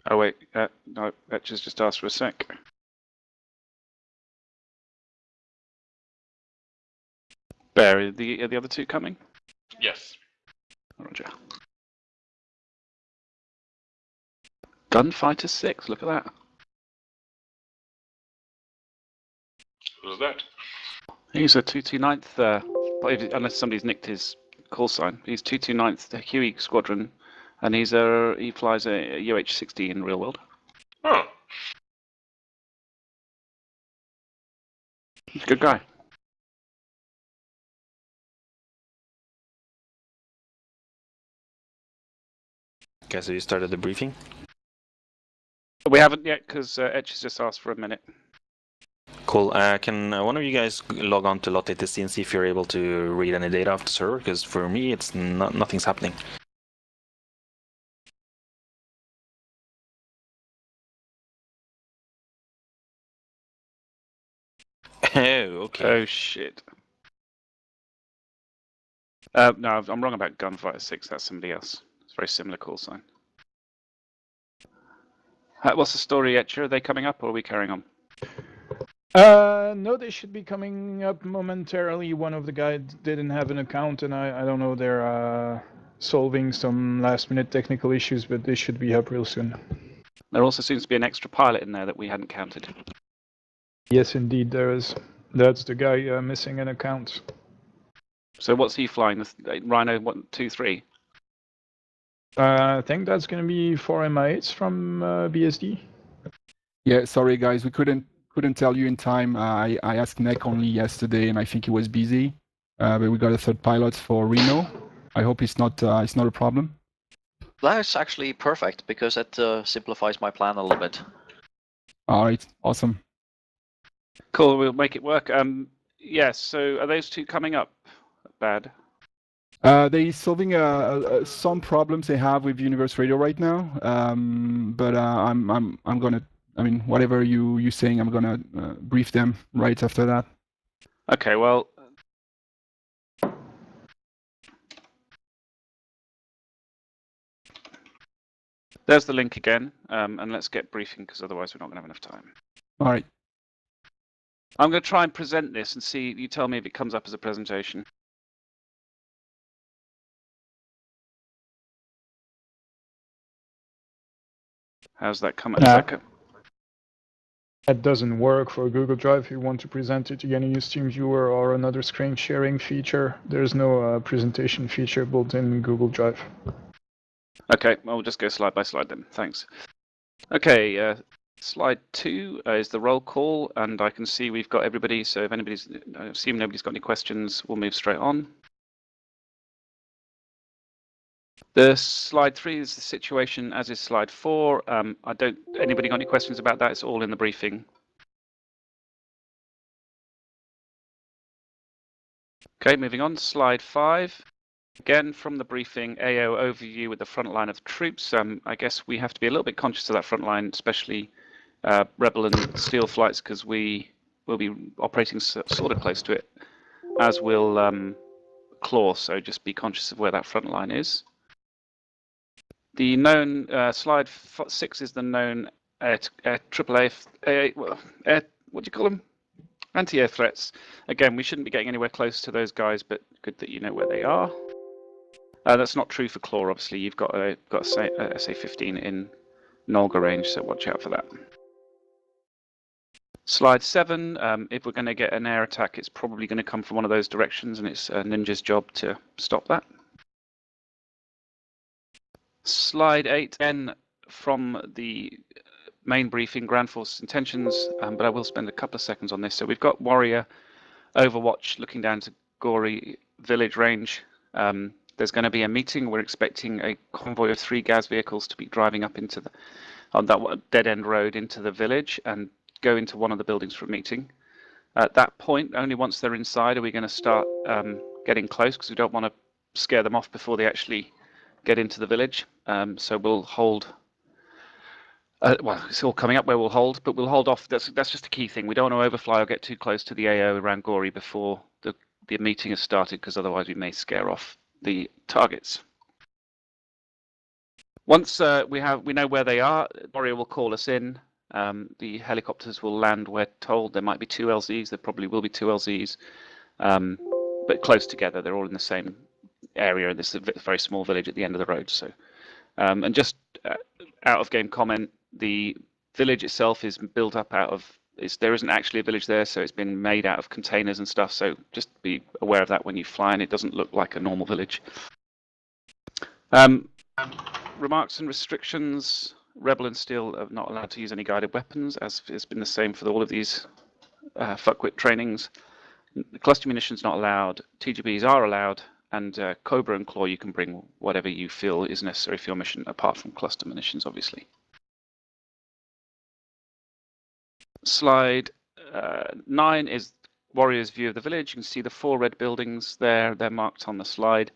Oh wait, no, Etcher's just asked for a sec. Bear, are the other two coming? Yes. Roger. Gunfighter 6, look at that. Who's that? He's a 229th, unless somebody's nicked his call sign. He's 229th, the Huey Squadron, and he flies a UH-60 in real world. Oh. He's a good guy. Okay, so you started the briefing? We haven't yet, because Etch has just asked for a minute. Cool. Can one of you guys log on to LOT-ATC and see if you're able to read any data off the server? Because for me, it's nothing's happening. Oh, okay. Oh shit. No, I'm wrong about Gunfighter 6. That's somebody else. It's a very similar call sign. What's the story, Etcher? Are they coming up, or are we carrying on? No, they should be coming up momentarily. One of the guys didn't have an account, and I don't know, they're solving some last-minute technical issues, but they should be up real soon. There also seems to be an extra pilot in there that we hadn't counted. Yes, indeed, there is. That's the guy missing an account. So what's he flying? The Rhino 123? I think that's going to be 4 MI8s from BSD. Yeah, sorry guys, we couldn't tell you in time. I asked Nick only yesterday, and I think he was busy. But we got a third pilot for Reno. I hope it's not a problem. That's actually perfect, because it simplifies my plan a little bit. All right, awesome. Cool, we'll make it work. Yes, so are those two coming up? Bad. They're solving some problems they have with Universe Radio right now. But I'm gonna, I mean, whatever you're saying, I'm gonna brief them right after that. Okay, well. There's the link again, and let's get briefing, because otherwise we're not going to have enough time. All right. I'm going to try and present this and see, you tell me if it comes up as a presentation. How's that come? That doesn't work for Google Drive. If you want to present it, you're going to use TeamViewer or another screen sharing feature. There's no presentation feature built in Google Drive. Okay, well, we'll just go slide by slide then. Thanks. Okay, slide 2 is the roll call, and I can see we've got everybody. So if anybody's, I assume nobody's got any questions, we'll move straight on. The slide 3 is the situation, as is slide 4. Anybody got any questions about that? It's all in the briefing. Okay, moving on, slide 5. Again, from the briefing, AO overview with the front line of troops. I guess we have to be a little bit conscious of that front line, especially Rebel and Steel flights, because we will be operating sort of close to it, as will Claw, so just be conscious of where that front line is. The known, slide 6 is the known AAA, what do you call them? Anti-air threats. Again, we shouldn't be getting anywhere close to those guys, but good that you know where they are. That's not true for Claw, obviously. You've got a SA-15 in Nolga range, so watch out for that. Slide 7, if we're going to get an air attack, it's probably going to come from one of those directions, and it's Ninja's job to stop that. Slide 8, again, from the main briefing, Ground Force intentions, but I will spend a couple of seconds on this. So we've got Warrior Overwatch looking down to Gory Village range. There's going to be a meeting. We're expecting a convoy of 3 gas vehicles to be driving up into on that dead-end road into the village and go into one of the buildings for a meeting. At that point, only once they're inside are we going to start getting close, because we don't want to scare them off before they actually get into the village. So we'll hold. Well, it's all coming up where we'll hold, but we'll hold off. That's just a key thing. We don't want to overfly or get too close to the AO around Gory before the meeting has started, because otherwise we may scare off the targets. Once we know where they are, Warrior will call us in. The helicopters will land. We're told there might be 2 LZs. There probably will be 2 LZs, but close together. They're all in the same area. This is a very small village at the end of the road. So, and just out of game comment, the village itself is built up out of. There isn't actually a village there, so it's been made out of containers and stuff. So just be aware of that when you fly, and it doesn't look like a normal village. Remarks and restrictions. Rebel and Steel are not allowed to use any guided weapons, as has been the same for all of these FWIT trainings. Cluster munitions not allowed. TGBs are allowed, and Cobra and Claw you can bring whatever you feel is necessary for your mission, apart from cluster munitions, obviously. Slide 9 is Warrior's view of the village. You can see the 4 red buildings there. They're marked on the slide.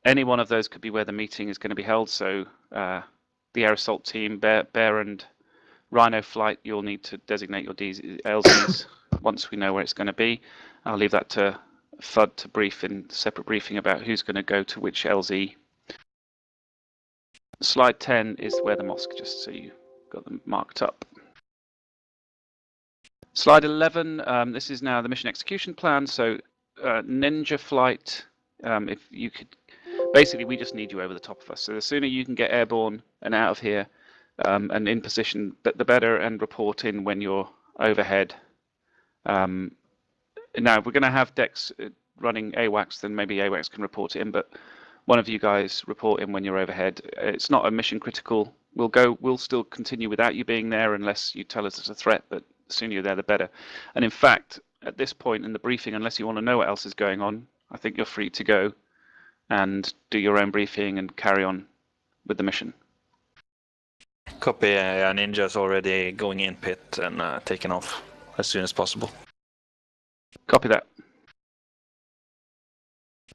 Any one of those could be where the meeting is going to be held. So the air assault team, Bear and Rhino flight, you'll need to designate your LZs once we know where it's going to be. I'll leave that to FUD to brief in separate briefing about who's going to go to which LZ. Slide 10 is where the mosque, just so you got them marked up. Slide 11, this is now the mission execution plan. So Ninja flight, if you could, basically we just need you over the top of us. So the sooner you can get airborne and out of here and in position, the better, and report in when you're overhead. Now, if we're going to have decks running AWACS, then maybe AWACS can report it in, but one of you guys report in when you're overhead. It's not a mission critical. We'll still continue without you being there unless you tell us it's a threat, but the sooner you're there, the better. And in fact, at this point in the briefing, unless you want to know what else is going on, I think you're free to go and do your own briefing and carry on with the mission. Copy. Ninja's already going in pit and taking off as soon as possible. Copy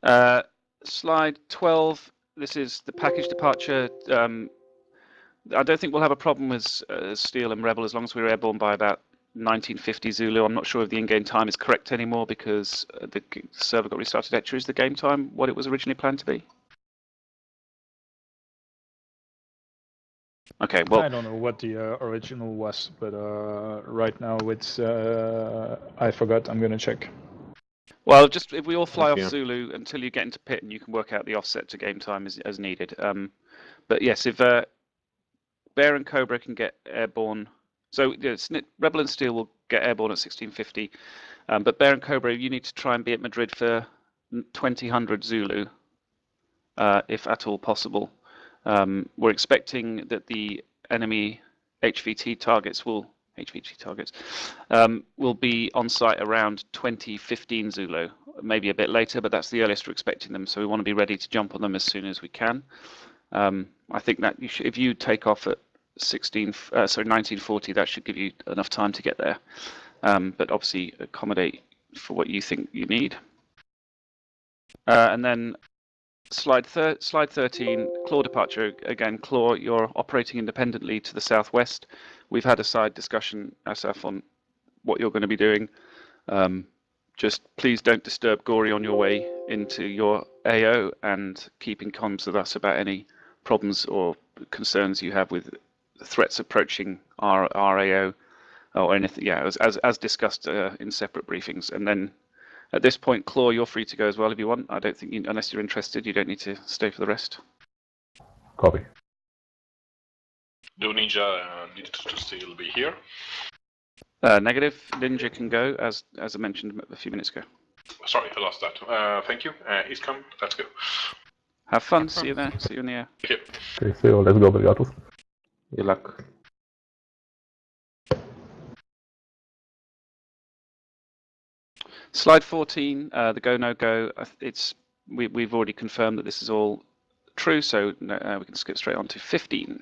that. Slide 12. This is the package departure. I don't think we'll have a problem with Steel and Rebel as long as we're airborne by about 1950 Zulu. I'm not sure if the in-game time is correct anymore because the server got restarted. Etcher, is the game time what it was originally planned to be? Okay, well, I don't know what the original was, but right now it's I forgot. I'm gonna check. well, just if we all fly off Zulu until you get into pit, and you can work out the offset to game time as needed. But yes, if Bear and Cobra can get airborne. So Rebel and Steel will get airborne at 1650, but Bear and Cobra, you need to try and be at Madrid for 2000 Zulu, if at all possible. We're expecting that the enemy HVT targets will be on site around 2015 Zulu, maybe a bit later, but that's the earliest we're expecting them. So we want to be ready to jump on them as soon as we can. I think that if you take off at 1940, that should give you enough time to get there. But obviously accommodate for what you think you need. And then slide 13, Claw departure. Again, Claw, you're operating independently to the southwest. We've had a side discussion, Asaf, on what you're going to be doing. Just please don't disturb Gory on your way into your AO, and keep in comms with us about any problems or concerns you have with threats approaching our AO or anything. Yeah, as discussed in separate briefings. And then at this point, Claw, you're free to go as well if you want. I don't think, unless you're interested, you don't need to stay for the rest. Copy. Do Ninja need to still be here? Negative. Ninja can go, as I mentioned a few minutes ago. Sorry, I lost that. Thank you. He's come. Let's go. Have fun. See you there. See you in the air. Thank you. Okay, so let's go, Brigatus. Good luck. Slide 14, the go no go. We've already confirmed that this is all true, so we can skip straight on to 15.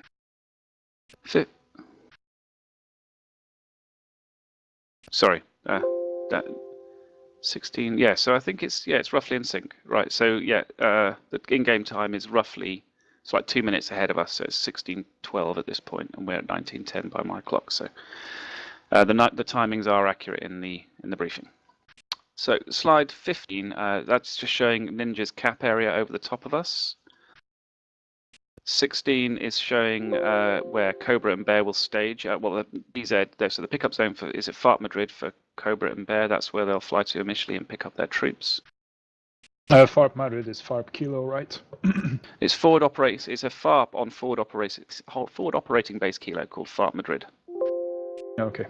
Sorry, that 16. Yeah, so I think it's roughly in sync, right? So yeah, the in-game time is roughly, it's like 2 minutes ahead of us, so it's 16:12 at this point, and we're at 19:10 by my clock. So the timings are accurate in the briefing. So slide 15, that's just showing Ninja's cap area over the top of us. 16 is showing where Cobra and Bear will stage. Well, the BZ, so the pickup zone is at FARP Madrid for Cobra and Bear. That's where they'll fly to initially and pick up their troops. FARP Madrid is FARP Kilo, right? It's forward operates. It's a FARP on forward operating base Kilo called FARP Madrid. Okay.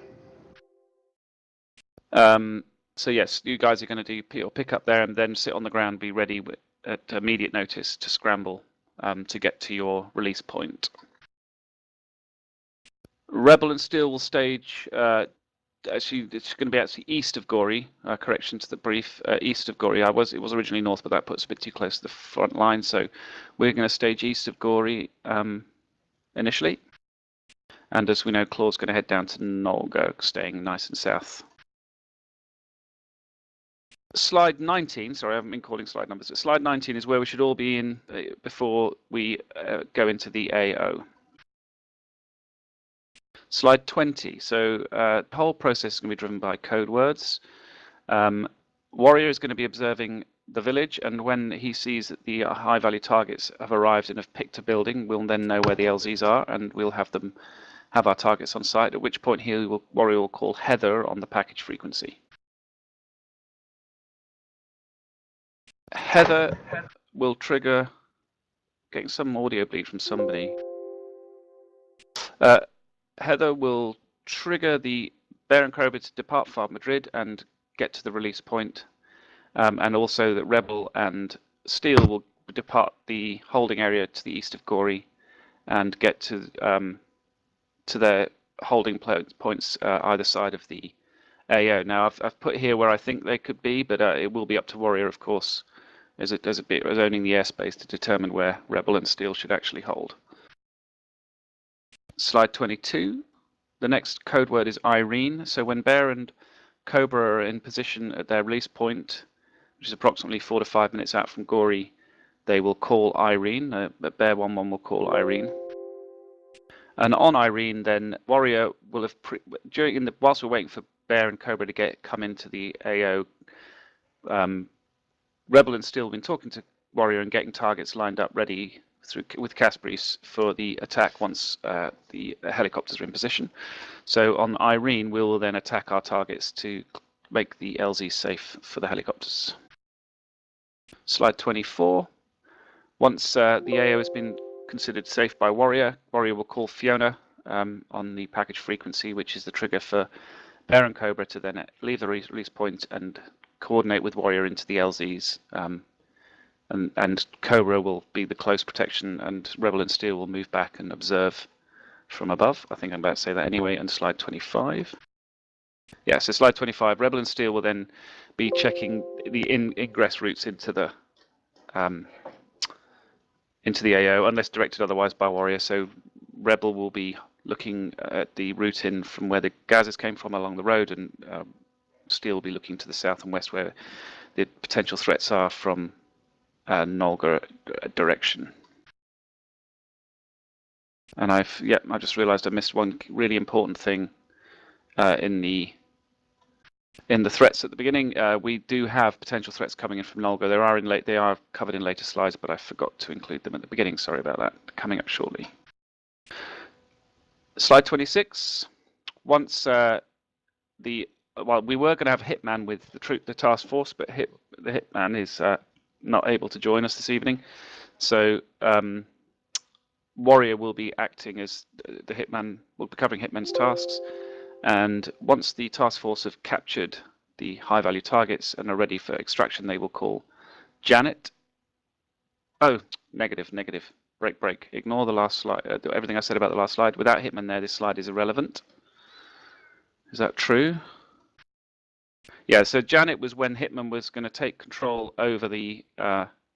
So yes, you guys are going to do pick up there and then sit on the ground, be ready at immediate notice to scramble to get to your release point. Rebel and Steel will stage. Actually, it's going to be actually east of Gori. Correction to the brief, east of Gori. It was originally north, but that puts a bit too close to the front line. So we're going to stage east of Gori initially. And as we know, Claw's going to head down to Nolgo, staying nice and south. Slide 19, sorry, I haven't been calling slide numbers. Slide 19 is where we should all be in before we go into the AO. Slide 20, so the whole process is going to be driven by code words. Warrior is going to be observing the village, and when he sees that the high value targets have arrived and have picked a building, we'll then know where the LZs are, and we'll have our targets on site, at which point Warrior will call Heather on the package frequency. Heather will trigger, getting some audio bleed from somebody. Heather will trigger the Bear and Cobra to depart FARP Madrid and get to the release point, and also that Rebel and Steel will depart the holding area to the east of Gori and get to their holding points either side of the AO. Now I've put here where I think they could be, but it will be up to Warrior, of course, as owning the airspace to determine where Rebel and Steel should actually hold. Slide 22. The next code word is Irene. So when Bear and Cobra are in position at their release point, which is approximately 4 to 5 minutes out from Gori, they will call Irene. Bear 1-1 will call Irene. And on Irene, then Warrior will have whilst we're waiting for Bear and Cobra to come into the AO. Rebel and Steel have been talking to Warrior and getting targets lined up ready with Casperies for the attack once the helicopters are in position. So on Irene, we will then attack our targets to make the LZ safe for the helicopters. Slide 24. Once the AO has been considered safe by Warrior, Warrior will call Fiona on the package frequency, which is the trigger for Bear and Cobra to then leave the release point and coordinate with Warrior into the LZs, and Cobra will be the close protection, and Rebel and Steel will move back and observe from above. I think I'm about to say that anyway. And slide 25. Yeah, so slide 25. Rebel and Steel will then be checking the ingress routes into the AO, unless directed otherwise by Warrior. So Rebel will be looking at the route in from where the gases came from along the road, and Steel will be looking to the south and west where the potential threats are from Nolga direction. And I just realised I missed one really important thing in the threats at the beginning. We do have potential threats coming in from Nolga. They are covered in later slides, but I forgot to include them at the beginning. Sorry about that. Coming up shortly. Slide 26. Once we were going to have Hitman with the task force, but the Hitman is not able to join us this evening. So Warrior will be acting as the Hitman, will be covering Hitman's tasks. And once the task force have captured the high value targets and are ready for extraction, they will call Janet. Oh, negative. Break. Ignore the last slide. Everything I said about the last slide. Without Hitman there, this slide is irrelevant. Is that true? Yeah, so Janet was when Hitman was going to take control over the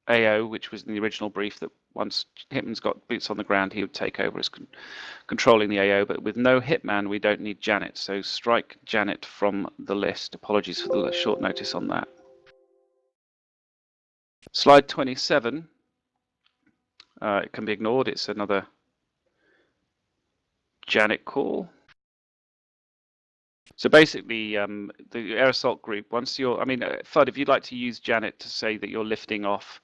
AO, which was in the original brief that once Hitman's got boots on the ground, he would take over as controlling the AO. But with no Hitman, we don't need Janet. So strike Janet from the list. Apologies for the short notice on that. Slide 27. It can be ignored. It's another Janet call. So basically, the air assault group, once you're, FUD, if you'd like to use Janet to say that you're lifting off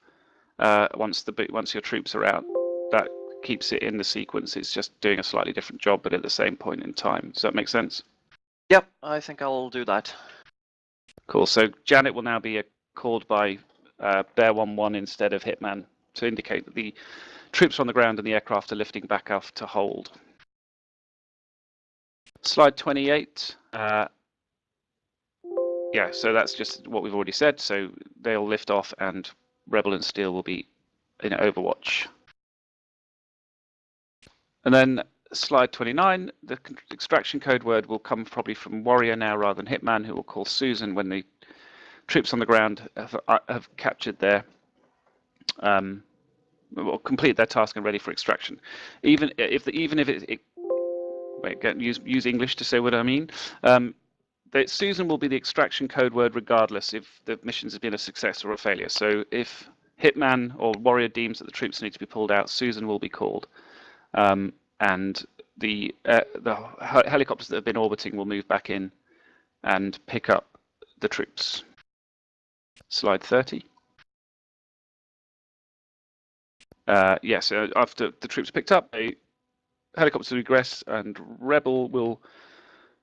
once your troops are out, that keeps it in the sequence. It's just doing a slightly different job, but at the same point in time. Does that make sense? Yep, I think I'll do that. Cool. So Janet will now be called by Bear 1-1 instead of Hitman to indicate that the troops on the ground and the aircraft are lifting back off to hold. Slide 28. Yeah, so that's just what we've already said. So they'll lift off and Rebel and Steel will be in Overwatch. And then slide 29, the extraction code word will come probably from Warrior now rather than Hitman, who will call Susan when the troops on the ground have captured their, or complete their task and ready for extraction. Even if use English to say what I mean. Susan will be the extraction code word regardless if the mission has been a success or a failure. So if Hitman or Warrior deems that the troops need to be pulled out, Susan will be called. And the helicopters that have been orbiting will move back in and pick up the troops. Slide 30. So after the troops picked up, a helicopter regress and Rebel will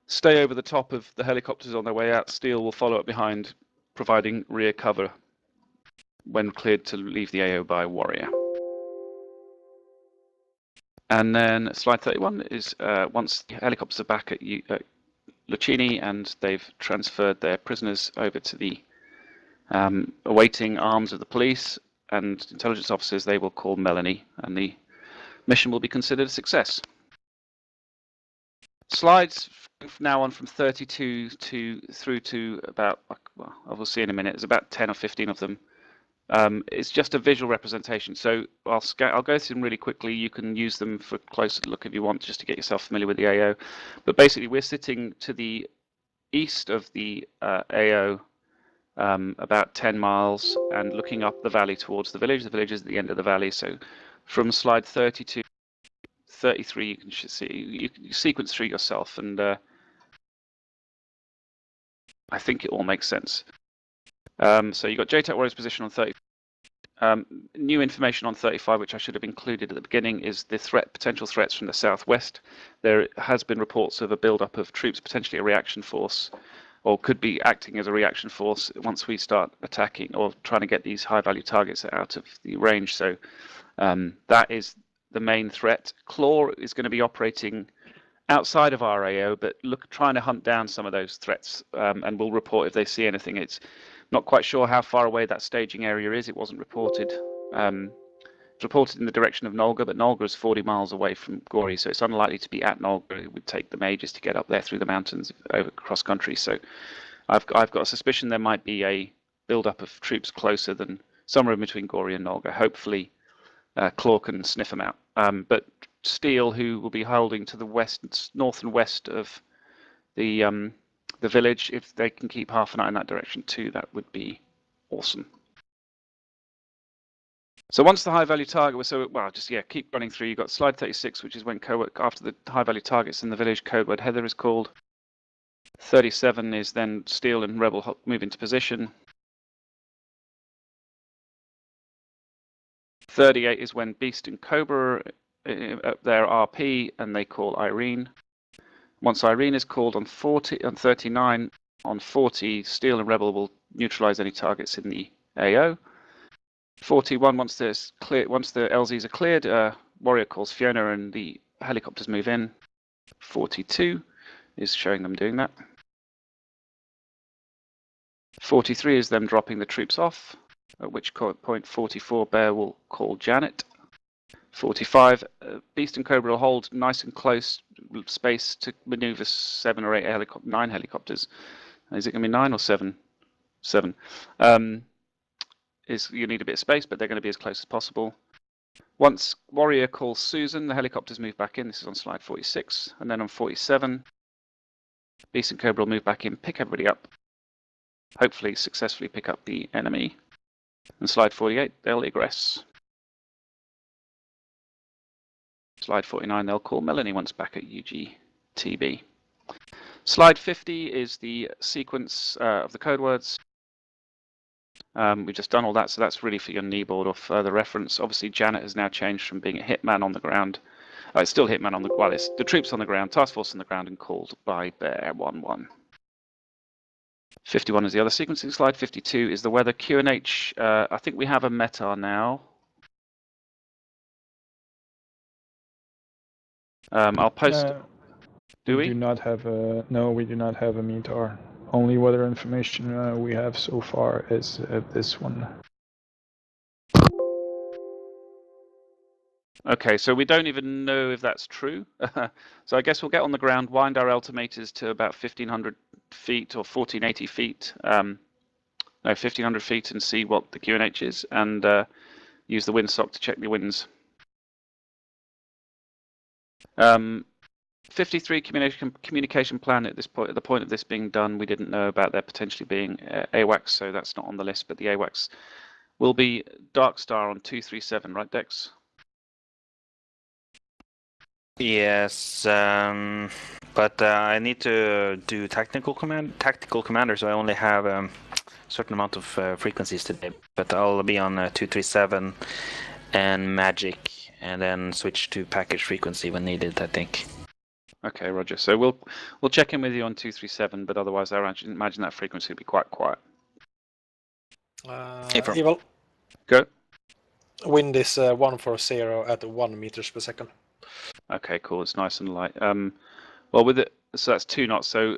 stay over the top of the helicopters on their way out. Steel will follow up behind, providing rear cover when cleared to leave the AO by Warrior. And then slide 31 is once the helicopters are back at Lucchini and they've transferred their prisoners over to the awaiting arms of the police and intelligence officers, they will call Melanie and the mission will be considered a success. Slides from now on from 32 through to about, well, I will see in a minute, there's about 10 or 15 of them. It's just a visual representation, so I'll go through them really quickly. You can use them for a closer look if you want, just to get yourself familiar with the AO. But basically, we're sitting to the east of the AO, about 10 miles, and looking up the valley towards the village. The village is at the end of the valley, so from slide 32, 33, you can see, you can sequence through yourself, and I think it all makes sense. So you've got JTAC Warrior's position on 30. New information on 35, which I should have included at the beginning, is the potential threats from the southwest. There has been reports of a build-up of troops, potentially a reaction force, or could be acting as a reaction force once we start attacking or trying to get these high-value targets out of the range. So that is the main threat. Claw is going to be operating outside of our AO, but trying to hunt down some of those threats, and we'll report if they see anything. It's not quite sure how far away that staging area is. It wasn't reported. It's reported in the direction of Nolga, but Nolga is 40 miles away from Gori, so it's unlikely to be at Nolga. It would take them ages to get up there through the mountains over cross country. So I've got a suspicion there might be a build-up of troops closer than somewhere in between Gori and Nolga. Hopefully Claw can sniff them out. But Steel, who will be holding to the west, north and west of the village, if they can keep half an eye in that direction too, that would be awesome. So once the high-value target was, keep running through. You've got slide 36, which is when after the high-value targets in the village, code word Heather is called. 37 is then Steel and Rebel move into position. 38 is when Beast and Cobra up their RP and they call Irene. Once Irene is called on 39, on 40, Steel and Rebel will neutralize any targets in the AO. 41, once the LZs are cleared, Warrior calls Fiona and the helicopters move in. 42 is showing them doing that. 43 is them dropping the troops off, at which point 44 Bear will call Janet. 45, Beast and Cobra will hold nice and close space to maneuver 7 or 8 9 helicopters. Is it going to be 9 or 7? 7. You need a bit of space, but they're going to be as close as possible. Once Warrior calls Susan, the helicopters move back in. This is on slide 46. And then on 47, Beast and Cobra will move back in, pick everybody up, hopefully successfully pick up the enemy. And slide 48, they'll egress. Slide 49, they'll call Melanie once back at UGTB. Slide 50 is the sequence of the code words. We've just done all that, so that's really for your kneeboard or further reference. Obviously, Janet has now changed from being a hitman on the ground. It's still hitman on the, well, it's the troops on the ground, task force on the ground, and called by Bear 1-1. 51 is the other sequencing slide. 52 is the weather. QNH, I think we have a METAR now. I'll post. Do we? Do not have a, no, we do not have a METAR. Only weather information we have so far is this one. Okay, so we don't even know if that's true. So I guess we'll get on the ground, wind our altimeters to about 1,500 feet or 1,480 feet. No, 1,500 feet, and see what the QNH is, and use the windsock to check the winds. 53 communication plan at this point. At the point of this being done, we didn't know about there potentially being AWACS, so that's not on the list. But the AWACS will be Dark Star on 237, right, Dex? Yes, but I need to do tactical commander, so I only have a certain amount of frequencies today. But I'll be on 237 and magic, and then switch to package frequency when needed, I think. Okay, Roger. So we'll check in with you on 237, but otherwise I imagine that frequency will be quite quiet. Evil. Go. Wind is 140 at 1 meters per second. Okay, cool. It's nice and light. Well, with it, so that's 2 knots. So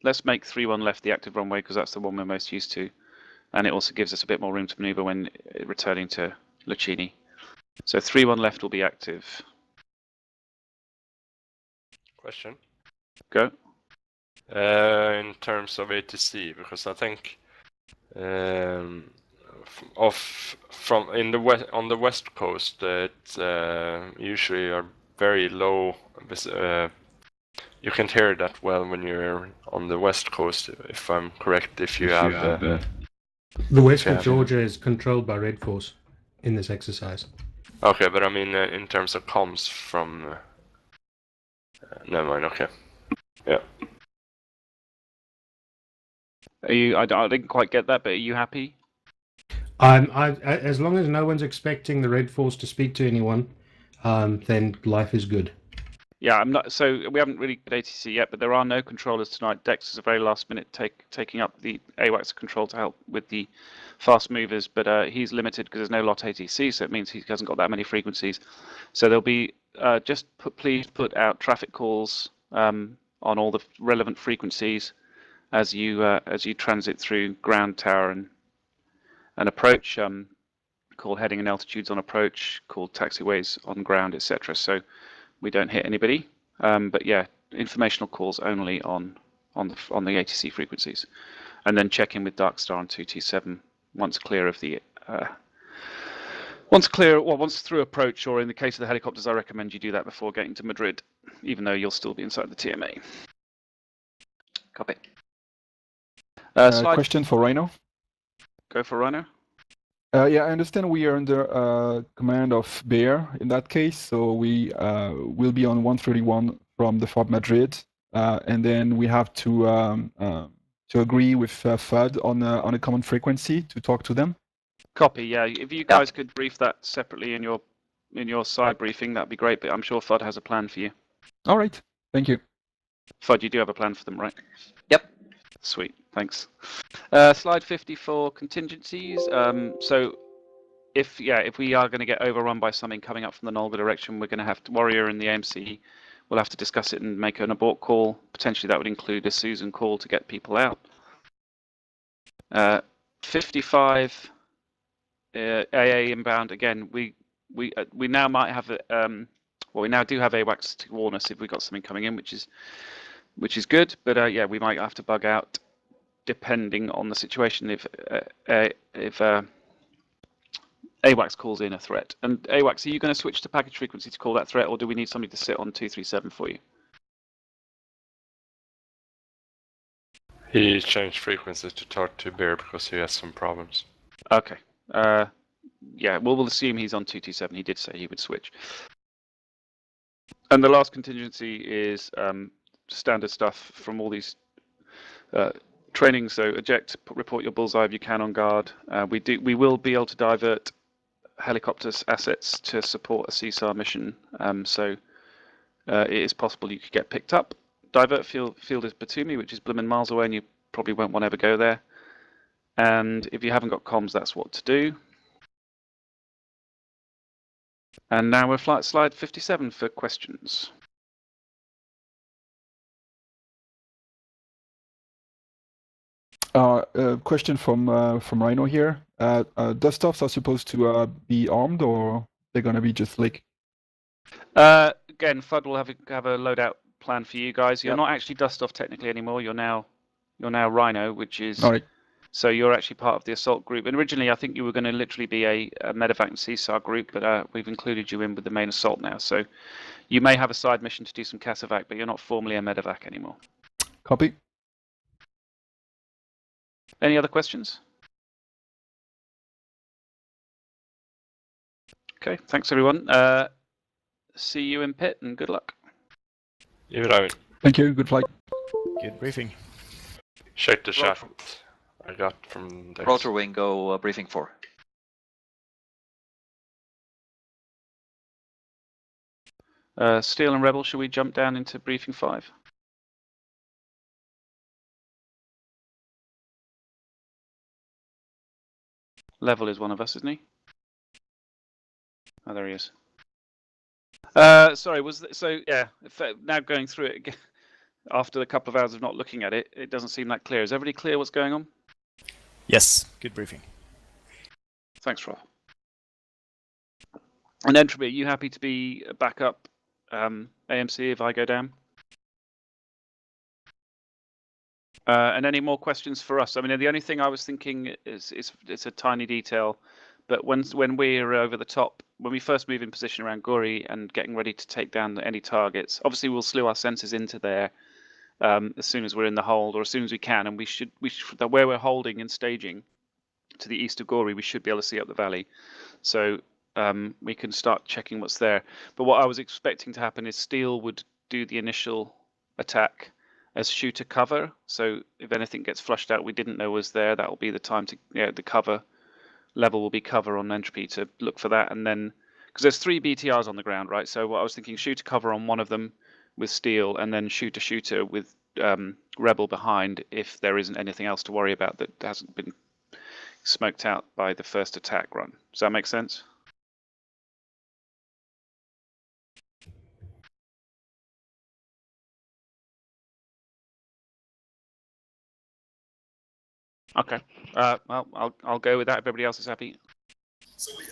let's make 3-1 left the active runway, because that's the one we're most used to, and it also gives us a bit more room to maneuver when returning to Lucchini. So 3-1 left will be active. Question. Go. In terms of ATC, because I think on the west coast, it's usually are very low. You can't hear that well when you're on the west coast, if I'm correct. If you have the west of Georgia is controlled by Red Force in this exercise. Okay, but I mean in terms of comms from. Never mind. Okay. Yeah. Are you? I didn't quite get that, but are you happy? As long as no one's expecting the Red Force to speak to anyone, then life is good. Yeah, I'm not. So we haven't really got ATC yet, but there are no controllers tonight. Dex is a very last minute taking up the AWACS control to help with the fast movers, but he's limited because there's no lot ATC, so it means he hasn't got that many frequencies. So there'll be please put out traffic calls on all the relevant frequencies as you transit through ground tower and approach. Call heading and altitudes on approach, call taxiways on ground, etc. So we don't hit anybody, but yeah, informational calls only on the ATC frequencies, and then check in with Dark Star on 227 once clear of the once through approach, or in the case of the helicopters, I recommend you do that before getting to Madrid, even though you'll still be inside the TMA. Copy. Question for Rhino. Go for Rhino. Yeah, I understand we are under command of Bear in that case, so we will be on 131 from the Fort Madrid, and then we have to agree with FUD on a common frequency to talk to them. Copy. Yeah, if you guys could brief that separately in your side briefing, that'd be great. But I'm sure FUD has a plan for you. All right. Thank you. FUD, you do have a plan for them, right? Yep. Sweet, thanks. Slide 54, contingencies. So if we are going to get overrun by something coming up from the Nolga direction, we're going to have to, Warrior and the AMC will have to discuss it and make an abort call. Potentially that would include a Susan call to get people out. 55, AA inbound. Again, we now might have we now do have AWACS to warn us if we've got something coming in, which is good, but yeah, we might have to bug out depending on the situation if AWACS calls in a threat. And AWACS, are you going to switch to package frequency to call that threat, or do we need somebody to sit on 237 for you? He changed frequency to talk to Bear because he has some problems. Okay. Yeah, well, we'll assume he's on 227. He did say he would switch. And the last contingency is standard stuff from all these Training, so eject, report your bullseye if you can on guard. We will be able to divert helicopters assets to support a CSAR mission, so it is possible you could get picked up. Divert field is Batumi, which is blooming miles away, and you probably won't want to ever go there. And if you haven't got comms, that's what to do. And now we're flight slide 57 for questions. Question from Rhino here. Dust-offs are supposed to be armed, or they're gonna be just like? Again, FUD will have a loadout plan for you guys. You're not actually dust-off technically anymore. You're now Rhino, which is so you're actually part of the assault group. And originally, I think you were going to literally be a medevac and CSAR group, but we've included you in with the main assault now. So you may have a side mission to do some CASEVAC, but you're not formally a medevac anymore. Copy. Any other questions? Okay, thanks everyone. See you in pit and good luck. Thank you. Good flight. Good briefing. Check the chat I got from there. Rotor wing, go briefing 4. Steel and Rebel, should we jump down into briefing 5? Level is one of us, isn't he? Oh, there he is. Sorry, now going through it again, after a couple of hours of not looking at it, it doesn't seem that clear. Is everybody clear what's going on? Yes, good briefing. Thanks, Rob. And Entropy, are you happy to be back up AMC if I go down? And any more questions for us? I mean, the only thing I was thinking is it's a tiny detail, but when we're over the top, when we first move in position around Gori and getting ready to take down any targets, obviously we'll slew our sensors into there as soon as we're in the hold or as soon as we can, and we should where we're holding and staging to the east of Gori, we should be able to see up the valley, so we can start checking what's there. But what I was expecting to happen is Steel would do the initial attack as shooter cover, so if anything gets flushed out we didn't know was there, that will be the time to, the cover level will be cover on Entropy to look for that, and then because there's 3 BTRs on the ground, right? So what I was thinking, shooter cover on one of them with Steel, and then shooter with Rebel behind if there isn't anything else to worry about that hasn't been smoked out by the first attack run. Does that make sense? Okay. Well, I'll go with that. If everybody else is happy. So we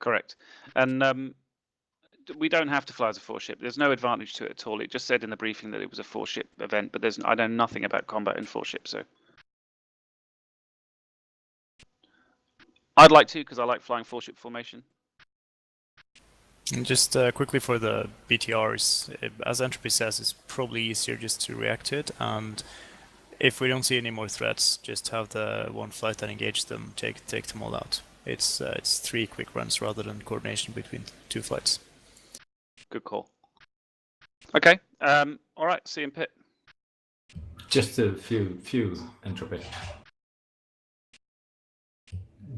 Correct. And we don't have to fly as a 4-ship. There's no advantage to it at all. It just said in the briefing that it was a 4-ship event, but I know nothing about combat in 4-ships, so. I'd like to, because I like flying 4-ship formation. And just quickly for the BTRs, as Entropy says, it's probably easier just to react to it, and if we don't see any more threats, just have the one flight that engage them take them all out. It's 3 quick runs rather than coordination between 2 flights. Good call. Okay. All right. See you in pit. Just a few Entropy.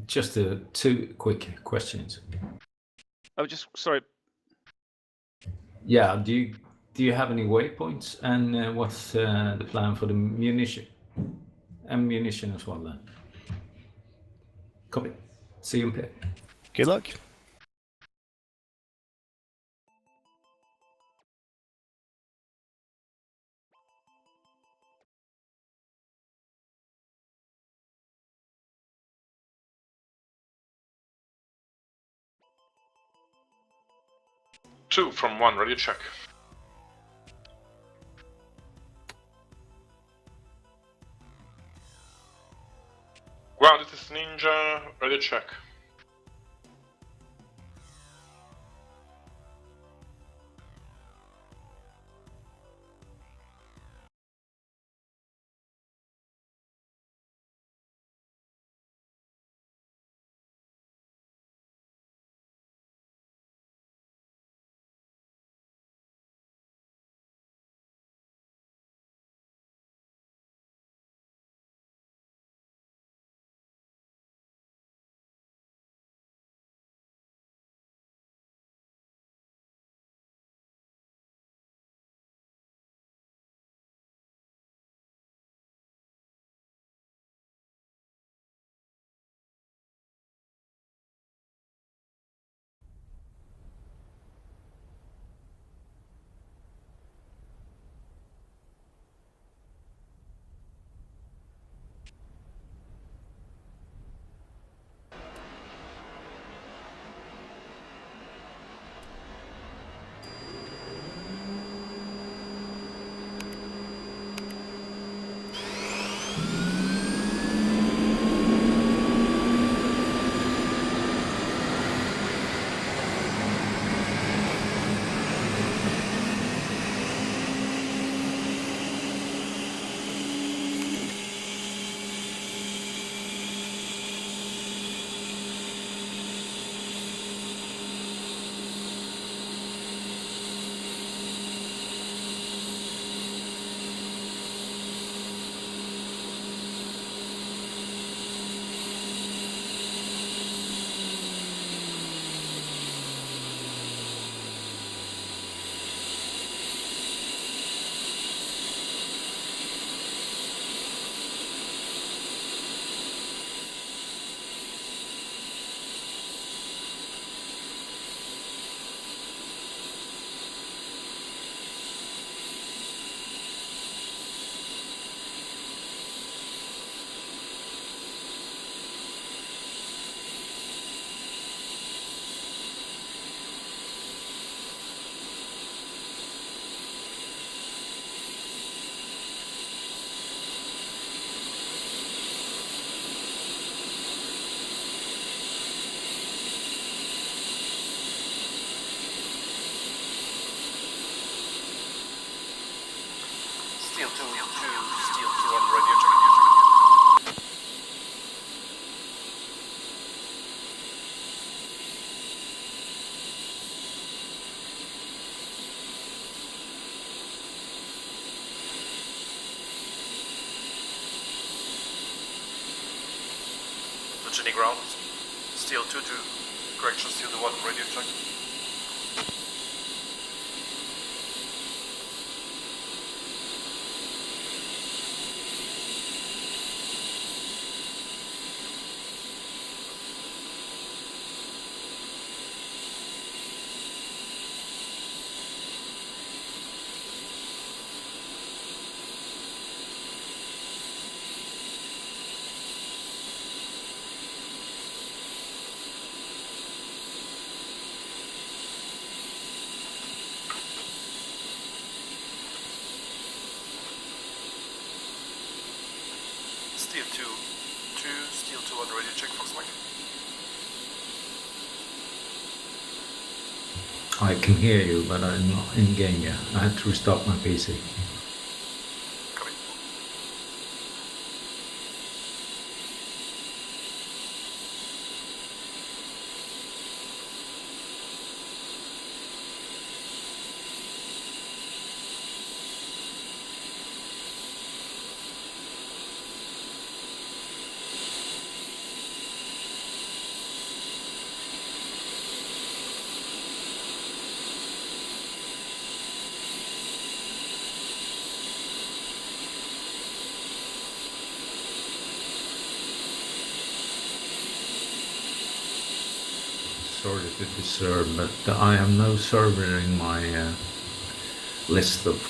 Just 2 quick questions. Oh, just sorry. Yeah. Do you have any waypoints, and what's the plan for the munition? Ammunition as well, then. Copy. See you in pit. Good luck. Two from 1, ready to check. Ground, it is Ninja, ready to check. Touch any ground. Steel 2 to correction, Steel 1, radio check. Steel 2, Steel 2 on radio check, Fox Mike. I can hear you, but I'm not in game yet. I had to restart my PC. Copy. Sorry to disturb, but I have no server in my list of.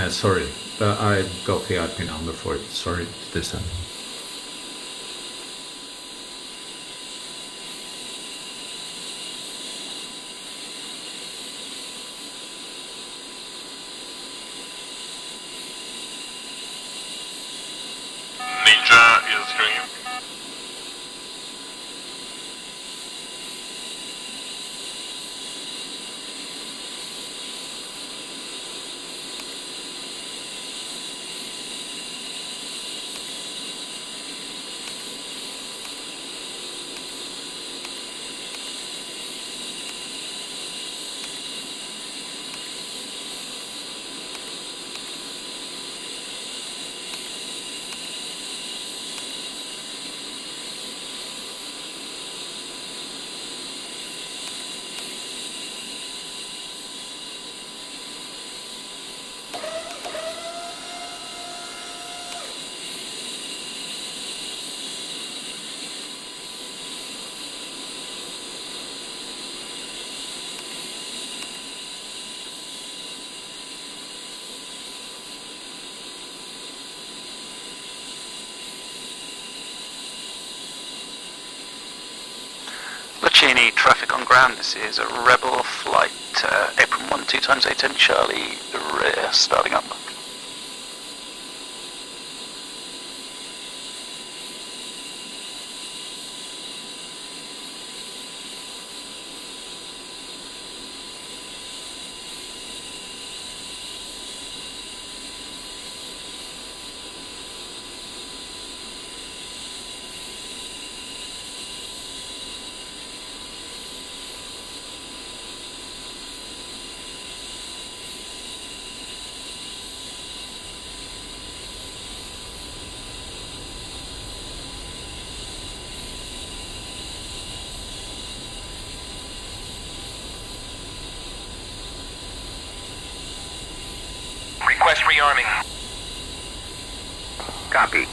Sorry, but I got the IP number for it. Sorry to disturb. Ninja is hearing you. Lucchini, traffic on ground. This is a Rebel flight, April 1, 2 times 810 Charlie, rear, starting up. Request rearming. Copy.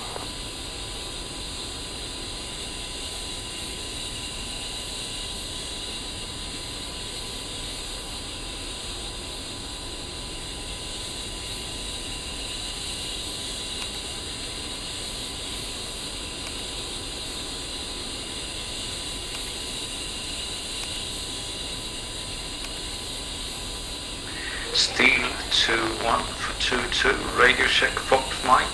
Steel 2-1 for 2-2, radio check, Fox Mike.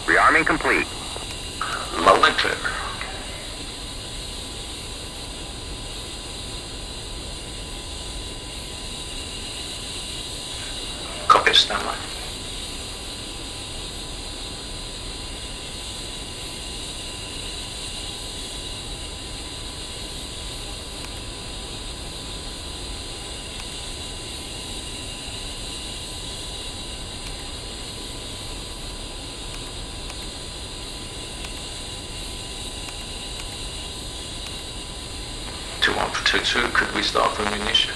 Rearming complete. Loud and clear. Copy, standby. 2-2, could we start the munition?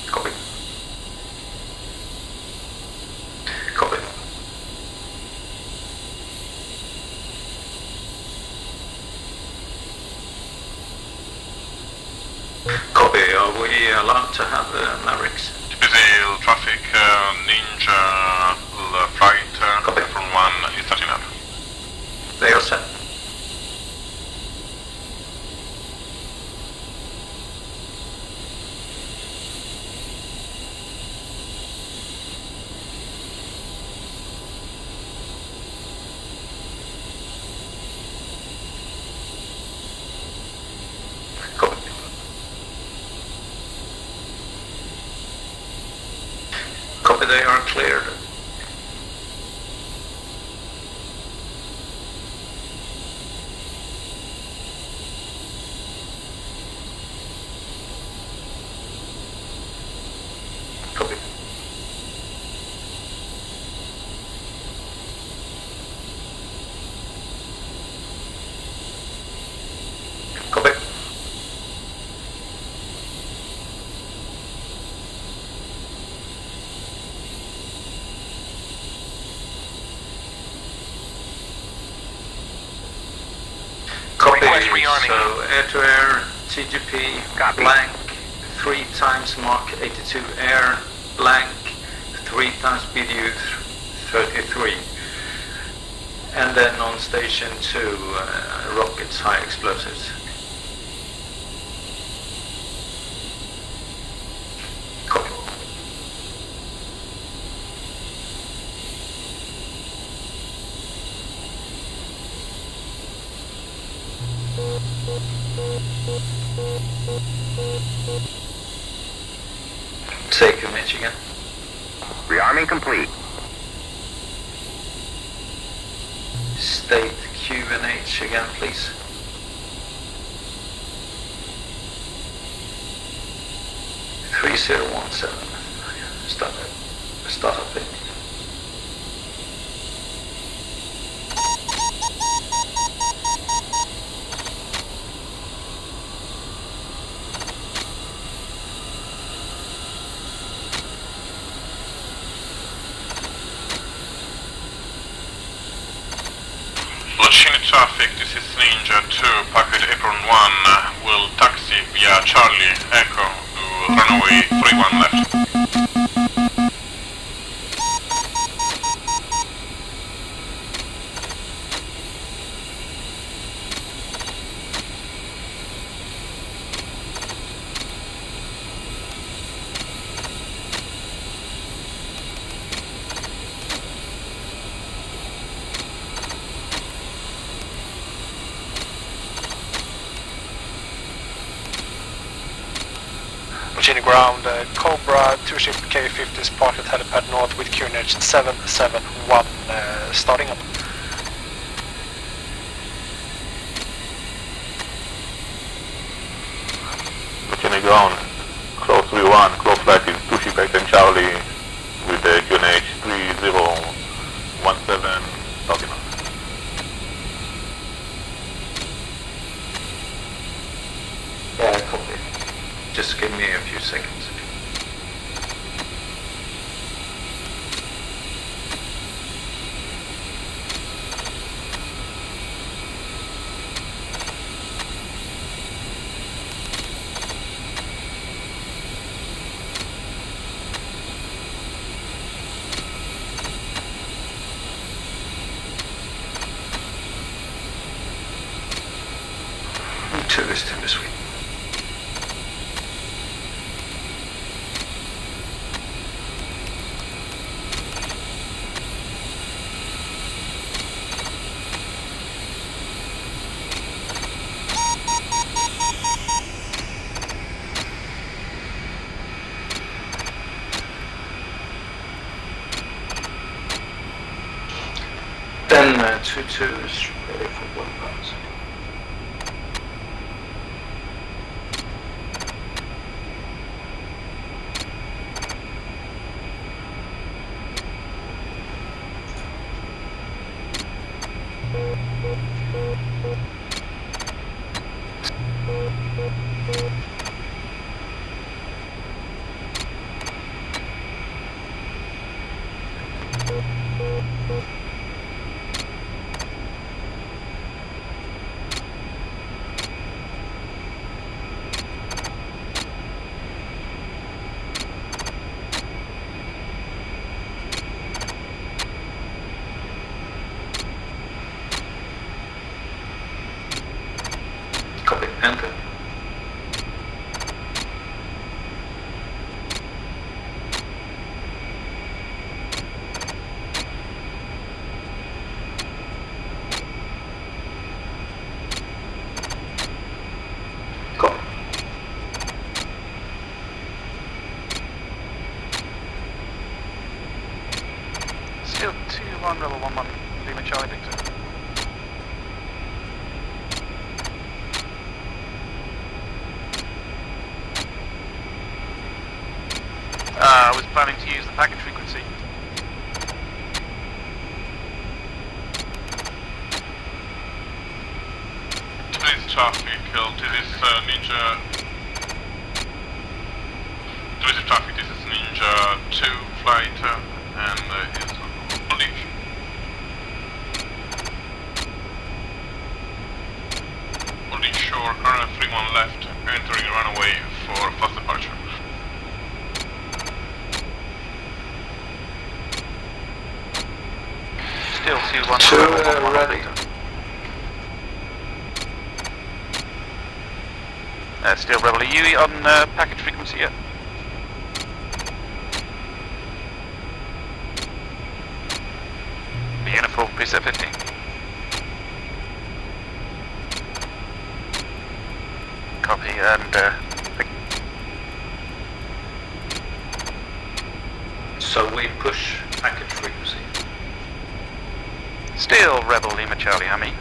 Copy. Copy. Copy, are we allowed to have Mavericks? TPZ traffic, Ninja, flight, from 1 is starting up. They are set. Copy. Copy, they are cleared. Copy. Copy. Copy. Request rearming. So air-to-air, TGP, Copy. blank, 3 times Mark 82 air, blank, 3 times BDU 33. And then on station 2, rockets, high explosives. Copy. Take you, Michigan. Rearming complete. State Q and H again, please. (3017). Start up it. Lodging traffic, this is Ninja 2, packet apron 1, will taxi via Charlie Echo to runway 31 left. Virginia ground, Cobra 2 ship K-50 is parked at helipad north with QNH 771 starting up. Virginia ground, close 3-1, close flight is 2 ship and Charlie with the QNH 3017 starting up. Yeah, copy. Just give me a few seconds. Two is timber sweet. Then 2-2 is ready for 1 pounds. Still 2-1, Rebel 1-1, Lima Charlie Victor. I was planning to use the packet frequency. Today's traffic, this is Ninja... Today's traffic, this is Ninja 2 flight and his holding. Holding shore, current 3-1 left, entering runway for fast departure. Still 2-1. Ready. Still Rebel, are you on package frequency yet? Uniform, preset 15. Copy, and So we push packet frequency. still Rebel Lima Charlie Hammy.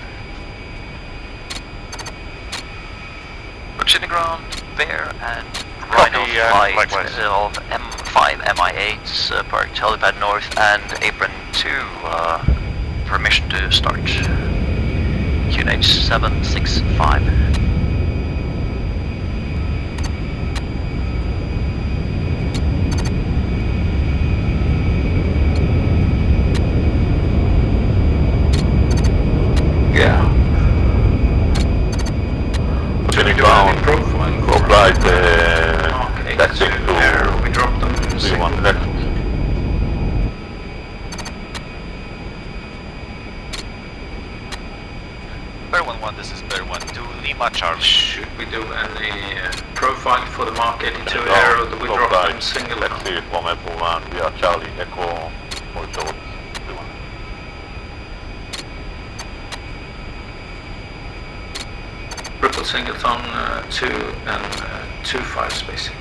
Pushing the ground there and Rhino flight of M5 MI8 Park Charlie Pad North and Apron 2 permission to start. QNH 765. Yeah. Turning ground, go flight, that's it. There, we drop them. 3-1 left. Bear 1-1, this is Bear 1-2 Lima Charlie. Should we do any profile for the Mark 82 air, or do we drop them single? Let's see it from F1, we are Charlie, Echo, or George. Triple singleton 2 and 2-5 spacing.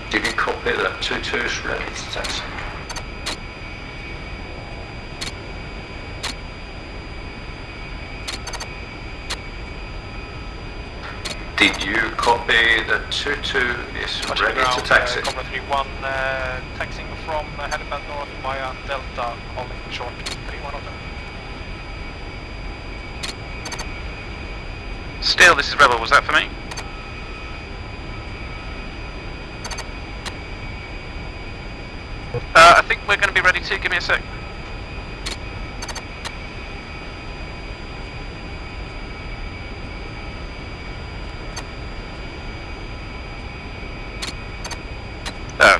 Did you copy that 2-2 is ready to taxi? Did you copy that 2-2 is ready to taxi? Cobra 3-1 taxiing from helipad north via Delta, calling short 3-1 of them. Still, this is Rebel, was that for me? I think we're going to be ready to, give me a sec.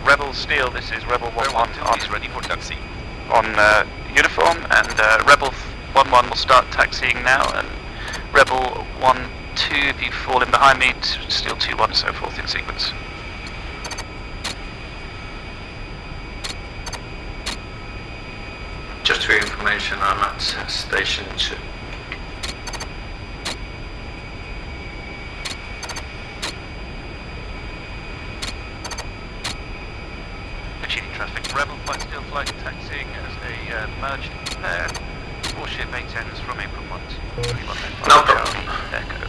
Rebel Steel, this is Rebel 1-1 on ready for taxi. On uniform, and Rebel 1-1 will start taxiing now, and Rebel 1-2, if you fall in behind me, Steel 2-1, so forth in sequence. Just for your information, I'm at station 2. Achieving traffic, Rebel flight, Steel flight, taxiing as a merged pair. 4 ship 810s from April 1 to 31. No problem. Echo.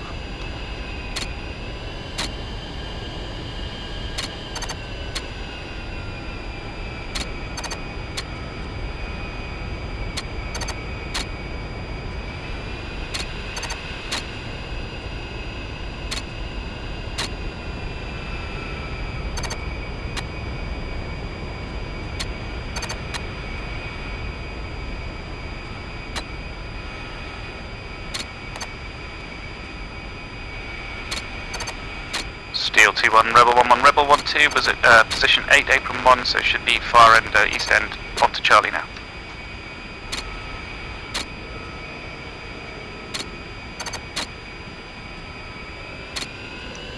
Steel 2-1, Rebel 1-1, Rebel 1-2 was at position 8, apron 1, so should be far end, east end, onto Charlie now.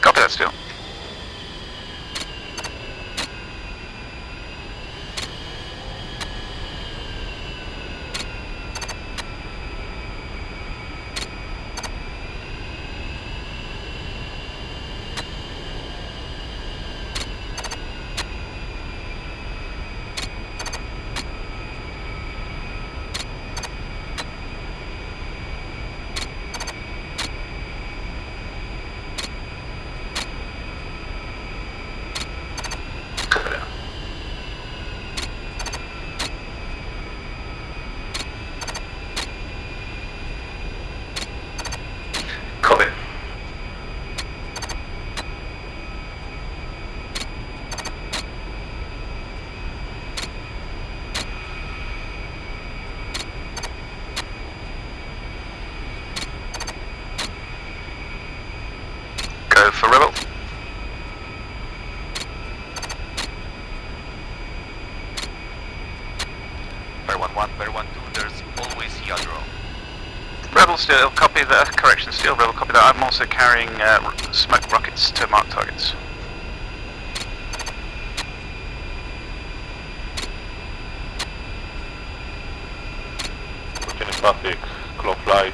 Copy that, Steel. Go for Rebel. Bear 1-1, Bear 1-2, there's always Yadro. Rebel Steel, copy that. Correction, Steel, Rebel, copy that. I'm also carrying smoke rockets to mark targets. Routine traffic, clock flight,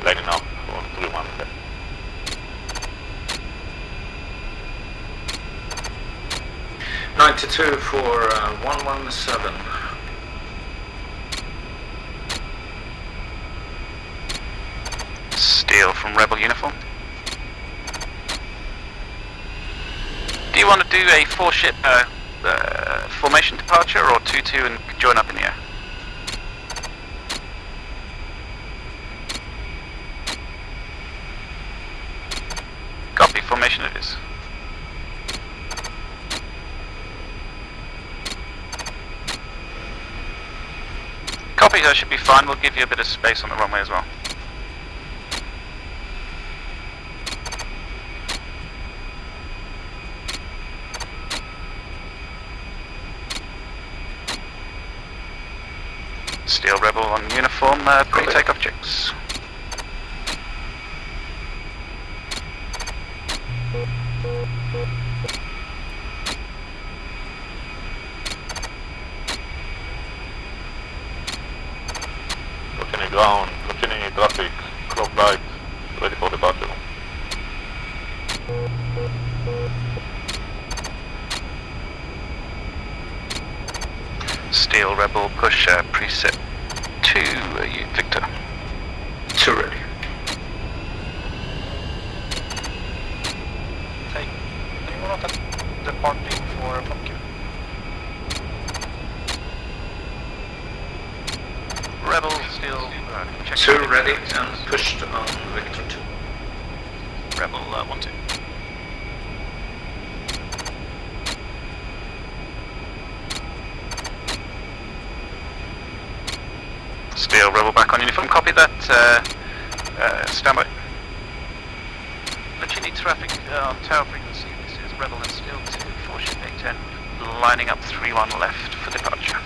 lining up on 3-1. 92 for 117. Steel from Rebel uniform. Do you want to do a 4-ship formation departure or 2-2 and join up in the air? Copy, formation it is. Copy, that should be fine. We'll give you a bit of space on the runway as well. Steel Rebel on uniform, pre-takeoff checks. Continuing ground, continuing traffic, clock light, ready for departure. Steel Rebel, push preset 2, you Victor. 2 ready. Take. Do you want that departing for Pumpkin? Rebel, Steel, check 2 ready and pushed on Victor 2. Rebel 1-2. Steel Rebel back on uniform, copy that, standby. But you need traffic on tower frequency, this is Rebel and Steel 2, 4-ship 810, lining up 3-1 left for departure.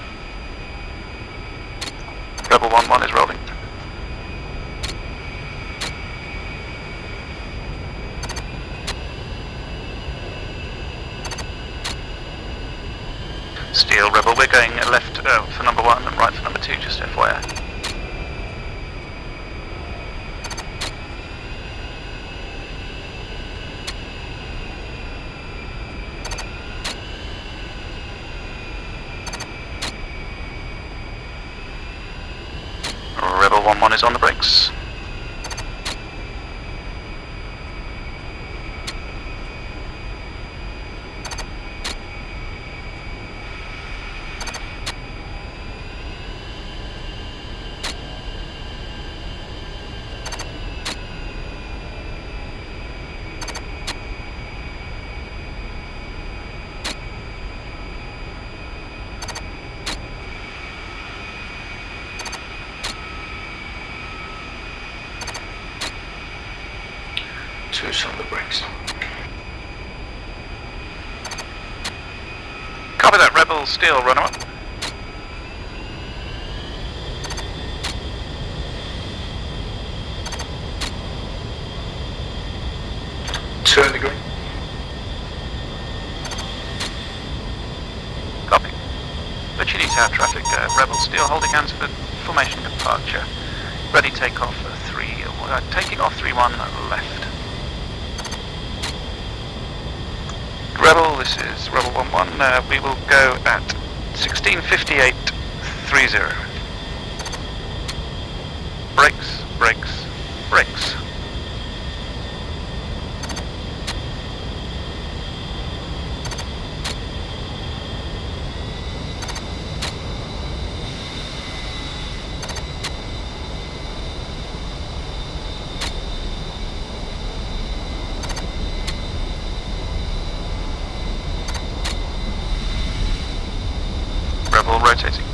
Rebel 1-1 is rolling. Steel Rebel, we're going left for number 1 and right for number 2, just FYI. Rebel 1-1 is on the brakes. Two's on the brakes. Rebel Steel, run up. Turn the green. Copy. Virginia Tower traffic, Rebel Steel holding hands for formation departure. Ready takeoff 3, taking off 3-1 left. Rebel, this is Rebel 1-1, we will go at 16:58:30. Brakes, brakes, brakes. Rebel rotating.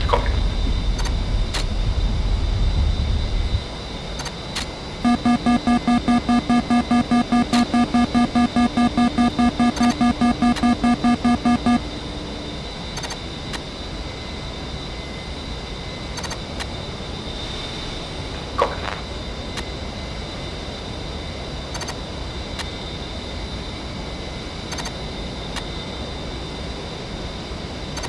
Copy.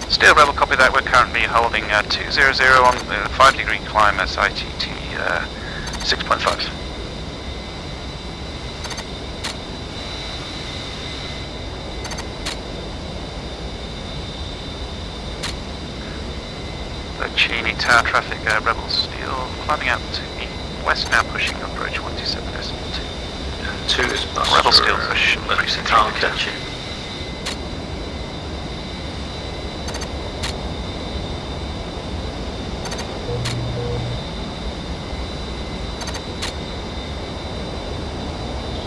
Steel Rebel, copy that. We're currently holding 200 on the 5-degree climb as ITT 6.5. Virginia Tower traffic, Rebel Steel climbing out to the west now, pushing approach 127.2. And 2 is Buster. Rebel Steel push. Town catching.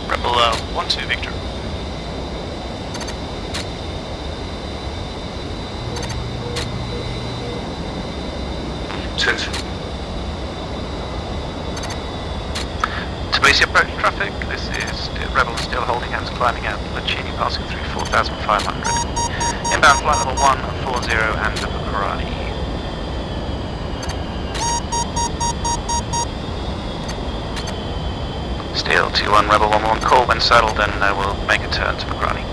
Rebel 1-2 Victor. Tbilisi approach traffic, this is Rebel still holding hands climbing out Lachini passing through 4,500. Inbound flight level 140 and Bukarani. Steel 2-1 Rebel 1-1 call when settled, then we'll make a turn to Bukarani.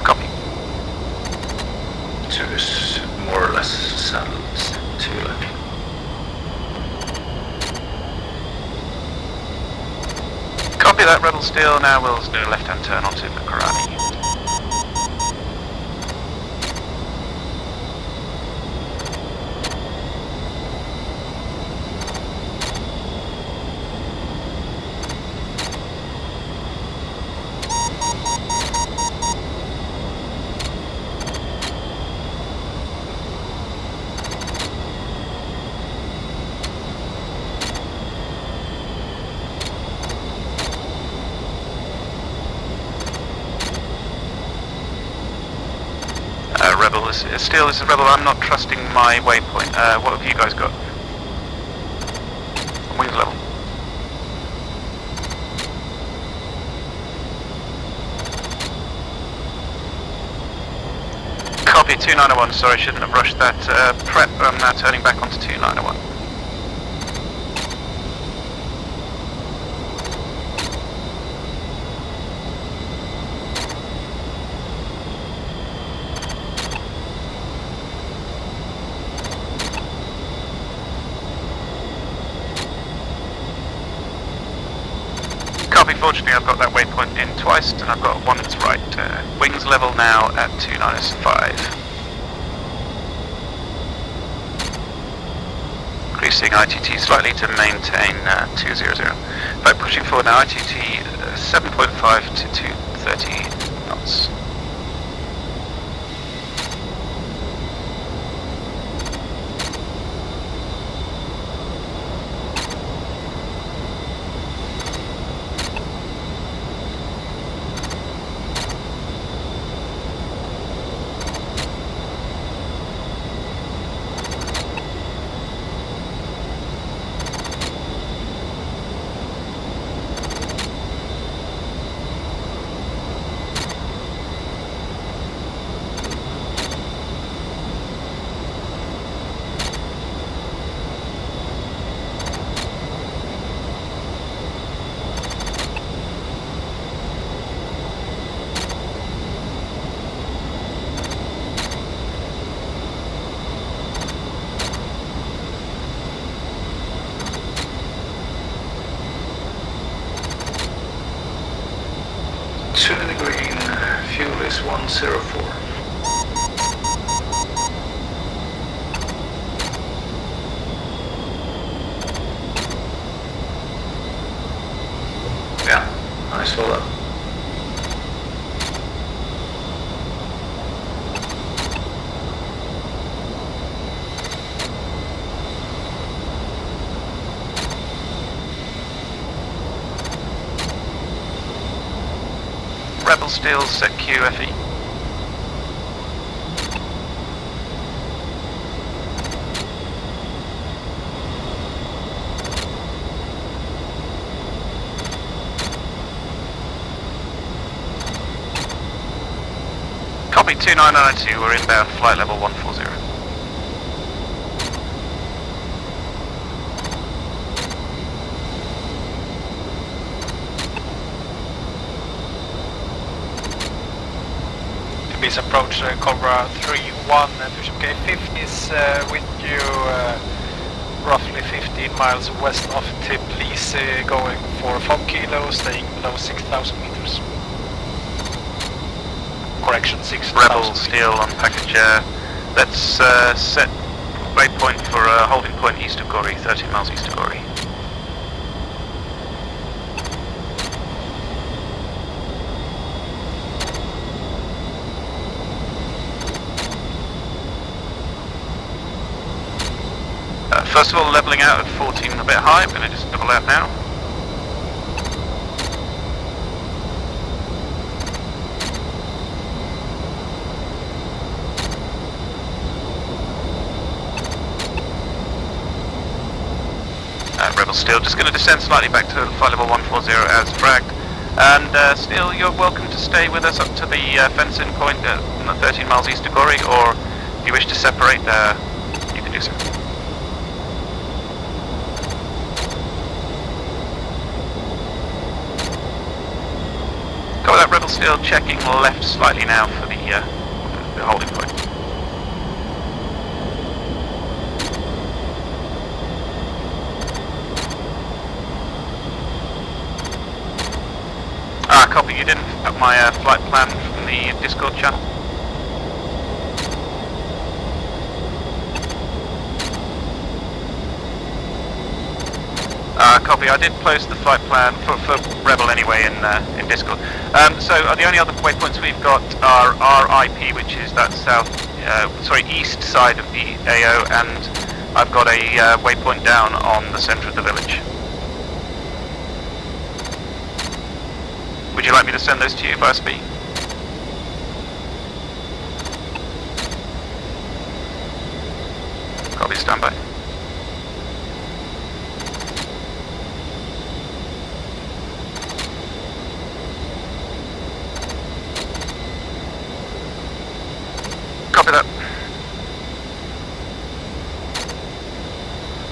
Copy. 2 is more or less settled. 2 left. Copy that, Rebel Steel. Now we'll do a left-hand turn onto Bukarani. Rebel, Steel, this is Rebel. I'm not trusting my waypoint. What have you guys got? Wings level. Copy, 2901. Sorry, shouldn't have rushed that. Prep, I'm now turning back onto 2901. Fortunately, I've got that waypoint in twice, and I've got one that's right. Wings level now at 295. Increasing ITT slightly to maintain 200. By pushing forward now, ITT 7.5 to 230 knots. green, fuel is 104. Yeah, I saw that. Rebel steals set QFE. Copy 2992, we're inbound flight level 140. Please approach Cobra 3-1 Bishop K-50 is with you roughly 15 miles west of Tbilisi, going for 4 kilos, staying below 6,000 meters. Correction, 6,000 Rebel steel on package. Let's set waypoint for a holding point east of Gori, 13 miles east of Gori. First of all, levelling out at 14 a bit high. I'm going to just level out now. Rebel Steel, just going to descend slightly back to flight level 140 as fragged. And Steel, you're welcome to stay with us up to the fence-in point 13 miles east of Gori, or if you wish to separate, you can do so. Got that Rebel Steel, checking left slightly now for the holding point. Copy, you didn't have my flight plan from the Discord channel. Copy, I did post the flight plan for Rebel anyway in Discord. So the only other waypoints we've got are RIP, which is that east side of the AO, and I've got a waypoint down on the centre of the village. Would you like me to send those to you via speed? Copy, stand by. Copy that.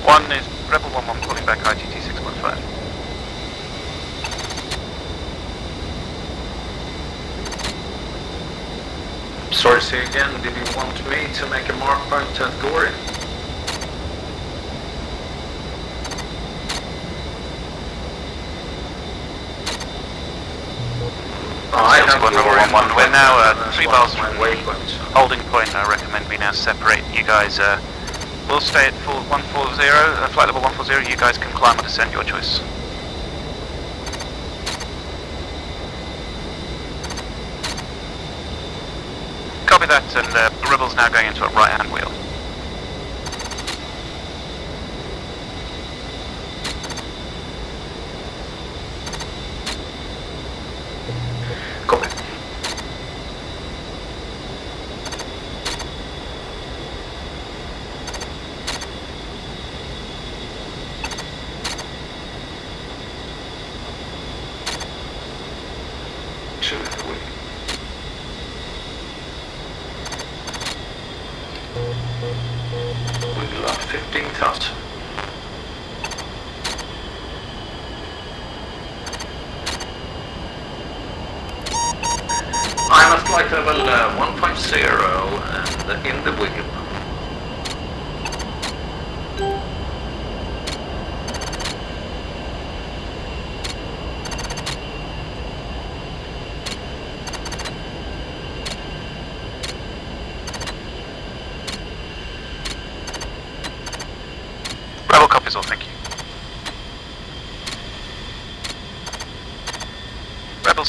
One is Rebel 1-1 pulling back ITT 6.5. Sorry, say again, did you want me to make a mark point at Gori? I have Gori. We're now 3 miles from the holding point. I recommend we now separate. You guys will stay at 140, flight level 140. You guys can climb or descend, your choice. Copy that, and the Rebel's now going into a right-hand wheel. Copy. We love 15,000. I'm at flight level 1.0 and in the wheel.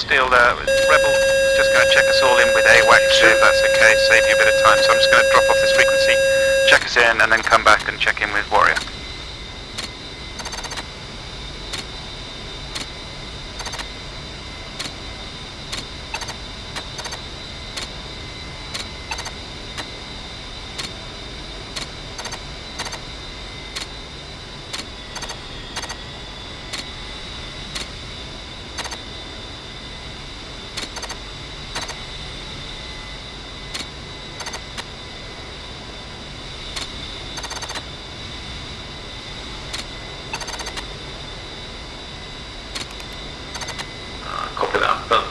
still there. Rebel is just going to check us all in with AWACS, if that's okay, save you a bit of time. So I'm just going to drop off this frequency, check us in, and then come back and check in with Warrior. Copy that, but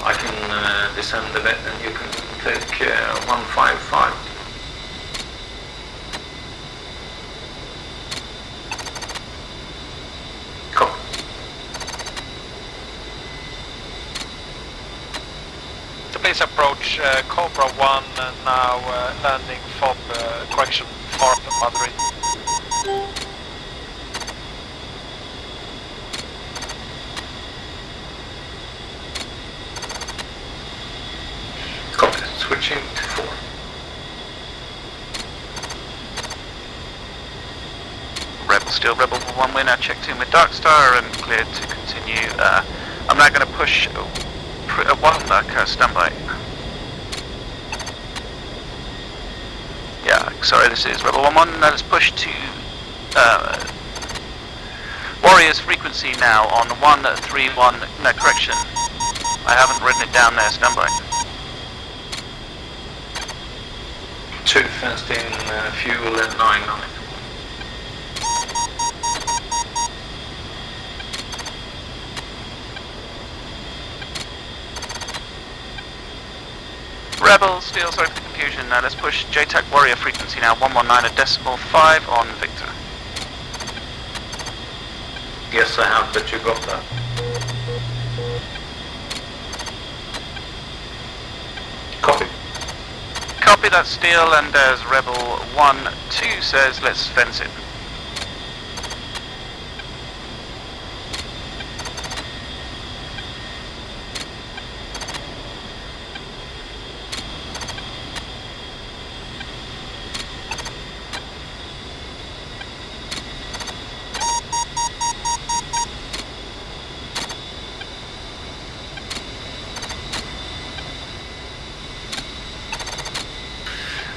I can descend the vet and you can take 155. Copy. Please approach Cobra 1 now, landing FOB, correction, FARP Madrid. Copy. Switching to 4. Rebel still, Rebel 1, we're now checked in with Darkstar and cleared to continue. I'm now going to push 1 standby. Yeah, sorry, this is Rebel 1-1, let's push to Warrior's frequency now on 131, no, correction, I haven't written it down there, standby. 2 fenced in, fuel and 9 on it. Rebel, still, sorry for the confusion, let's push JTAC Warrior frequency now, 119.5 on Victor. Yes, I have, but you got that. Copy. Copy that, Steel, and as Rebel 1-2 says, let's fence it.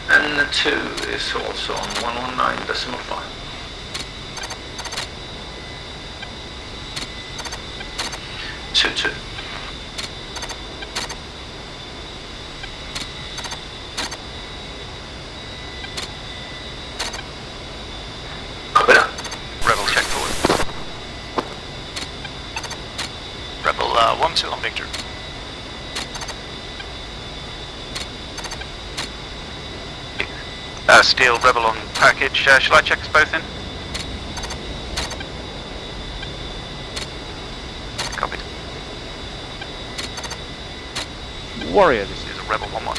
And the 2 is also on 119.5. Two. Copy that. Rebel, check forward. Rebel 1-2 on Victor. Steel, Rebel on package. Shall I check us both in? Copied. Warrior, this is Rebel 1-1.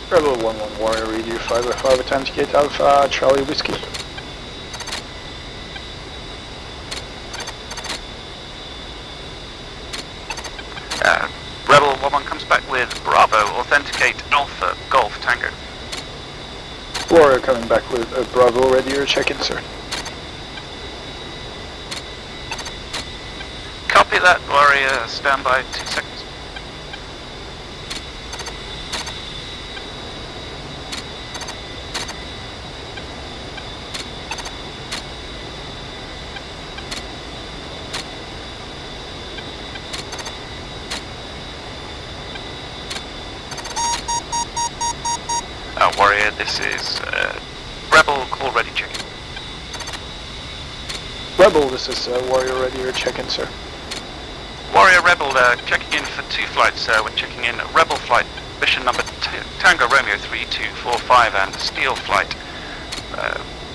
Rebel 1-1 Warrior, read you 5x5 authenticate Alpha Charlie Whiskey. Rebel 1-1 comes back with Bravo, authenticate Alpha Golf Tango. Warrior coming back with Bravo, ready your check-in, sir. Copy that, Warrior, stand by 2 seconds. Warrior, this is Rebel, call ready check-in. Rebel, this is Warrior, ready your check-in, sir. Warrior Rebel, checking in for 2 flights, we're checking in Rebel flight, mission number Tango Romeo 3245 and Steel flight,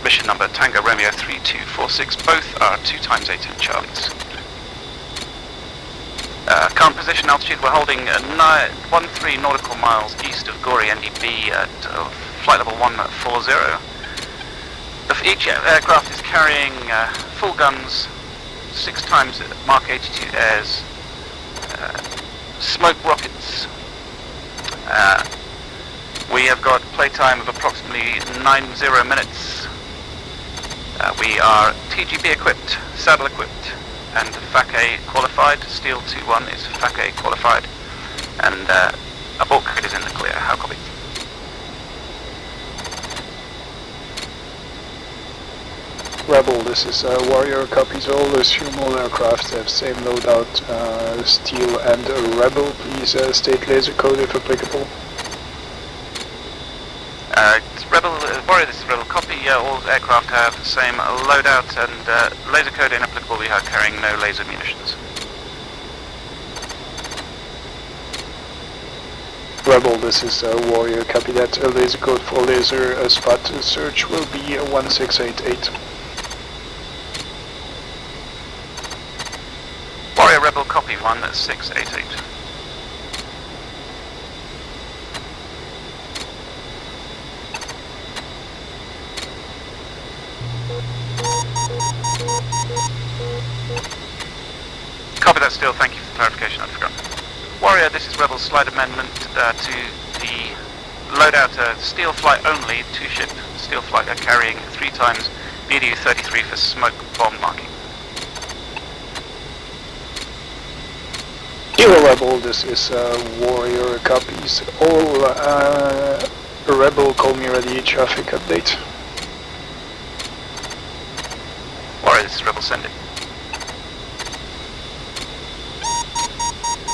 mission number Tango Romeo 3246, both are 2x8 Charlies. Current position altitude, we're holding 13 nautical miles east of Gori NDB at flight level 140. Each aircraft is carrying full guns, 6 times Mark 82 airs, smoke rockets. We have got playtime of approximately 90 minutes. We are TGB equipped, saddle equipped, and FAC-A qualified. Steel 2-1 is FAC-A qualified, and abort code is in the clear. How copy? Rebel, this is Warrior, copies all. Assume all aircraft have same loadout, Steel and Rebel. Please state laser code if applicable. It's Rebel, Warrior, this is Rebel, copy. All aircraft have the same loadout, and laser code inapplicable. We are carrying no laser munitions. Rebel, this is Warrior, copy that. Laser code for laser spot search will be 1688. Warrior Rebel, copy 1688. Copy that still, thank you for the clarification, I forgot. Warrior, this is Rebel, slide amendment to the loadout, steel flight only, 2 ship steel flight are carrying 3 times BDU-33 for smoke bomb marking. Kilo Rebel, this is Warrior, copies all. Rebel, call me ready, traffic update. Warrior, this is Rebel, send it.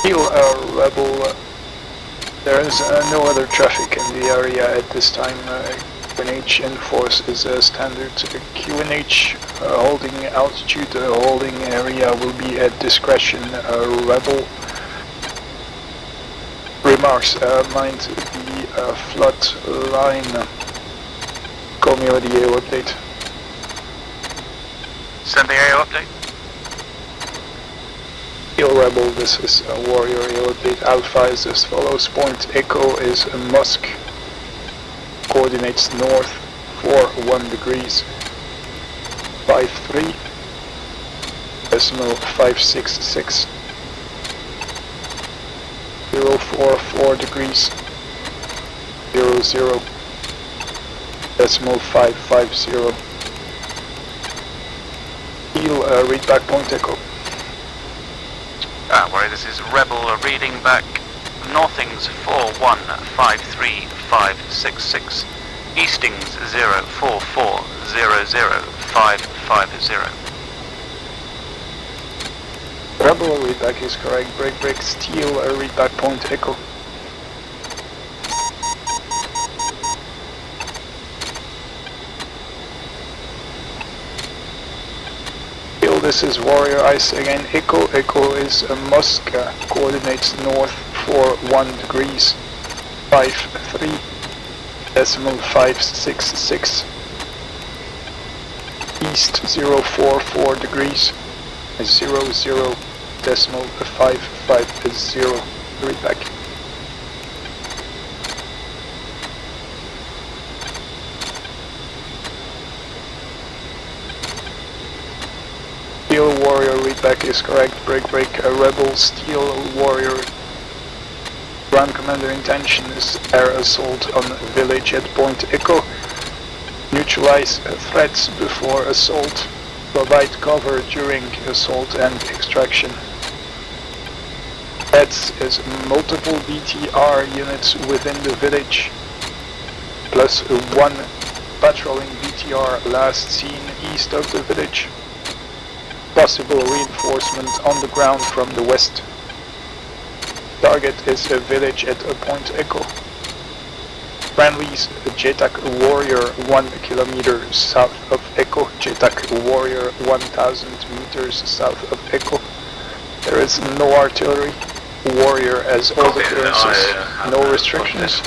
Kilo Rebel, there is no other traffic in the area at this time. QNH in force is a standard. QNH holding altitude, holding area will be at discretion. Rebel. Remarks, mind the flood line. Call me with the AO update. Send the AO update. Kilo Rebel, this is Warrior. AO update. Alpha is as follows. Point Echo is Musk. Coordinates north 41 degrees. 53. Decimal 566. 044 degrees. 00. Decimal 550. Heel, read back Point Echo. Warrior, this is Rebel, reading back Northings 4153566, Eastings 044000550. Rebel, read back is correct. Break, Steel, read back Point Echo. This is Warrior, Ice again. Echo is Musk, coordinates north 41 degrees. 53. Decimal 566. East 044 degrees. 00. Decimal 550. Read back. Steel Warrior, read back is correct. Break, Rebel, Steel Warrior. Ground Commander intention is air assault on village at Point Echo. Neutralize threats before assault. Provide cover during assault and extraction. Threats is multiple BTR units within the village. Plus 1 patrolling BTR last seen east of the village. Possible reinforcement on the ground from the west. Target is a village at a Point Echo. Friendlies, JTAC Warrior 1 kilometer south of Echo. JTAC Warrior 1000 meters south of Echo. There is no artillery. Warrior has all the clearances. No restrictions.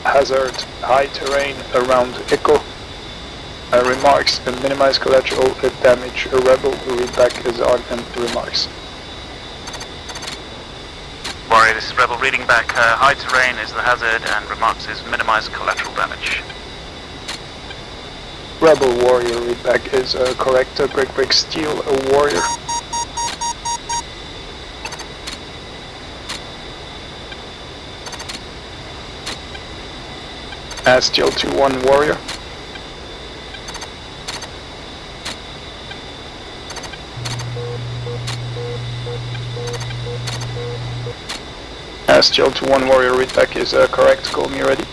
Hazard, high terrain around Echo. Remarks, minimize collateral damage. Rebel, read back is on and remarks. Warrior, this is Rebel, reading back. High terrain is the hazard and remarks is minimize collateral damage. Rebel Warrior, read back is correct. Brick Steel Warrior. Steel 2-1 Warrior. Steel 2-1 Warrior, read back is correct. Call me ready.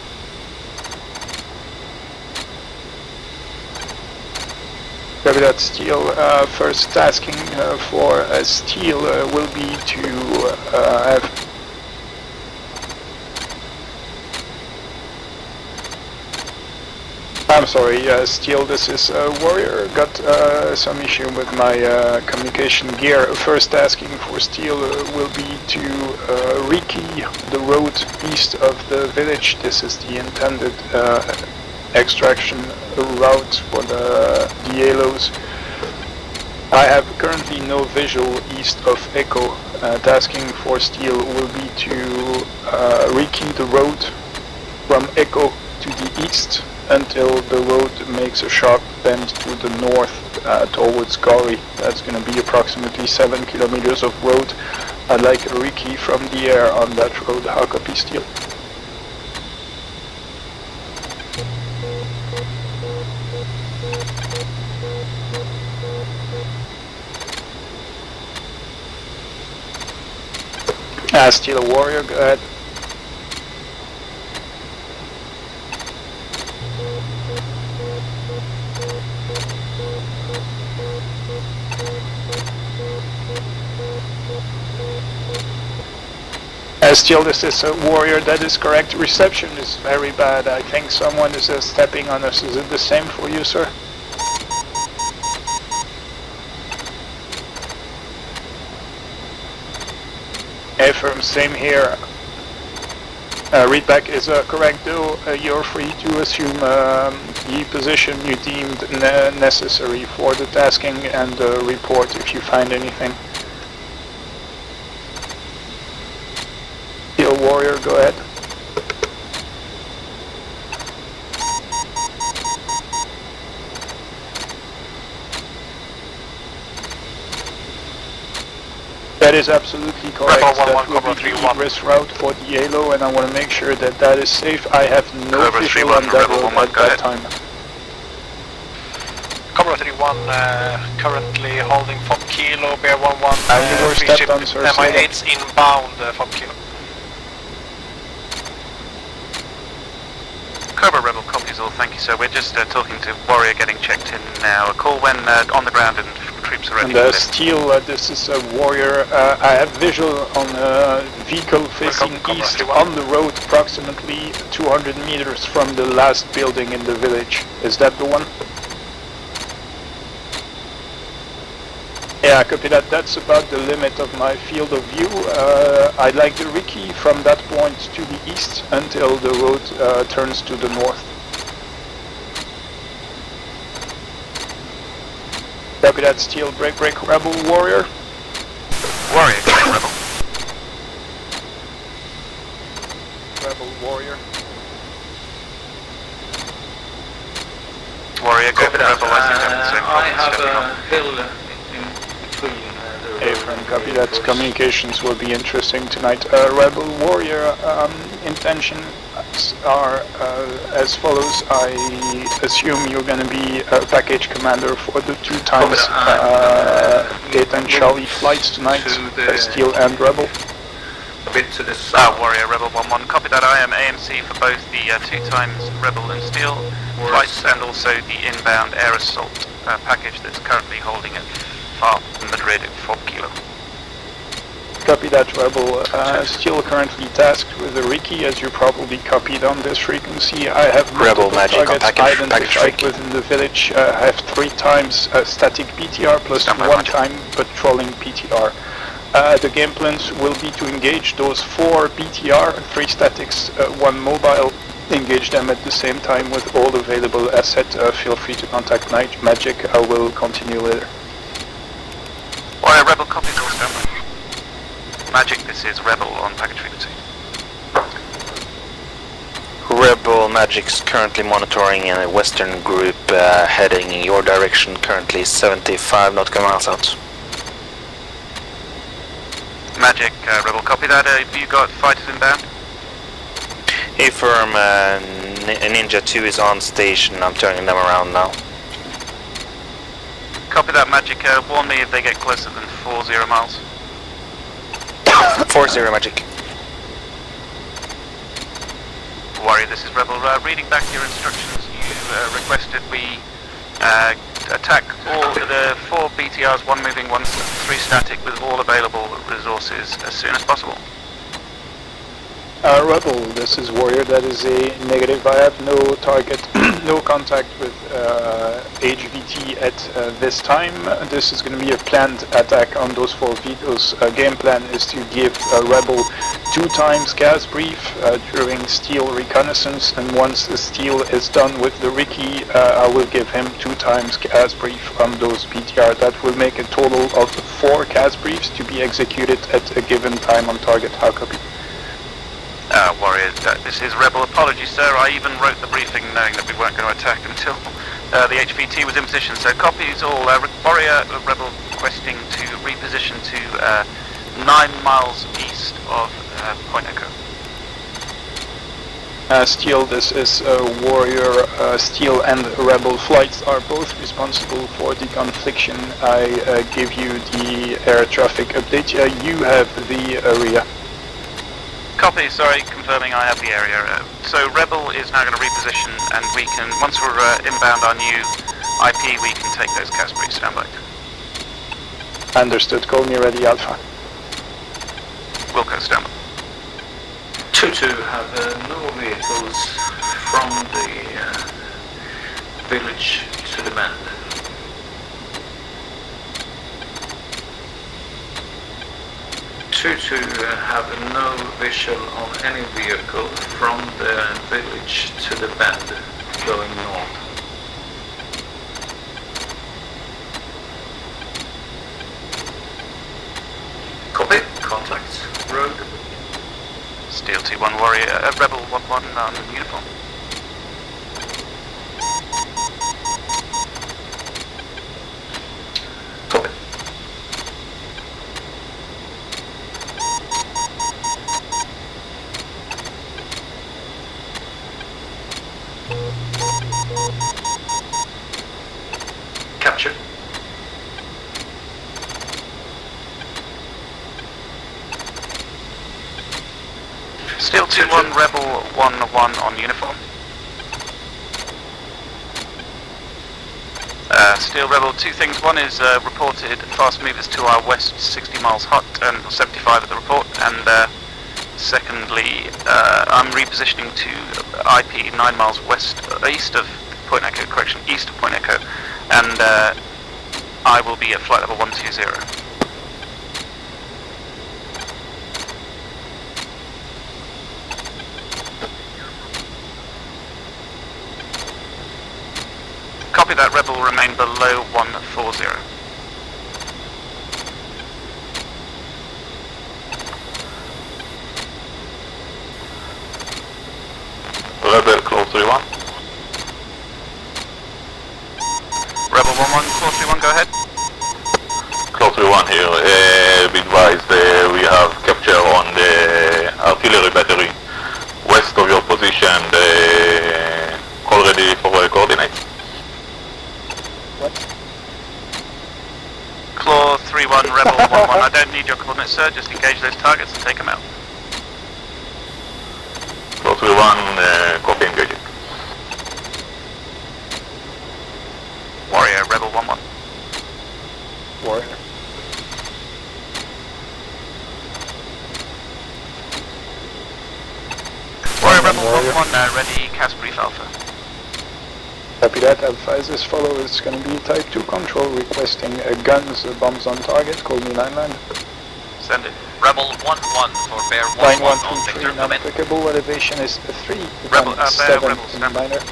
Copy that, Steel. First tasking for Steel will be to have... I'm sorry, Steel, this is Warrior. Got some issue with my communication gear. First tasking for Steel will be to rekey the road east of the village. This is the intended extraction route for the halos. I have currently no visual east of Echo. Tasking for Steel will be to rekey the road from Echo to the east until the road makes a sharp bend to the north towards Gori. That's going to be approximately 7 kilometers of road. I'd like a rekey from the air on that road. How copy, Steel? Steel a Warrior, go ahead. Steel, this is a Warrior, that is correct. Reception is very bad. I think someone is stepping on us. Is it the same for you, sir? Affirm, same here. Readback is correct, though. You're free to assume the position you deemed necessary for the tasking and report if you find anything. Steel Warrior, go ahead. That is absolutely correct. That will be the egress route for the Halo, and I want to make sure that that is safe. I have no visual on that road at that time. Cobra 3-1 currently holding FOB Kilo, Bear 1-1. You were stepped on, sir. MI8's inbound FOB Kilo. Cobra Rebel copies all, thank you sir. We're just talking to Warrior getting checked in now. A call when on the ground and troops are ready. And Steel, this is a Warrior. I have visual on a vehicle facing east on the road approximately 200 meters from the last building in the village. Is that the one? Yeah, copy that. That's about the limit of my field of view. I'd like the rekey from that point to the east until the road turns to the north. Copy that, Steel. Break, Rebel Warrior. Warrior, Rebel. Rebel Warrior. Warrior, go for Rebel. I have a hill in between Affirm, copy that. Communications will be interesting tonight. Rebel Warrior, intentions are as follows. I assume you're going to be a package commander for the 2 times 8 and Charlie flights tonight, Steel and Rebel. A bit to the south. Warrior, Rebel 1-1, copy that. I am AMC for both the 2 times Rebel and Steel flights and also the inbound air assault package that's currently holding at Madrid at FOB Kilo. Copy that, Rebel. Still currently tasked with the rekey, as you probably copied on this frequency. I have multiple targets identified within the village. I have 3 times static PTR plus 1 time patrolling PTR. The game plans will be to engage those 4 PTR, 3 statics, 1 mobile. Engage them at the same time with all available asset. Feel free to contact Magic. I will continue later. Warrior, Rebel copies all, standby. Magic, this is Rebel on package frequency. Rebel Magic's currently monitoring in a western group heading in your direction, currently 75 nautical miles out. Magic, Rebel, copy that. Have you got fighters inbound? Affirm, Ninja 2 is on station, I'm turning them around now. Copy that, Magic. Warn me if they get closer than 40 miles. 40 Magic. Warrior, this is Rebel. Reading back your instructions, you requested we attack all the 4 BTRs, 1 moving, 3 static, with all available resources as soon as possible. Rebel, this is Warrior, that is a negative. I have no target, no contact with HVT at this time. This is going to be a planned attack on those 4 vehicles. Game plan is to give Rebel 2 times gas brief during steel reconnaissance, and once the steel is done with the Ricky, I will give him 2 times gas brief on those BTR. That will make a total of 4 gas briefs to be executed at a given time on target. How copy? Warrior, this is Rebel. Apologies, sir. I even wrote the briefing knowing that we weren't going to attack until the HVT was in position. So copies all. Warrior, Rebel requesting to reposition to 9 miles east of Point Echo. Steel, this is Warrior. Steel and Rebel flights are both responsible for the confliction. I give you the air traffic update. You have the area. Copy, sorry, confirming I have the area. So Rebel is now going to reposition, and we can, once we're inbound our new IP, we can take those gas briefs. Stand by. Understood. Call me ready, Alpha. Wilco, stand by. 2-2 have no vehicles from the village to the bend. To have no visual on any vehicle from the village to the bend going north. Copy. Contacts. Road. Steel 2-1 Warrior, Rebel 1-1 on uniform. Copy. Capture. Steel 2-1 Rebel 1-1 on uniform. Steel Rebel, 2 things. One is reported fast movers to our west 60 miles hot and 75 at the report, and secondly, I'm repositioning to IP 9 miles east of Point Echo, correction, east of Point Echo, and I will be at flight level 120. Copy that, Rebel will remain below 140. Rebel, close 3-1. Rebel 1-1, close 3-1, go ahead. Close 3-1 here. Be advised, we have capture on the artillery battery west of your position. Call ready for coordinates. What? Claw 3-1, Rebel 1-1. I don't need your coordinates, sir. Just engage those targets and take them out. Close 3-1, copy engaging. Warrior, Rebel 1-1. Warrior. Warrior, Rebel 1-1, ready, cast brief Alpha. Copy that. Alpha is as follows. It's going to be Type 2 control requesting guns, bombs on target. Call me 9-9. Send it. Rebel 1-1 for bear 1-1 on Victor, 9123, come in. non-applicable. Elevation is 3, Rebel, 1-7 Rebel, stand by. 9er.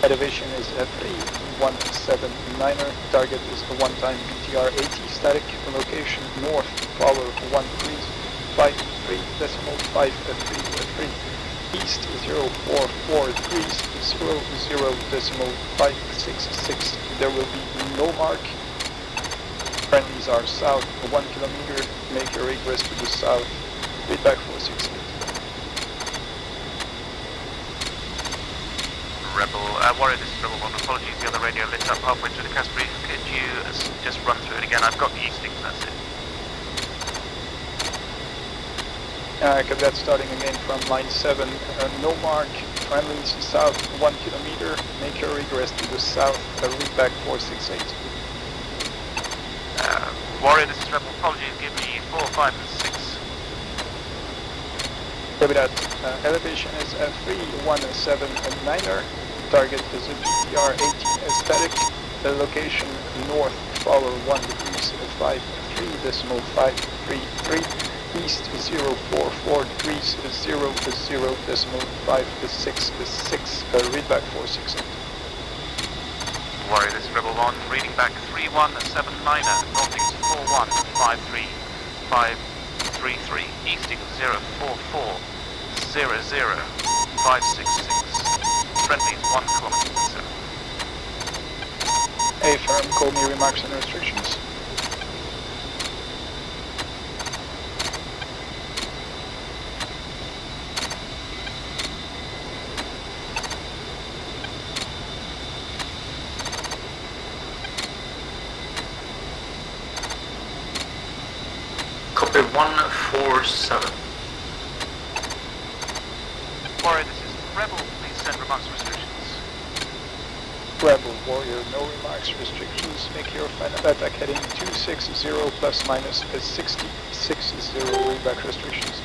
Elevation is 3, 1-7 9er. Target is a 1-time BTR 80 static. Location north, power 1 degrees, 5 3 decimal 5 3 3. East 044300.566. There will be no mark. Friendlies are south 1 kilometer. Make your egress to the south. Feedback 468. Rebel, Warrior, this is Rebel 1. Apologies, the other radio lit up halfway through the cast brief. Could you just run through it again? I've got the eastings, that's it. Cadet starting again from line 7. No mark. Friendlies south 1 kilometer. Make your egress to the south. Read back 468. Warrior, this is Rebel. Apologies, give me 4, 5, and 6. Copy that. Elevation is 3179er. Target is a BTR 18 static. The location north follow 1 degrees 53.533. East 044 degrees 00.566. Read back 468. Warrior, this is Rebel 1. Reading back 3179er. Northings 4153533. Easting 044 00566. Friendlies 1 kilometer. A firm, call me remarks and restrictions. Copy 147. Warrior, this is Rebel. Please send remarks and restrictions. Rebel Warrior, no remarks, restrictions. Make your final attack heading 260 plus minus 6060. Read back restrictions.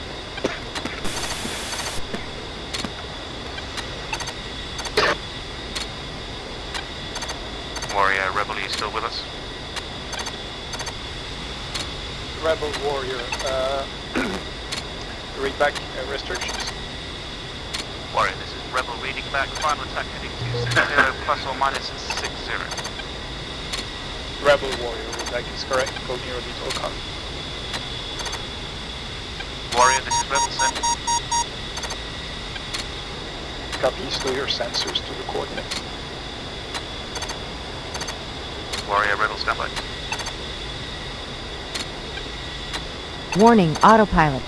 Warrior, Rebel, are you still with us? Rebel Warrior, read back restrictions. Warrior, this is Rebel reading back. Final attack heading 260 plus or minus 60. Rebel Warrior, read back is correct. Code near orbital con. Warrior, this is Rebel sending. Copy, stow your sensors to the coordinates. Warrior, Rebel, stand by. Warning, autopilot.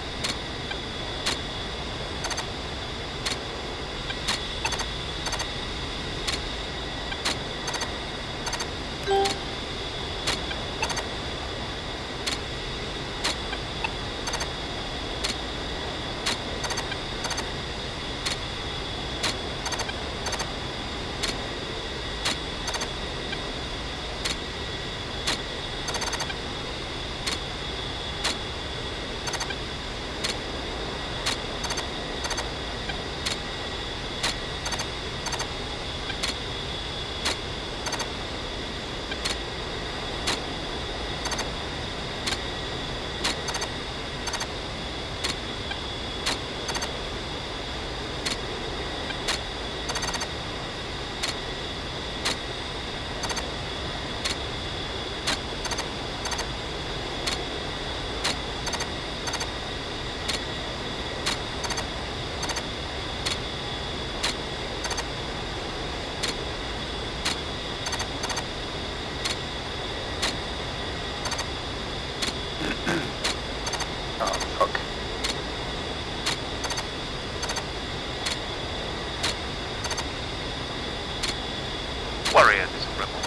Warrior, this is Rebel.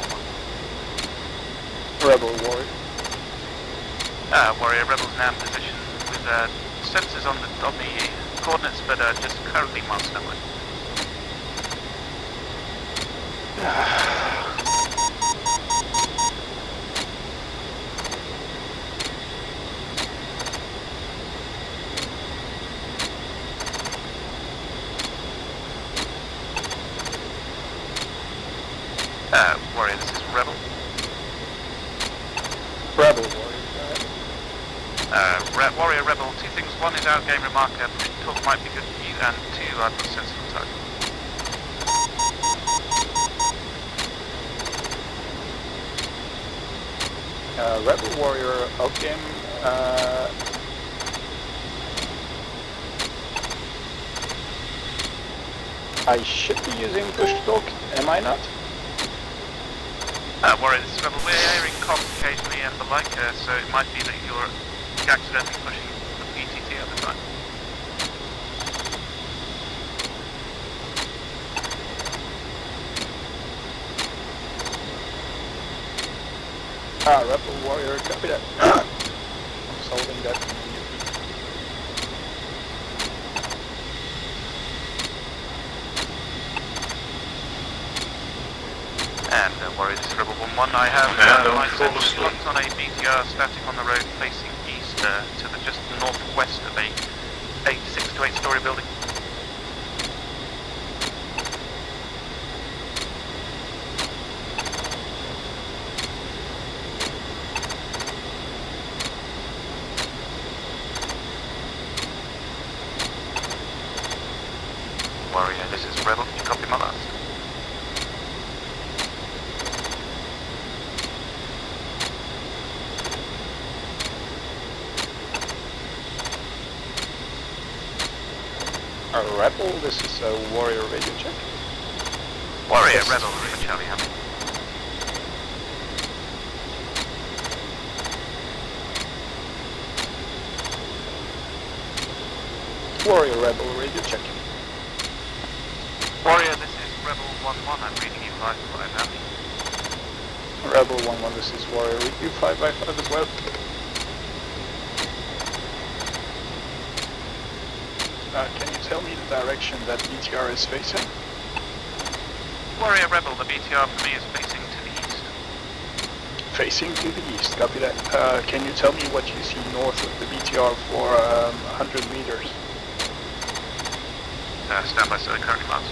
Rebel Warrior. Warrior, Rebel's now in position with sensors on the coordinates, but just currently miles away. Warrior, this is Rebel. Rebel Warrior. Warrior, Rebel, two things. One is out-game remark, talk might be good for you, and two, I've got sensor on target. Rebel Warrior, outgame, I should be using push to talk, am I not? Warrior, this is Rebel. We're hearing comms occasionally and the like, so it might be that you're accidentally pushing the PTT at the time. Rebel Warrior, copy that. I'm solving that immediately. And Warrior, this is Rebel 1-1. I have my second slot on a BTR static on the road facing east to the just northwest of a 6 to 8 story building. Warrior, this is Rebel. Can you copy my last? Rebel, this is a Warrior radio check. Warrior, Yes. Rebel, Charlie Hammond. Warrior Rebel radio check. Warrior, this is Rebel 1-1. I'm reading you 5-5 Happy. Rebel 1-1, this is Warrior with you 5x5 as well. Can you tell me the direction that BTR is facing? Warrior Rebel, the BTR for me is facing to the east. Facing to the east, copy that. Can you tell me what you see north of the BTR for 100 meters? Stand by, sir, currently marked.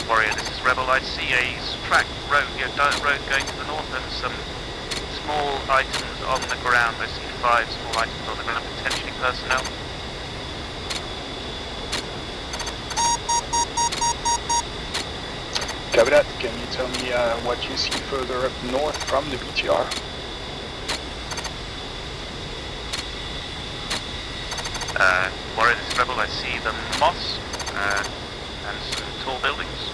Warrior, this is Rebel. I see a track road, dirt road going to the north and some small items on the ground. I see 5 small items on the ground, potentially personnel. Copy that. Can you tell me what you see further up north from the BTR? Warrior, this is Rebel. I see the mosque and some tall buildings.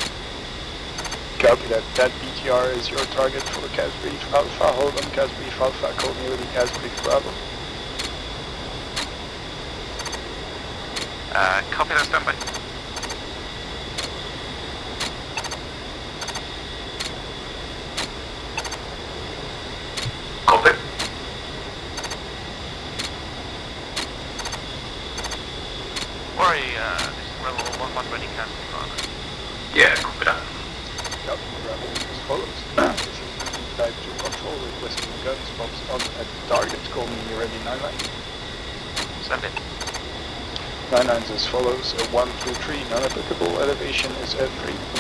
Copy that. That BTR is your target for Casbrief Alpha. Hold on, Casbrief Alpha. Call me with the Casbrief Bravo. Copy that, stand by. Copy. Warrior, this is Rebel 1-1 ready, Casbrief Bravo. Yeah, copy that. Copy, Rebel as follows. This is the type 2 control requesting guns box on at target. Call me ready 99. Send it. 99 as follows. 123 non-applicable. Elevation is at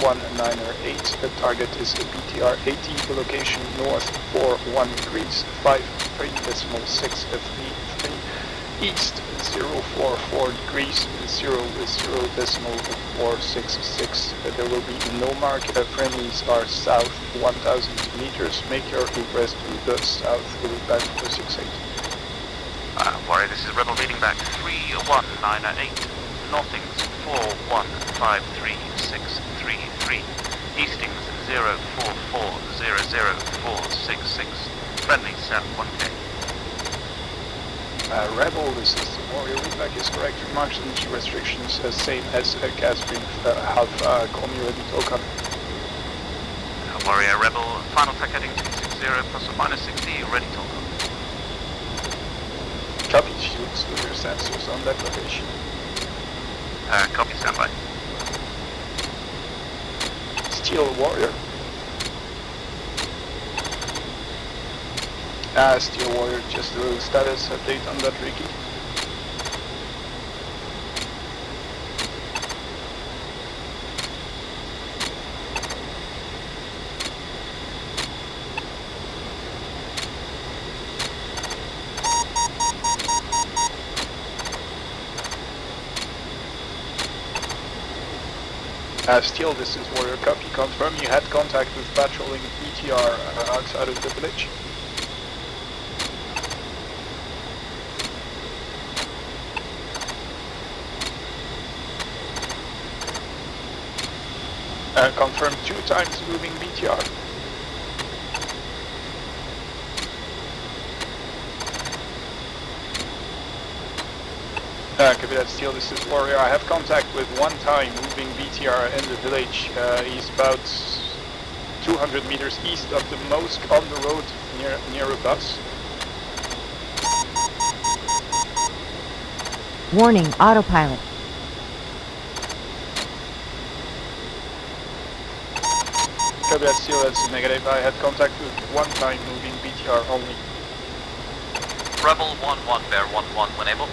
31908. The target is BTR 80. Location north 41 degrees 53.6 3 east 044 degrees 0.466. There will be no mark. Friendlies are south 1000 meters. Make your request to the south. Will be back for 68. Warrior, this is Rebel reading back 31908. Northings 4153.633. Eastings 044.00466. Friendly south 1K. Rebel, this is the Warrior. Readback is correct. Remarks and G restrictions same as Casbrief Alpha. Call me ready to Okan. Warrior Rebel, final tech heading 260 plus or minus 60, ready to Okan. Copy, shields to your sensors on that location. Copy, standby. Steel Warrior. Steel Warrior, just a little status update on that, Ricky. Steel, this is Warrior. Copy. Confirm you had contact with patrolling BTR outside of the village. Confirm 2 times moving BTR. Copy that, Steel, this is Warrior. I have contact with 1 time moving BTR in the village. He's about 200 meters east of the mosque on the road near a bus. Warning, autopilot. Copy that, Steel, that's a negative. I had contact with 1 time moving BTR only. Rebel 1-1, Bear 1-1 when able.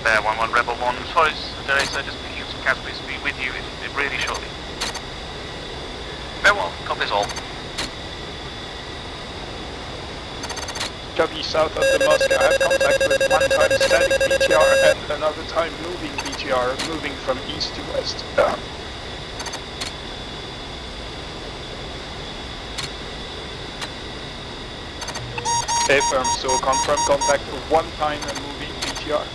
Bear 1-1, Rebel 1. Sorry, delay, sir, just picking up some categories. Be with you really shortly. Bear 1, copies all. Copy, south of the mosque. I have contact with 1 time static BTR and another time moving BTR, moving from east to west. Affirm, so confirm contact of 1 time moving BTR.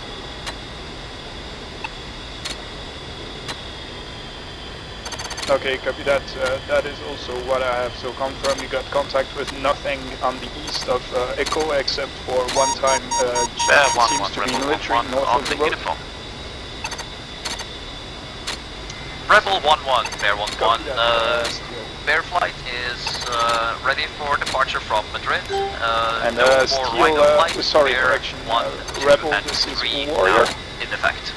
Okay, copy that. That is also what I have. So confirm you got contact with nothing on the east of Echo except for 1 time seems to be military north of the road. Uniform. Rebel 1-1, Bear 1-1. Bear flight is ready for departure from Madrid. And no more Steel, right of flight. sorry, Bear correction. 1, 2, Rebel, and this is 3 Warrior. now in effect.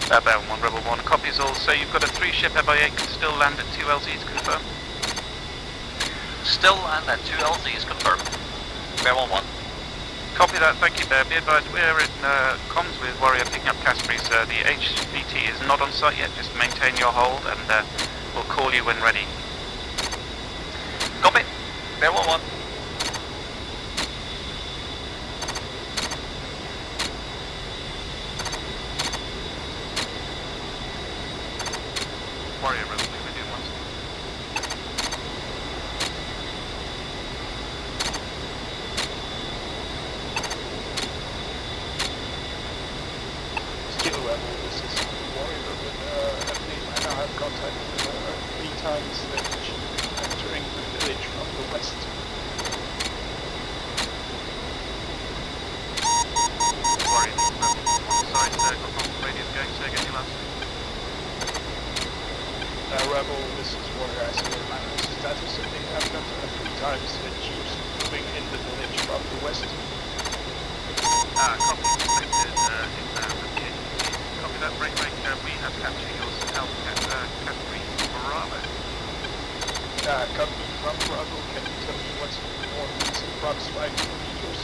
Bear 1, Rebel 1. Copies all. So you've got a 3-ship FI8 can still land at 2 LZs, confirm? Still land at 2 LZs, confirm. Bear 1-1. Copy that, thank you, Bear. Be advised, we're in comms with Warrior picking up Casperies. The HVT is not on site yet, just maintain your hold and we'll call you when ready. Copy. Bear 1-1. Warrior, Rebel, we do once. Steel Rebel, this is Warrior with update. I now have contact with 3 times entering the village from the west. Warrior, Rebel 1. Sorry, sir, got wrong radius going, so get your last. Rebel, this is Warrior. I see your status of the I've got 3 times jeeps moving in the village from the west. Copy, suspected copy that, break, we have captured your stealth category Bravo. Copy from Bravo, can you tell me what's more means approx 5 kilometers?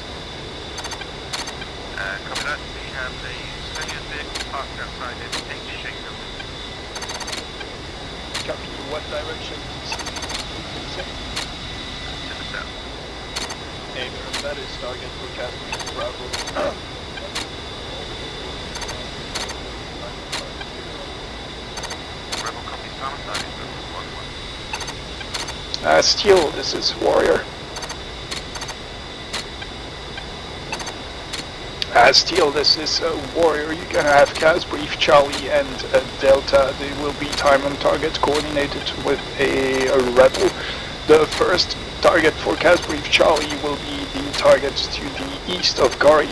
Copy that, we have a civilian vehicle parked outside an H building. Copy, what direction is it? To the south. Affirm, that is target for Category Bravo. Rebel copies homicide, Rebel 1-1. Steel, this is Warrior. Steel, this is Warrior. You're gonna have CAS brief Charlie and Delta. They will be time on target coordinated with a Rebel. The first target for CAS brief Charlie will be the targets to the east of Gori,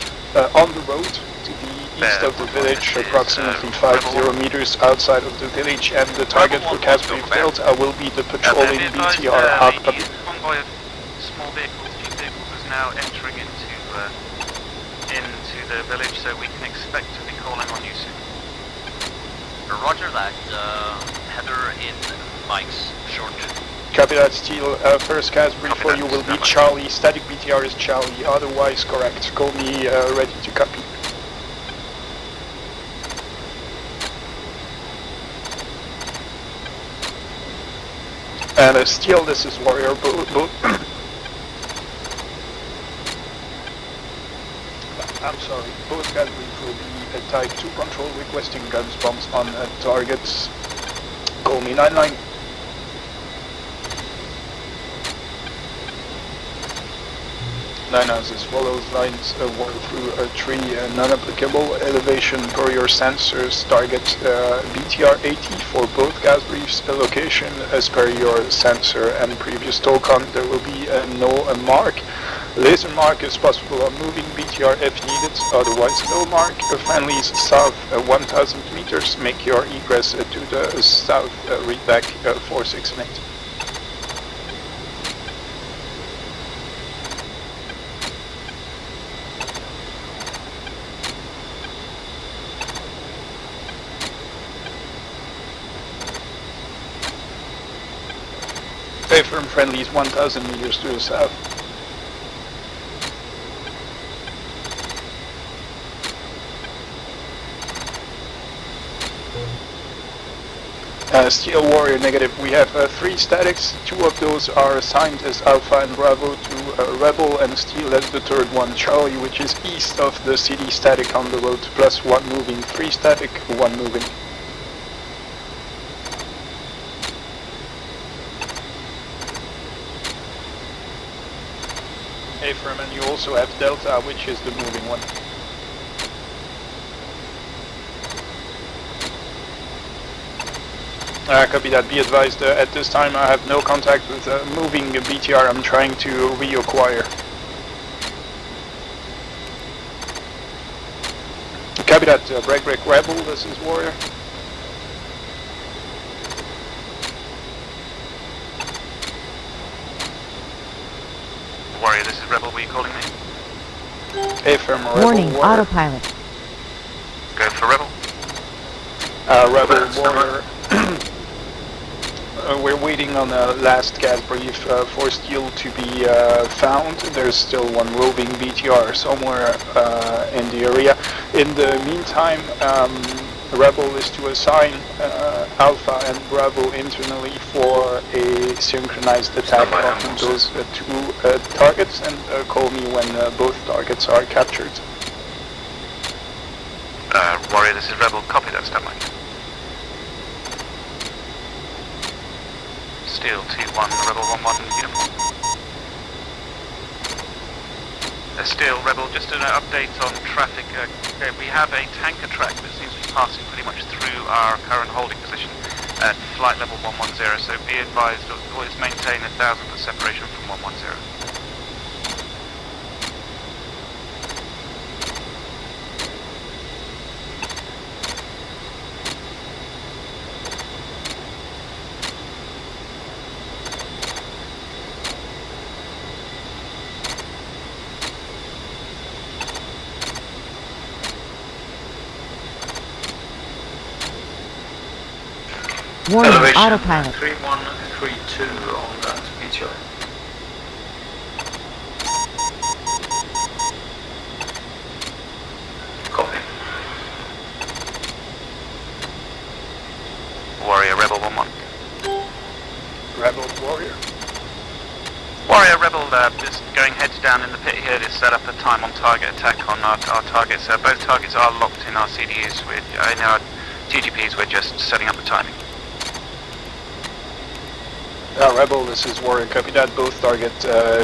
on the road to the east of the village, approximately 50 meters outside of the village, and the target for CAS brief Delta will be the patrolling BTR hard. The convoy of small vehicles, jeep vehicles, is now entering into the village, so we can expect to be calling on you soon. Roger that. Heather in Mike's short. Copy that, Steel. First CAS brief for you will be Charlie. Static BTR is Charlie, otherwise correct. Call me ready to copy. And Steel, this is Warrior. I'm sorry, both CAS brief will be a Type 2 control requesting guns bombs on targets. Call me 99. Line as follows: lines 1 through 3 non-applicable. Elevation per your sensors. Target BTR 80 for both gas briefs. Location as per your sensor and previous token. There will be no mark. Laser mark is possible on moving BTR if needed, otherwise no mark. Friendlies south 1000 meters. Make your egress to the south. Read back 468. Stay firm, friendlies 1000 meters to the south. Steel Warrior negative. We have 3 statics. 2 of those are assigned as Alpha and Bravo to Rebel, and Steel as the 3rd one. Charlie, which is east of the city, static on the road, plus 1 moving. 3 static, 1 moving. Affirm, and you also have Delta, which is the moving one. Copy that. Be advised, at this time I have no contact with moving BTR. I'm trying to reacquire. Copy that. Break Rebel, this is Warrior. Warrior, this is Rebel. Were you calling me? Affirm, Rebel. Warning, Warrior. autopilot. Go for Rebel. Rebel Warrior. We're waiting on the last gas brief for Steel to be found. There's still 1 roving BTR somewhere in the area. In the meantime, Rebel is to assign Alpha and Bravo internally for a synchronized attack on those 2 targets, and call me when both targets are captured. Warrior, this is Rebel. Copy that, standby. Steel 2-1, Rebel 1-1 uniform. Steel, Rebel, just an update on traffic. We have a tanker track that seems to be passing pretty much through our current holding position at flight level 110, so be advised, always maintain 1,000 foot separation from 110. Warning, Elevation autopilot. 3132 on that BTR. Copy. Warrior, Rebel 1-1. Rebel Warrior. Warrior, Rebel, just going heads down in the pit here to set up a time on target attack on our targets. Both targets are locked in our CDUs. In our TGPs, we're just setting up the timing. Rebel, this is Warrior. Copy that. Both target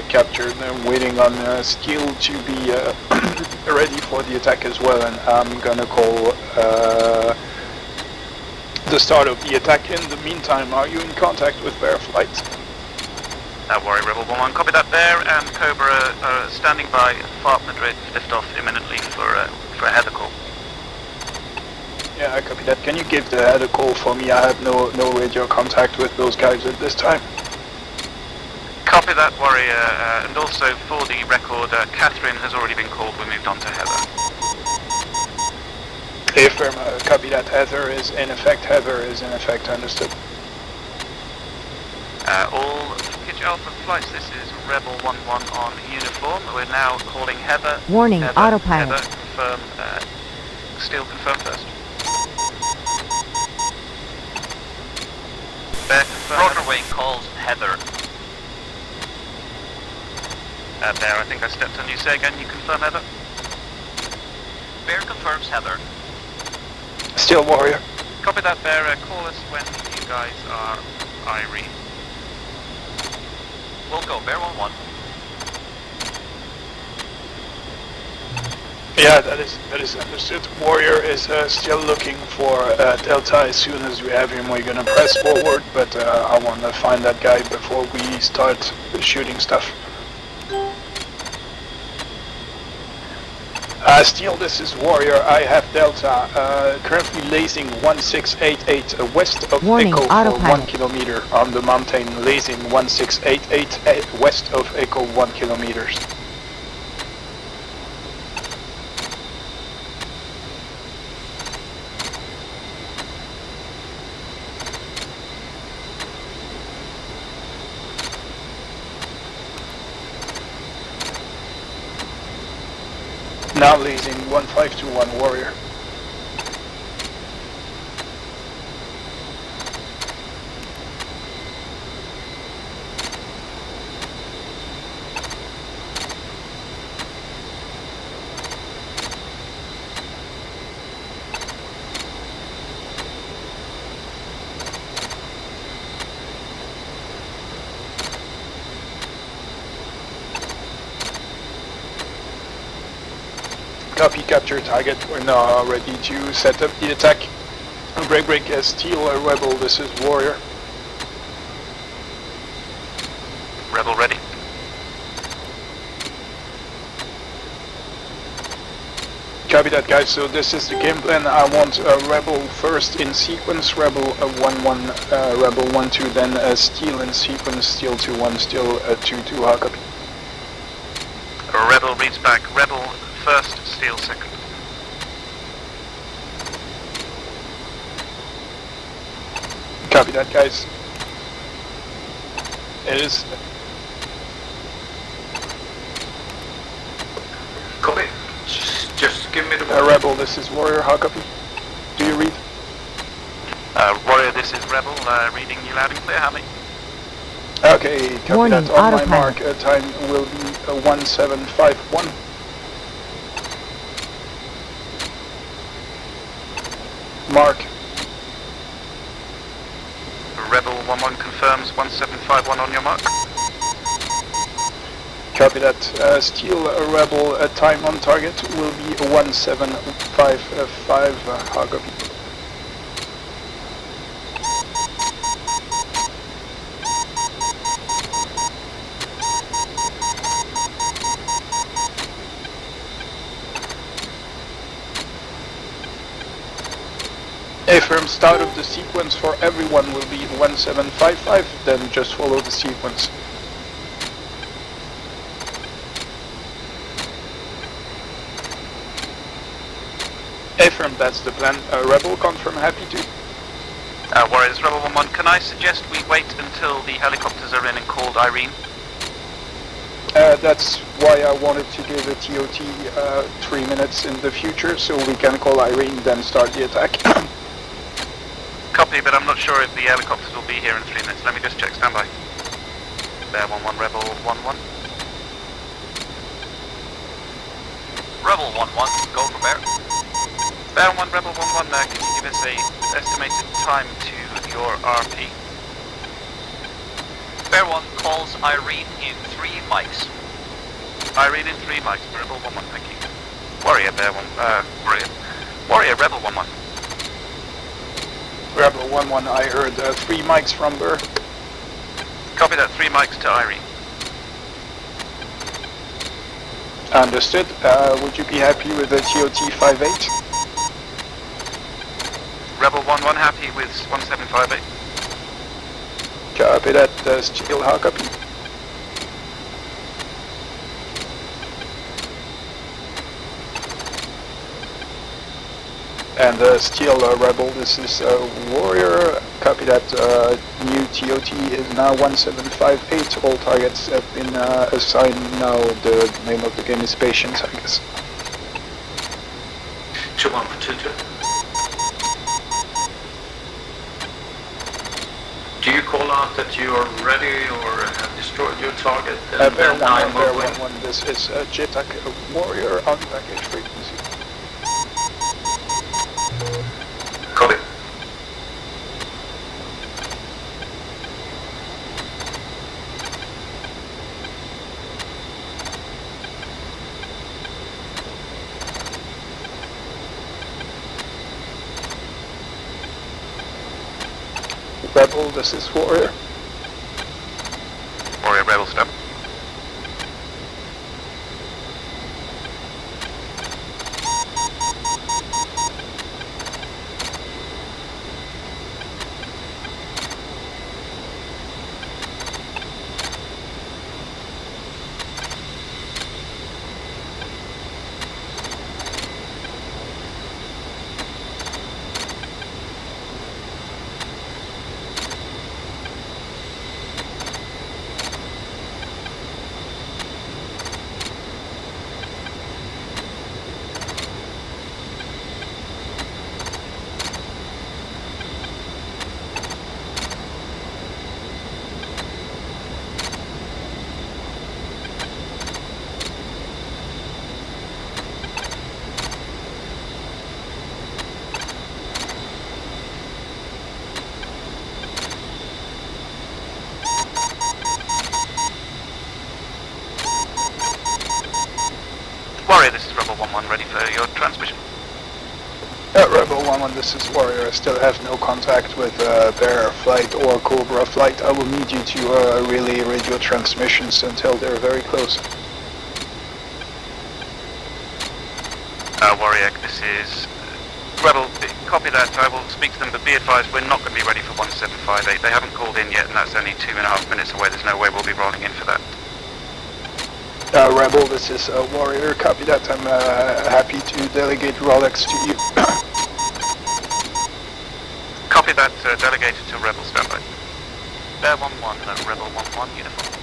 captured. I'm waiting on Steel to be ready for the attack as well, and I'm gonna call the start of the attack. In the meantime, are you in contact with Bear Flight? Warrior, Rebel 1-1. Copy that, Bear and Cobra are standing by FARP Madrid. Lift off imminently for a heather call. Yeah, I copy that. Can you give the head a call for me? I have no radio contact with those guys at this time. Copy that, Warrior. And also, for the record, Catherine has already been called. We moved on to Heather. Affirm, copy that. Heather is in effect, understood. All Kitch Alpha flights, this is Rebel 1-1 on uniform. We're now calling Heather. Warning, Heather, autopilot. Heather, confirm, Steel, confirm first. Bear, confirm. Broadway calls Heather. Bear, I think I stepped on you. Say again, you confirm Heather? Bear confirms Heather. Steel Warrior. Copy that, Bear. Call us when you guys are Irene. We'll go, Bear 1-1. Yeah, that is understood. Warrior is still looking for Delta. As soon as we have him, we're gonna press forward, but I want to find that guy before we start shooting stuff. Steel, this is Warrior. I have Delta currently lasing 1688 west of Warning, Echo for autopilot. 1 kilometer on the mountain, lasing 1688 west of Echo 1 kilometers. Now lasing 1521 Warrior. Copy, capture target. We're now ready to set up the attack. Break, Steel, Rebel, this is Warrior. Rebel ready. Copy that, guys. So this is the game plan. I want Rebel first in sequence, Rebel 1-1, Rebel 1-2, then Steel in sequence, Steel 2-1, Steel 2-2, hard copy. Rebel reads back. Rebel first, Steel second. Copy that, guys. It is... Copy. Just give me the... Rebel, this is Warrior, hard copy. Do you read? Warrior, this is Rebel, reading you loud and clear, how many? Okay, copy Warning, that. On my autopilot. mark, time will be 1751. Mark. Rebel 1-1 confirms 1751 on your mark. Copy that. Steel Rebel time on target will be 1755. Hard copy. Affirm, start of the sequence for everyone will be 1755, then just follow the sequence. Affirm, that's the plan. Rebel, confirm, happy to. Warriors, Rebel 1-1, can I suggest we wait until the helicopters are in and called Irene? That's why I wanted to give a TOT 3 minutes in the future, so we can call Irene, then start the attack. Copy, but I'm not sure if the helicopters will be here in 3 minutes. Let me just check standby. Bear 1-1, Rebel 1-1. Rebel 1-1, go for Bear. Bear 1, Rebel 1-1, can you give us a estimated time to your RP? Bear 1 calls Irene in 3 mics. Irene in 3 mics, Rebel 1-1, thank you. Warrior, Bear 1, brilliant. Warrior, Rebel 1-1. Rebel 1-1, I heard 3 mics from Burr. Copy that, 3 mics to Irene. Understood. Would you be happy with the TOT 58? Rebel 1-1 happy with 1758. Copy that, Steel, hard copy. And Steel Rebel, this is Warrior. Copy that. New TOT is now 1758. All targets have been assigned now. The name of the game is Patience, I guess. 2-1 for 2-2. Do you call out that you are ready or have destroyed your target? And Bear then I 1-1, Bear move in? 1-1. This is JTAC Warrior on package frequency. Copy. Rebel, this is Warrior. Warrior, Rebel, stop. Warrior, this is Rebel 1-1, ready for your transmission. Rebel 1-1, this is Warrior. I still have no contact with Bear Flight or Cobra Flight. I will need you to relay radio transmissions until they're very close. Warrior, this is Rebel, copy that. I will speak to them, but be advised we're not going to be ready for 1758. They haven't called in yet, and that's only 2.5 minutes away. There's no way we'll be rolling in for that. Rebel, this is Warrior. Copy that. I'm happy to delegate Rolex to you. Copy that. Delegated to Rebel. Standby. Bear 1-1. Rebel 1-1. Uniform.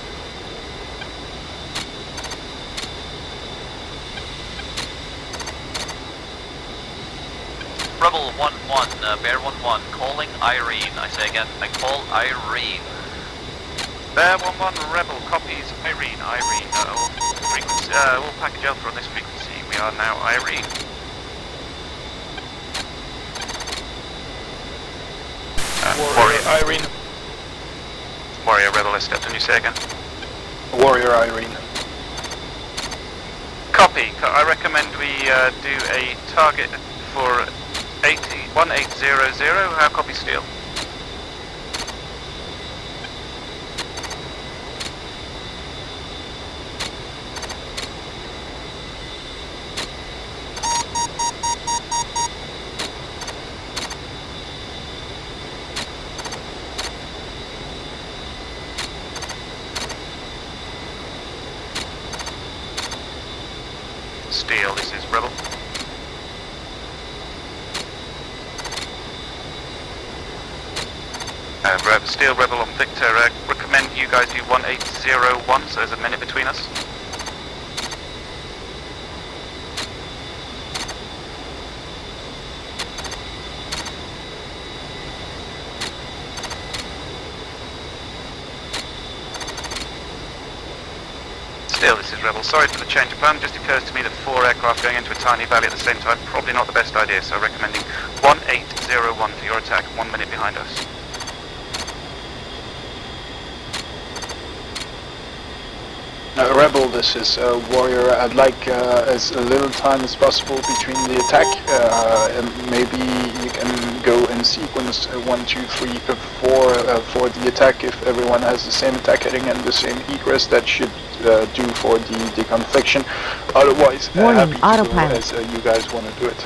Rebel 1-1, Bear 1-1, calling Irene. I say again, I call Irene. Bear 1-1, Rebel copies Irene. Irene, all frequency, all package Alpha on this frequency. We are now Irene. Warrior Irene. Warrior Rebel, I stepped on you, say again. Warrior Irene. Copy. I recommend we do a target for 1800. How copy, Steel? Steel, this is Rebel. Steel Rebel on Victor, recommend you guys do 1801, so there's a minute between us. Steel, this is Rebel. Sorry for the change of plan, just occurs to me that 4 aircraft going into a tiny valley at the same time, probably not the best idea, so recommending 1801 for your attack, 1 minute behind us. Rebel, this is Warrior. I'd like as little time as possible between the attack. And maybe you can go in sequence 1, 2, 3, 4 for the attack. If everyone has the same attack heading and the same egress, that should do for the deconfliction. Otherwise, Warning, happy to autopilot. go as you guys want to do it.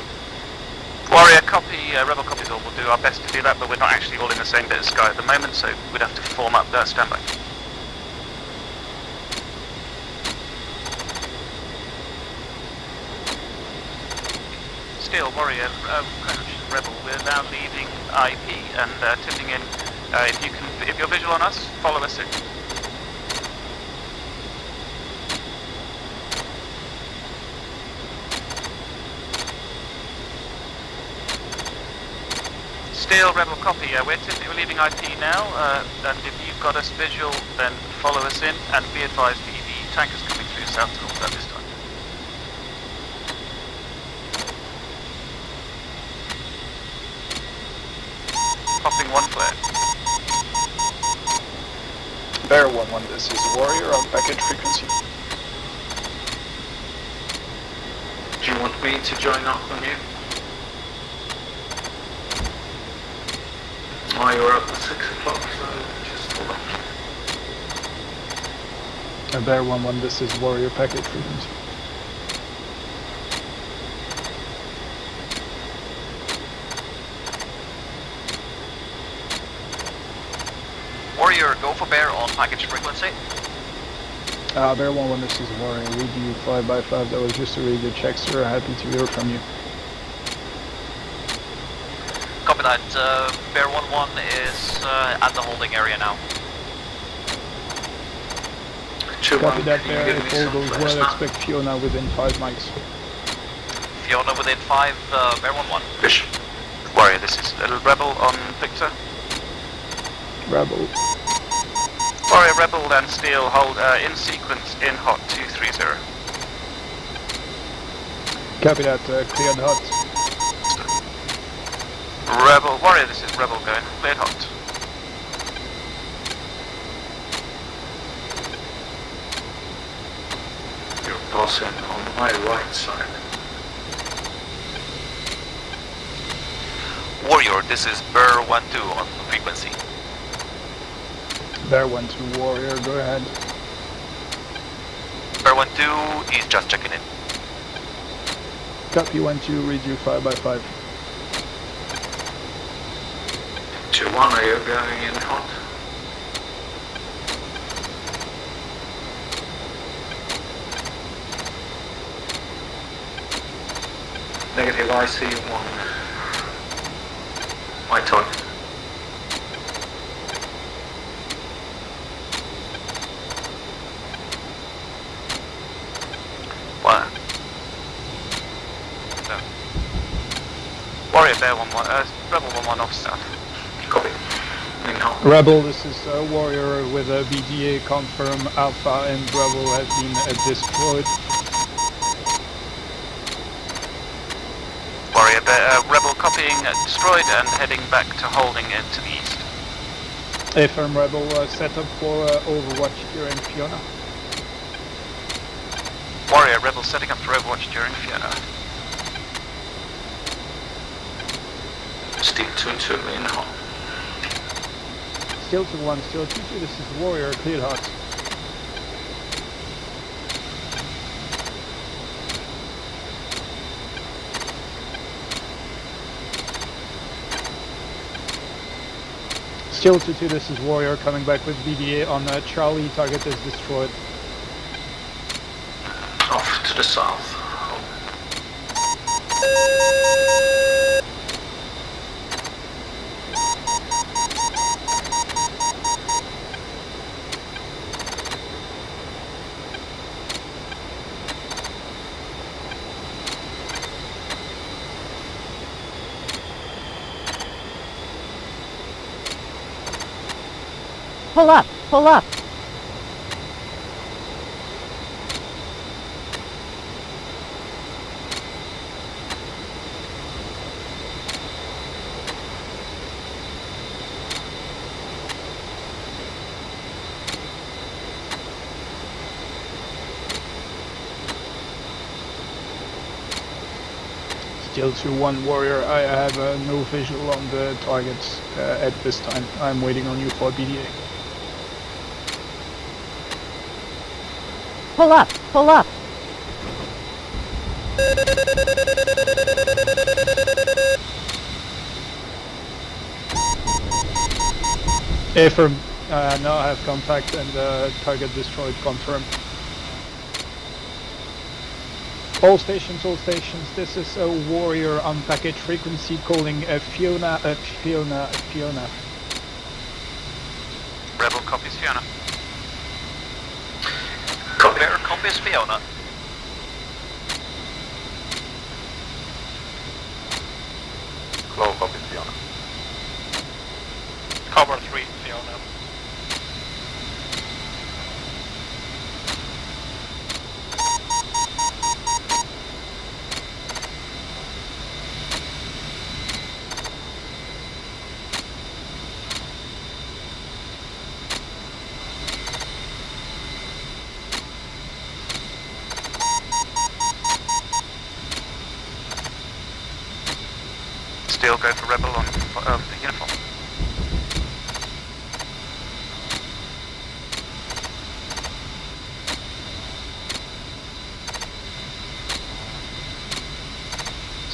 Warrior, copy. Rebel copies all. We'll do our best to do that, but we're not actually all in the same bit of sky at the moment, so we'd have to form up that standby. Steel, Warrior, Rebel, we're now leaving IP and tipping in. If you're visual on us, follow us in. Steel, Rebel, copy. We're leaving IP now, and if you've got us visual, then follow us in, and be advised the tanker's coming through South North at this time. Popping 1 flare. Bear 1-1, this is Warrior on package frequency. Do you want me to join up on you? Oh, you're up at 6 o'clock, so just hold on. Bear 1-1, this is Warrior packet frequency. Warrior, go for Bear on package frequency. Bear 1-1, this is Warrior. Read you 5x5. That was just a radio check, sir. Happy to hear from you. Copy that. Bear 1-1 is at the holding area now. Copy that, Bear. If all goes well, expect Fiona within 5 mics. Fiona within 5, Bear 1-1. Fish. Warrior, this is Little Rebel on Victor. Rebel. Warrior, Rebel, then Steel, hold in sequence in hot 230. Copy that, cleared hot. Rebel, Warrior, this is Rebel going, cleared hot. You're passing on my right side. Warrior, this is Bear 1-2 on frequency. Bear 1-2, Warrior, go ahead. Bear 1-2 is just checking in. Copy 1-2, read you 5x5. 2-1, are you going in hot? Negative, I see 1. My target. Warrior, Bear 1-1, Rebel 1-1 off south. Copy. Rebel, this is Warrior with a BDA, confirm Alpha and Bravo has been destroyed. Warrior, Rebel copying, destroyed and heading back to holding it to the east. Affirm Rebel, set up for Overwatch during Fiona. Warrior, Rebel setting up for Overwatch during Fiona. Steel 2-2 in hot. Steel 2-1, Steel 2-2, this is Warrior, cleared hot. Steel 2-2, this is Warrior coming back with BDA on Charlie, target is destroyed. Off to the south. Pull up, pull up. Steel 2-1, Warrior, I have no visual on the targets at this time. I'm waiting on you for BDA. Pull up, pull up. Affirm, now I have contact and target destroyed, confirm. All stations, this is a Warrior on package frequency calling Fiona. Rebel copies Fiona. Bear copies Fiona. Close copies Fiona. Cover 3, Fiona. Still go for Rebel on uniform.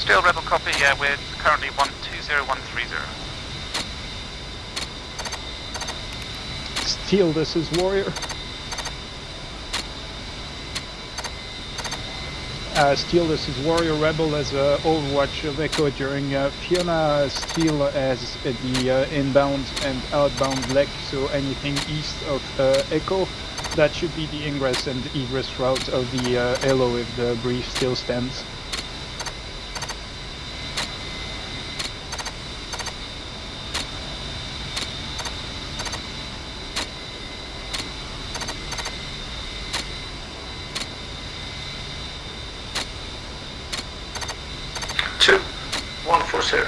Still Rebel copy, yeah, we're currently 120130. Steel, this is Warrior. Steel, this is Warrior. Rebel as Overwatch of Echo during Fiona. Steel as the inbound and outbound leg, so anything east of Echo. That should be the ingress and egress route of the Elo if the brief still stands. Sir.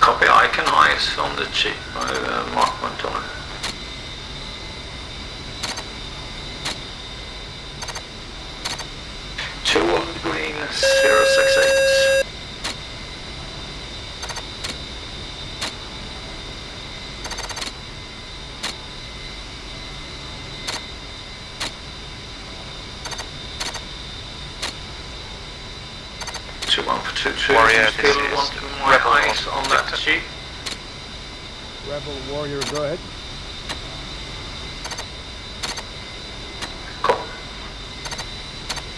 Copy, icon eyes on the chip by Mark went on. Two on the green, 068. Warrior, still want my eyes on that sheet. Rebel Warrior, go ahead.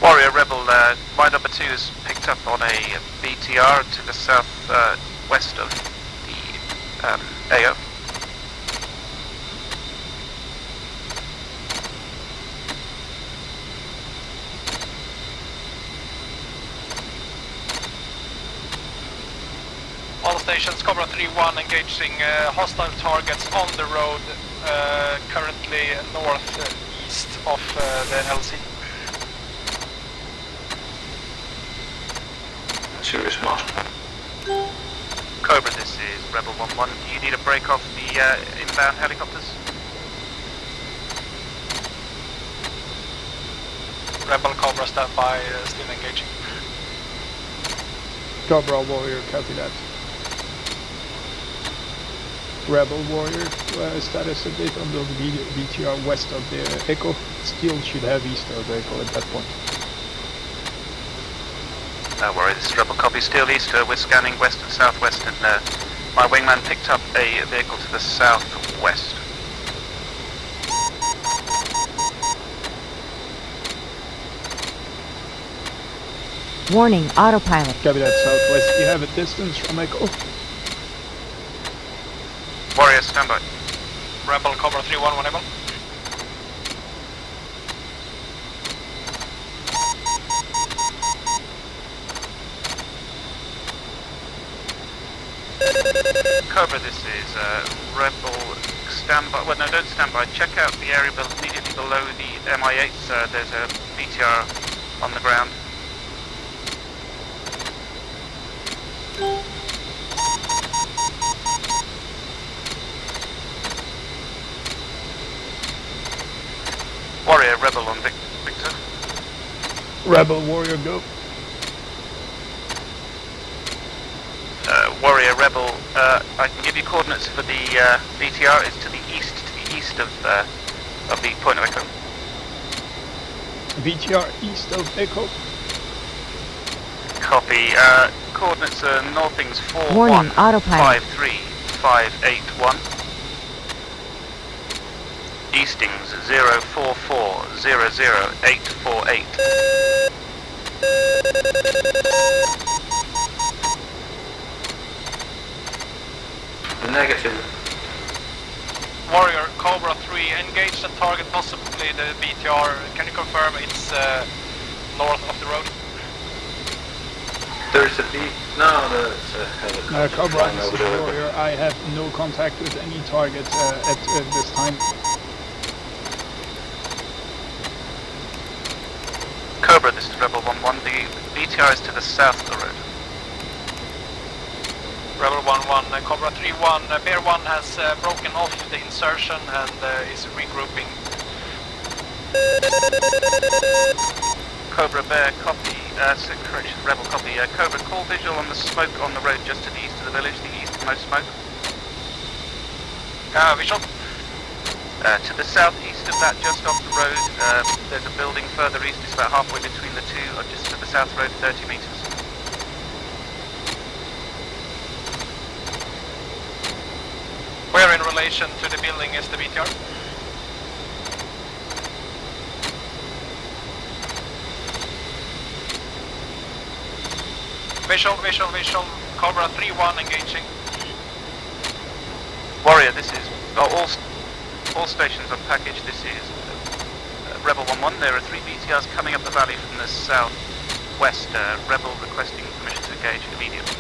Warrior Rebel, my number 2 is picked up on a BTR to the south west of the AO. All stations, Cobra 3-1 engaging hostile targets on the road, currently northeast of the LC. Serious master. Cobra, this is Rebel 1-1. Do you need a break off the inbound helicopters? Rebel Cobra standby, still engaging. Cobra Warrior, copy that. Rebel Warrior, status update on the BTR west of the Echo. Steel should have east of the Echo at that point. No worry, this is Rebel copy, still east, we're scanning west and southwest, and my wingman picked up a vehicle to the southwest. Warning, autopilot. Copy that, southwest. You have a distance from Echo. Warrior, standby. Rebel Cobra 3-1, whenever. Cobra, this is Rebel standby. Well, no, don't stand by. Check out the area immediately below the MI8. There's a BTR on the ground. Warrior, Rebel on Victor. Rebel Warrior, go. Warrior, Rebel, I can give you coordinates for the BTR. It's to the east of the point of Echo. BTR east of Echo. Copy. Coordinates are northings 4153581. Eastings 04400848. Negative. Warrior, Cobra 3, engage the target, possibly the BTR. Can you confirm it's north of the road? There's a beat. No, there's a helicopter. Cobra, this is Warrior. I have no contact with any target at this time. Cobra, this is Rebel 1-1. The BTR is to the south of the road. Rebel 1-1, Cobra 3-1, Bear 1 has broken off the insertion and is regrouping. Cobra, Bear, copy, correction, Rebel, copy. Cobra, call visual on the smoke on the road just to the east of the village. The east no smoke. Visual. To the southeast of that, just off the road, there's a building further east. It's about halfway between the two, or just to the south road, 30 meters. Where in relation to the building is the BTR? Visual. Cobra 3-1 engaging. Warrior, this is all stations on package. This is Rebel 1-1. There are 3 BTRs coming up the valley from the southwest. Rebel requesting permission to engage immediately.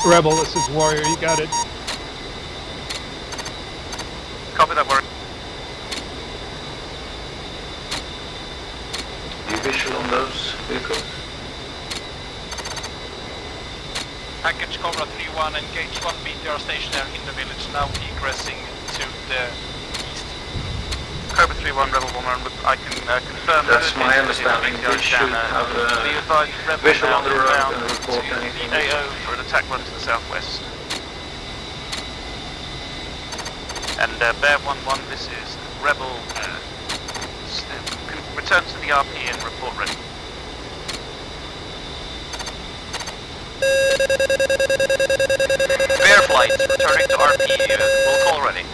Rebel, this is Warrior, you got it. Copy that, Warrior. Do you visual on those vehicles? Package Cobra 3-1, engage 1 BTR stationary in the village, now egressing to the east. Cobra 3-1, Rebel 1, I can confirm That's my understanding. We should have a visual on the road and report anything. AO for an attack run to the southwest. And Bear 1-1, this is Rebel. Return to the RP and report ready. Bear flight, returning to RP, roll call ready.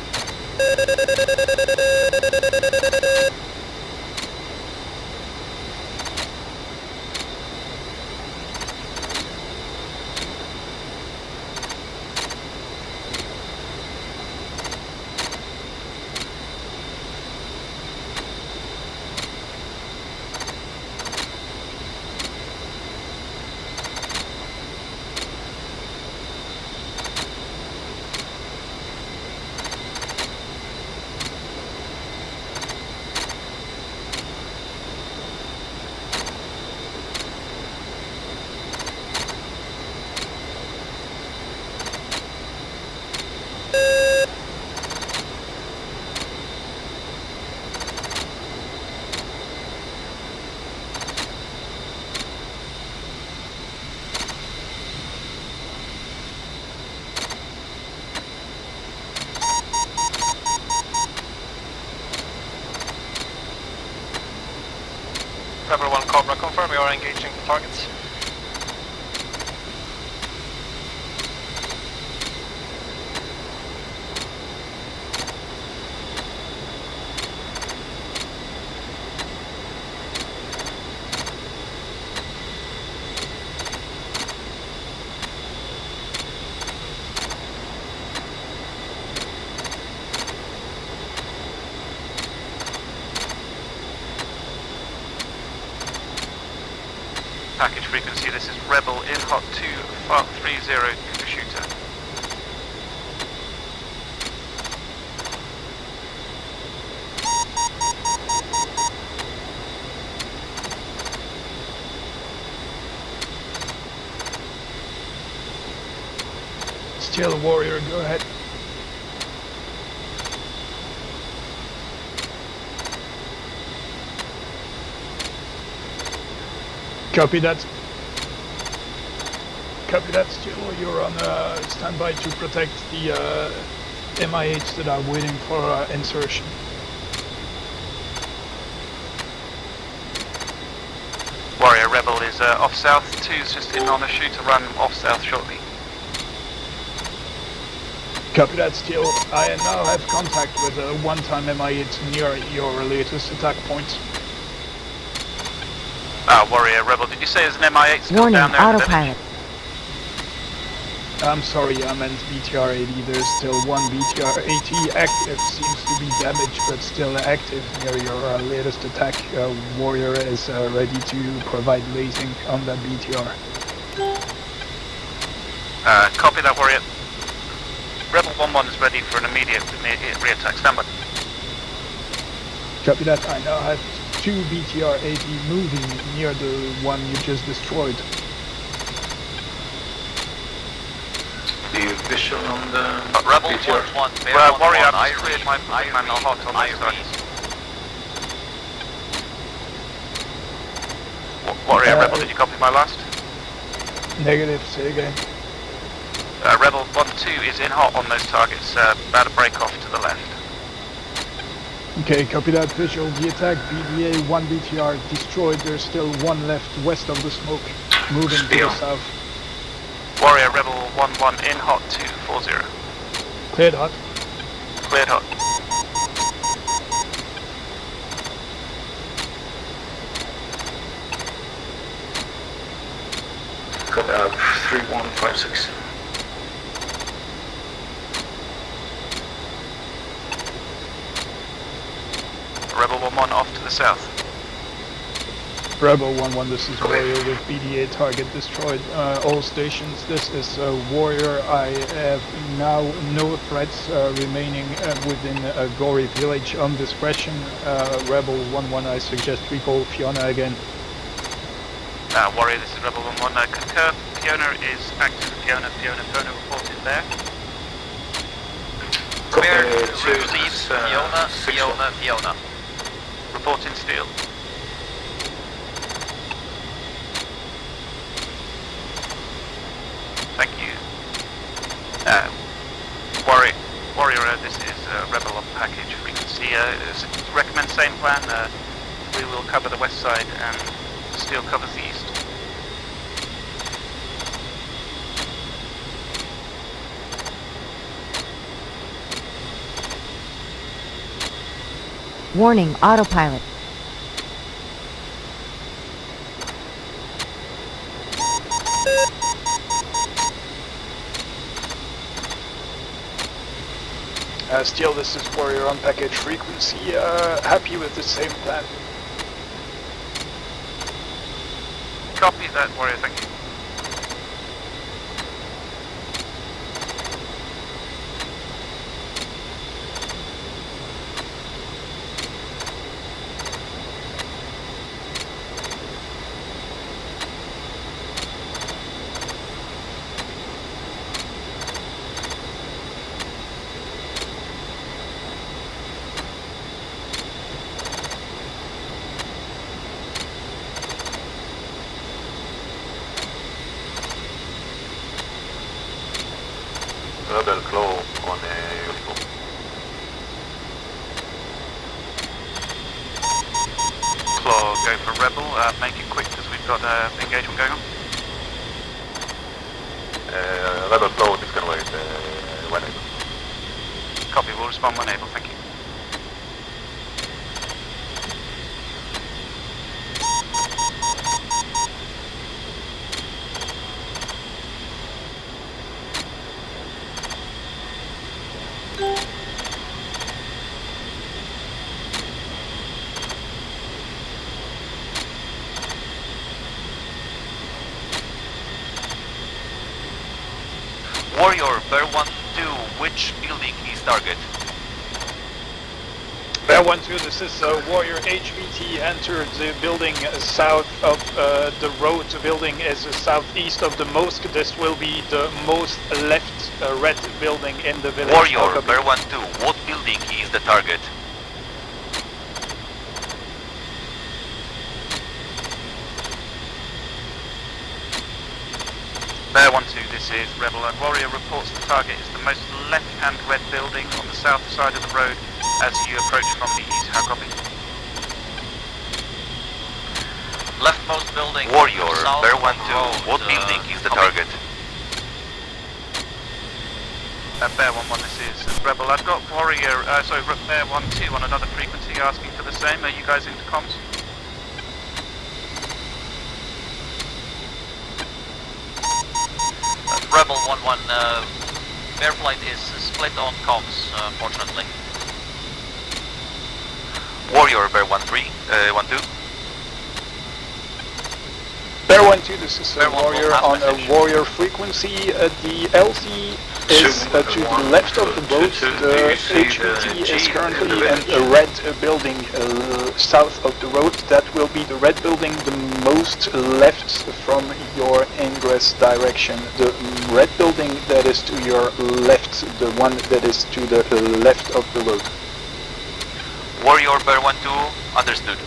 Rebel 1 Cobra, confirm you are engaging the targets. Package frequency, this is Rebel in hot 2-30 shooter. Still Warrior, go ahead. Copy that. Copy that, still you're on standby to protect the MIH that are waiting for insertion. Warrior, Rebel is off south, 2's just in on a shooter run off south shortly. Copy that, still. I now have contact with a one-time MIH near your latest attack point. Warrior, Rebel, did you say there's an MI8 still Warning, down there? autopilot. I'm sorry, I meant BTR-80. There's still one BTR-80 active. Seems to be damaged, but still active near your latest attack. Warrior is ready to provide lasing on that BTR. Copy that, Warrior. Rebel 1-1 is ready for an immediate re-attack. Stand by. Copy that. I now have 2 BTR-80 moving near the one you just destroyed. Do you visual on the Rebel BTR? 1-1, Bear 1-1, Warrior, I've I just cleared read, my I man read, hot on I those read. Warrior, Rebel, did you copy my last? Negative, say again. Rebel 1-2 is in hot on those targets, about to break off to the left. Okay, copy that visual. The attack BDA 1 BTR destroyed. There's still one left west of the smoke, moving to the south. Warrior Rebel 1-1 in hot 240. Cleared hot. Cleared hot. Copy out 3156. Rebel 1-1 off to the south. Rebel 1-1, this is Warrior with BDA target destroyed. All stations, this is Warrior. I have now no threats remaining within Gory Village on discretion. Rebel 1-1, I suggest recall Fiona again. Warrior, this is Rebel 1-1. Concur, Fiona is active. Fiona reported there. Bear, receive Fiona. Reporting steel. Thank you. Warrior, this is Rebel on package frequency. Recommend same plan. We will cover the west side and steel covers the east. Warning, autopilot. Steel, this is Warrior on package frequency. Happy with the same plan. Copy that, Warrior, thank you. Rebel Claw on uniform. Claw, go for Rebel. Make it quick because we've got engagement going on. Rebel Claw disconvoyed when able. Copy, we'll respond when able, thank you. Warrior, Bear 1-2, which building is target? Bear 1-2, this is Warrior HVT entered the building south of the road. The building is southeast of the mosque. This will be the most left red building in the village. Warrior, Bear 1-2, what building is the target? Bear 1-2, this is Rebel and Warrior reports the target is the most left-hand red building on the south side of the road as you approach from the east. How copy? Leftmost building. Warrior, Bear 1-2, what building is the target? Bear 1-1, this is Rebel. I've got Warrior, Bear 1-2 on another frequency asking for the same. Are you guys into comms? Rebel 1-1, Bear flight is split on comms, fortunately. Warrior, Bear 1-3, 1-2. Bear 1-2, this is Warrior on a Warrior frequency. The LC is to the left of the boat. The HVT is currently in a red building south of the road. That will be the red building, the most left from your ingress direction. The red building that is to your left, the one that is to the left of the road. Warrior, Bear 1-2, understood.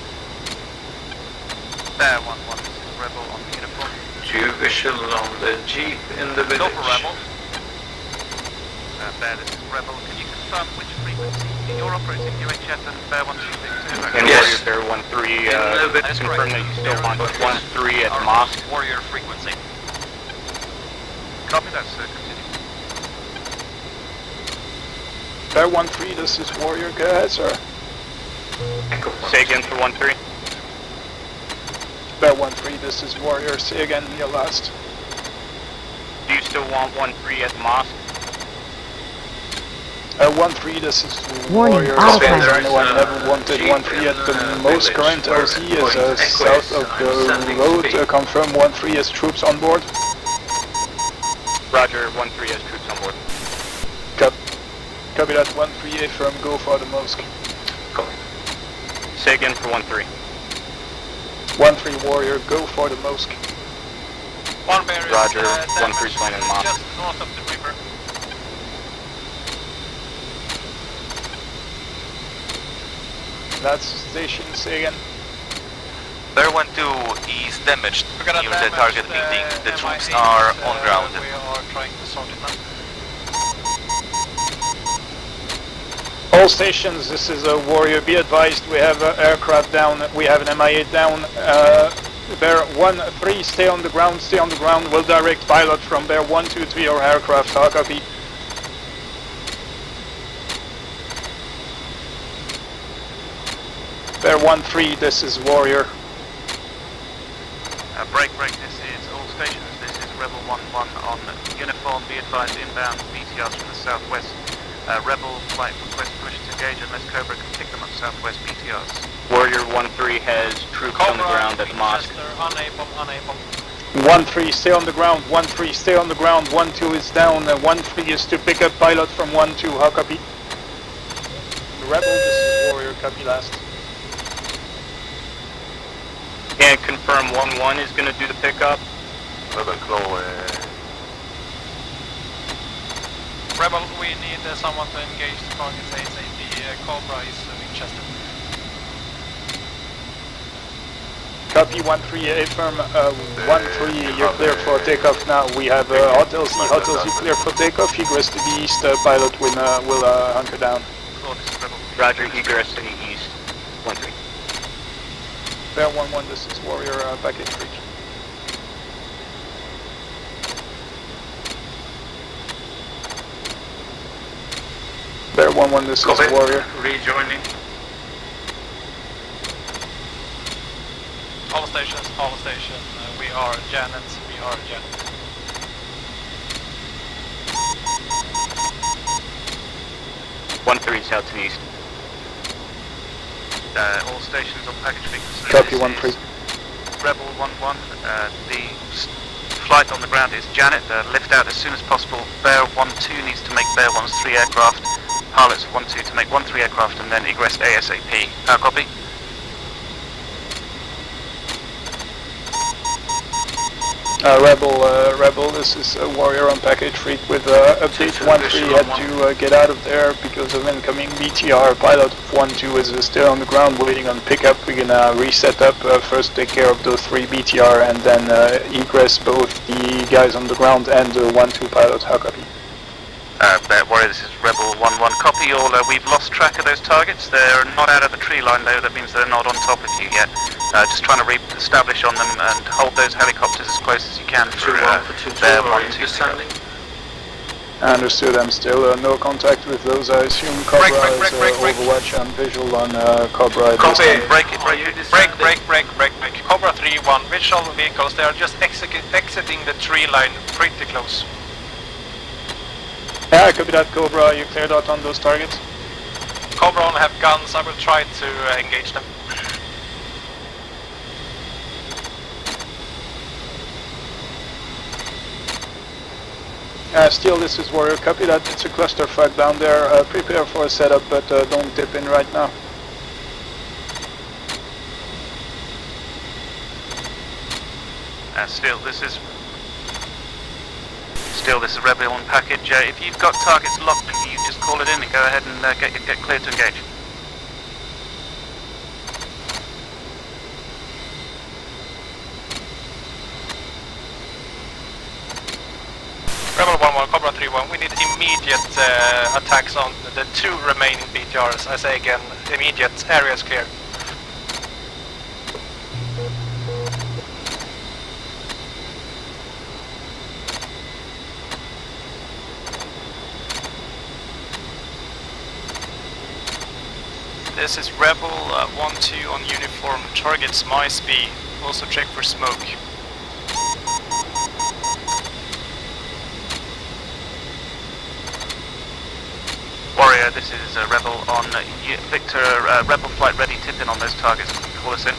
Bear 1-1, this is Rebel on the uniform. Do you visual on the jeep in the village? Go for Rebel. Bear, this is Rebel. Can you confirm which frequency you're operating UHF and Bear 1262? And Warrior Bear 13, confirm that you still want 13 at Mosque. Warrior frequency. Copy that, sir. Continue. Bear 13, this is Warrior. Go ahead, sir. Say again for 13. Bear 13, this is Warrior. Say again, your last. Do you still want 13 at Mosque? 13, this is Warning, Warrior. autopilot. No one ever wanted 13 at the most current LZ is south of the road. Confirm 13 has troops on board. Roger, 13 has troops on board. Copy that, 13 affirm, go for the mosque. Say again for 13. 13 Warrior, go for the mosque. One Bear is Roger, 13 flying in Mosque. just north of the river. That's station, say again. Bear 12 is damaged. We're gonna Near the damage target the building. The troops MI8, are on ground. We are trying to sort it now. All stations, this is a Warrior. Be advised, we have aircraft down. We have an MI8 down. Bear 13, stay on the ground. Stay on the ground. We'll direct pilot from Bear 123 or aircraft. How copy? Bear 13, this is Warrior. Break, this is all stations. This is Rebel 11 on uniform. Be advised, inbound BTRs from the southwest. Rebel flight request permission to engage unless Cobra can pick them up southwest BTRs. Warrior 13 has troops on the ground at Mosque. Unable. 13, stay on the ground. 13, stay on the ground. 12 is down. 13 is to pick up pilot from 12. How copy? Rebel, this is Warrior. Copy last. And confirm 11 is going to do the pickup. Rebel Claw, Rebel, we need someone to engage the target ASAP. Cobra is Winchester. Copy 13, affirm 13, you're clear for takeoff now. We have Hotel C clear for takeoff. Egress to the east, pilot will hunker down. Roger, egress to the east. 13. Bear 11, this is Warrior, package reach. Bear 11, this is Warrior. Rejoining. All stations, we are Janet, One 13 south to the east. All stations on package frequency. Copy This 13. is Rebel 11. The flight on the ground is Janet. Lift out as soon as possible. Bear 12 needs to make Bear 13 aircraft. Pilots 12 to make 13 aircraft and then egress ASAP. How copy? Rebel, this is Warrior on package freak with update 13 had to get out of there because of incoming BTR. Pilot 12 is still on the ground waiting on pickup. We're gonna reset up, first take care of those 3 BTR and then egress both the guys on the ground and 12 pilot. How copy? Warrior, this is Rebel 11. Copy all. We've lost track of those targets. They're not out of the tree line though. That means they're not on top of you yet. Just trying to re-establish on them and hold those helicopters as close as you can for Bear 12. Understood. I'm still no contact with those. I assume Cobra is Overwatch and visual on Cobra. Copy. Break. Cobra 3-1, visual vehicles, they are just exiting the tree line pretty close. Yeah, copy that, Cobra. You cleared out on those targets? Cobra only have guns, I will try to engage them. Still, this is Warrior. Copy that. It's a clusterfuck down there. Prepare for a setup, but don't dip in right now. Still, this is Rebel on package. If you've got targets locked, you just call it in and go ahead and get cleared to engage. Rebel 1-1, Cobra 3-1, we need immediate attacks on the 2 remaining BTRs. I say again, immediate, area is clear. This is Rebel 1-2 on uniform, targets MySB, also check for smoke. Warrior, this is Rebel on Victor, Rebel flight ready, tip in on those targets, call us in.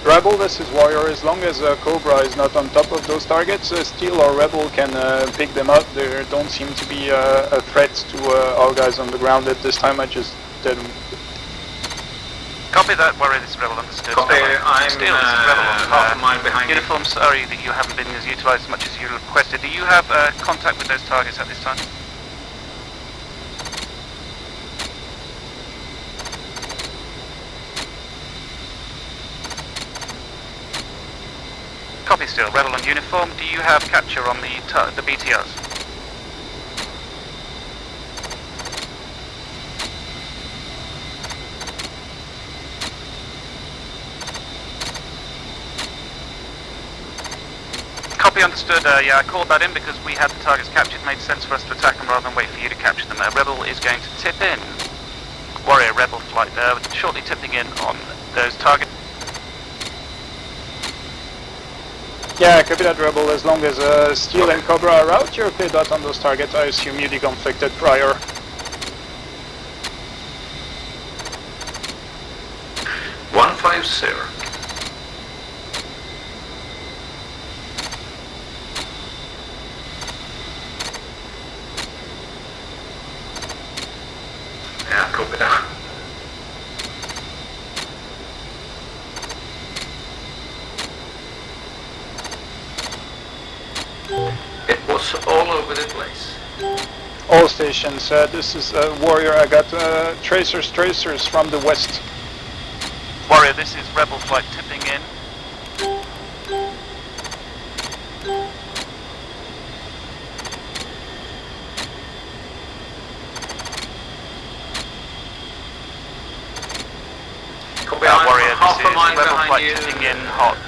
Rebel, this is Warrior. As long as Cobra is not on top of those targets, Steel or Rebel can pick them up. There don't seem to be a threat to our guys on the ground at this time. I just did. Copy that, Warrior, this is Rebel, understood. Copy, I'm Steel, this is Rebel on half a mile behind you. uniform, sorry that you haven't been as utilised as much as you requested. Do you have contact with those targets at this time? Copy still, Rebel on uniform. Do you have capture on the BTRs? Copy, understood. Yeah, I called that in because we had the targets captured. Made sense for us to attack them rather than wait for you to capture them. Rebel is going to tip in. Warrior, Rebel flight shortly tipping in on those targets. Yeah, copy that, Rebel. As long as Steel and Cobra are out, you're clear dot on those targets. I assume you deconflicted prior. One 150. Yeah, copy that. It was all over the place. All stations, this is Warrior. I got tracers from the west. Warrior, this is Rebel flight tipping in. Warrior, this is Rebel flight tipping in hot,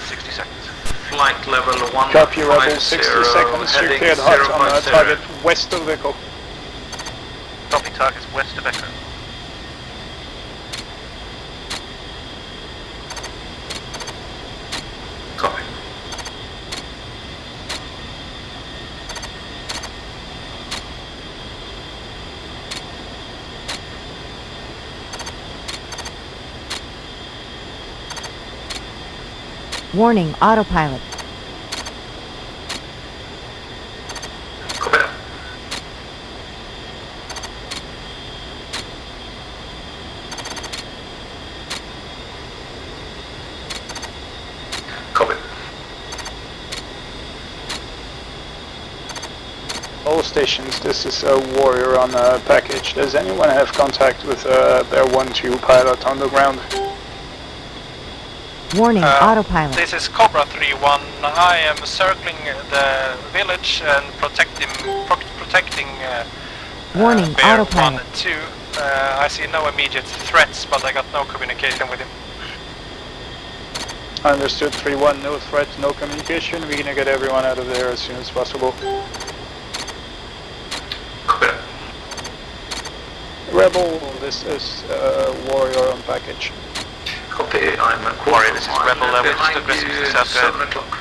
60 seconds. Flight level 1. Copy, Rebel, 60 seconds. You're cleared hot on target west of Echo. Copy, targets west of Echo. Copy. Warning, autopilot. Copy that. Copy. All stations, this is Warrior on package. Does anyone have contact with their 1-2 pilot on the ground? Warning, autopilot. This is Cobra 3-1. I am circling the village and protecting Warning, Bear autopilot. 1 and 2. I see no immediate threats, but I got no communication with him. Understood, 3-1, no threat, no communication. We're gonna get everyone out of there as soon as possible. Copy that. Rebel, this is Warrior on package. Copy, I'm a Warrior, this is Rebel, we're just behind aggressive you, to south 7 o'clock.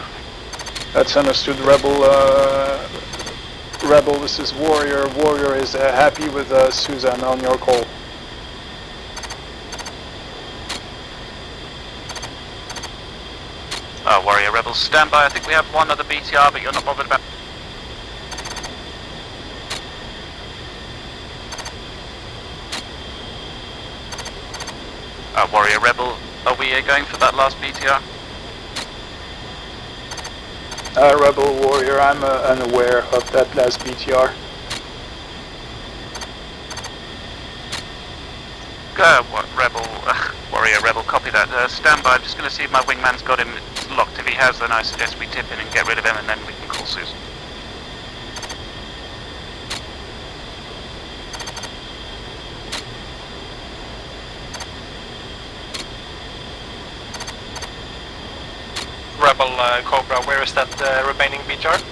That's understood, Rebel. Rebel, this is Warrior. Warrior is happy with Susan on your call. Warrior, Rebel, stand by. I think we have one other BTR, but you're not bothered about. Warrior, Rebel, are we going for that last BTR? Rebel, Warrior, I'm unaware of that last BTR. Rebel, Warrior. Warrior Rebel, copy that. Stand by, I'm just going to see if my wingman's got him locked. If he has, then I suggest we tip in and get rid of him, and then we can call Susan. Rebel Cobra, where is that remaining BTR?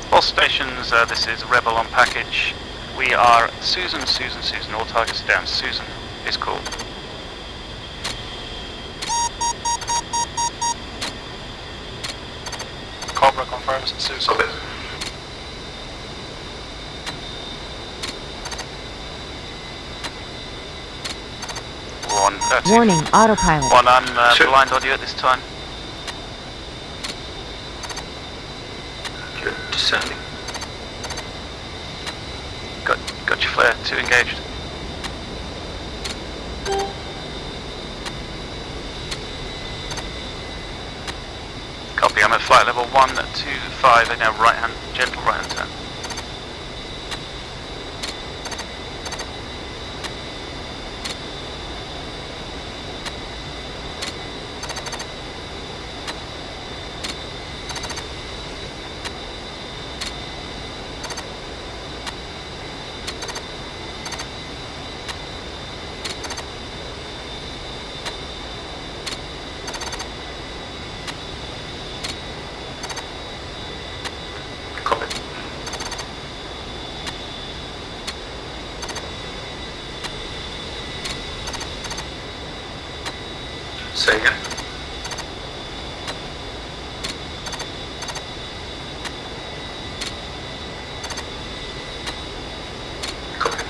All stations, this is Rebel on package. We are Susan, all targets down. Susan is called. Cobra confirms Susan. Warning, autopilot. One on blind audio at this time. You're descending. Got your flare, 2 engaged. Copy, I'm at flight level 125 in a right hand, gentle right hand turn. Say again. Copy.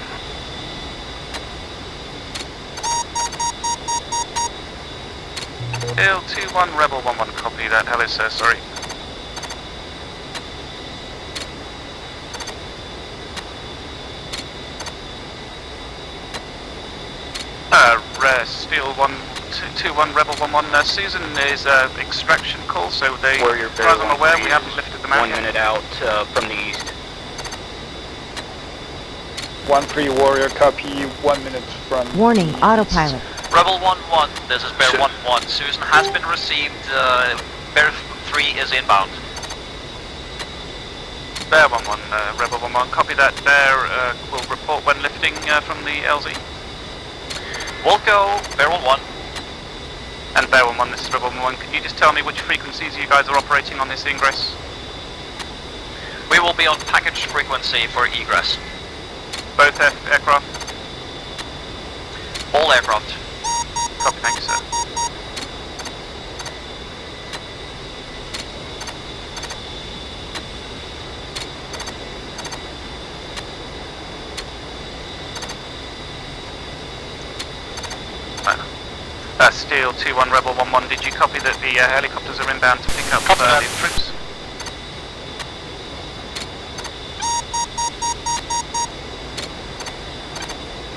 Hill 2-1, Rebel 1-1, copy that. Hello sir, sorry. Steel 2-1, Rebel 1-1. Susan is extraction call, so they, as far as I'm aware, we haven't lifted them out 1 minute out from the east. 1-3 Warrior, copy, 1 minute from... Warning, autopilot. Rebel 1-1, this is Bear 1-1. Susan has been received, Bear 3 is inbound. Bear 1-1, Rebel 1-1, copy that. Bear will report when lifting from the LZ. We'll go Bear 1-1. And Bear 1-1, this is Rebel 1-1. Could you just tell me which frequencies you guys are operating on this ingress? We will be on package frequency for egress. Both aircraft? All aircraft. Copy, thank you, sir. Steel 2-1, Rebel 1-1, did you copy that the helicopters are inbound to pick up the troops?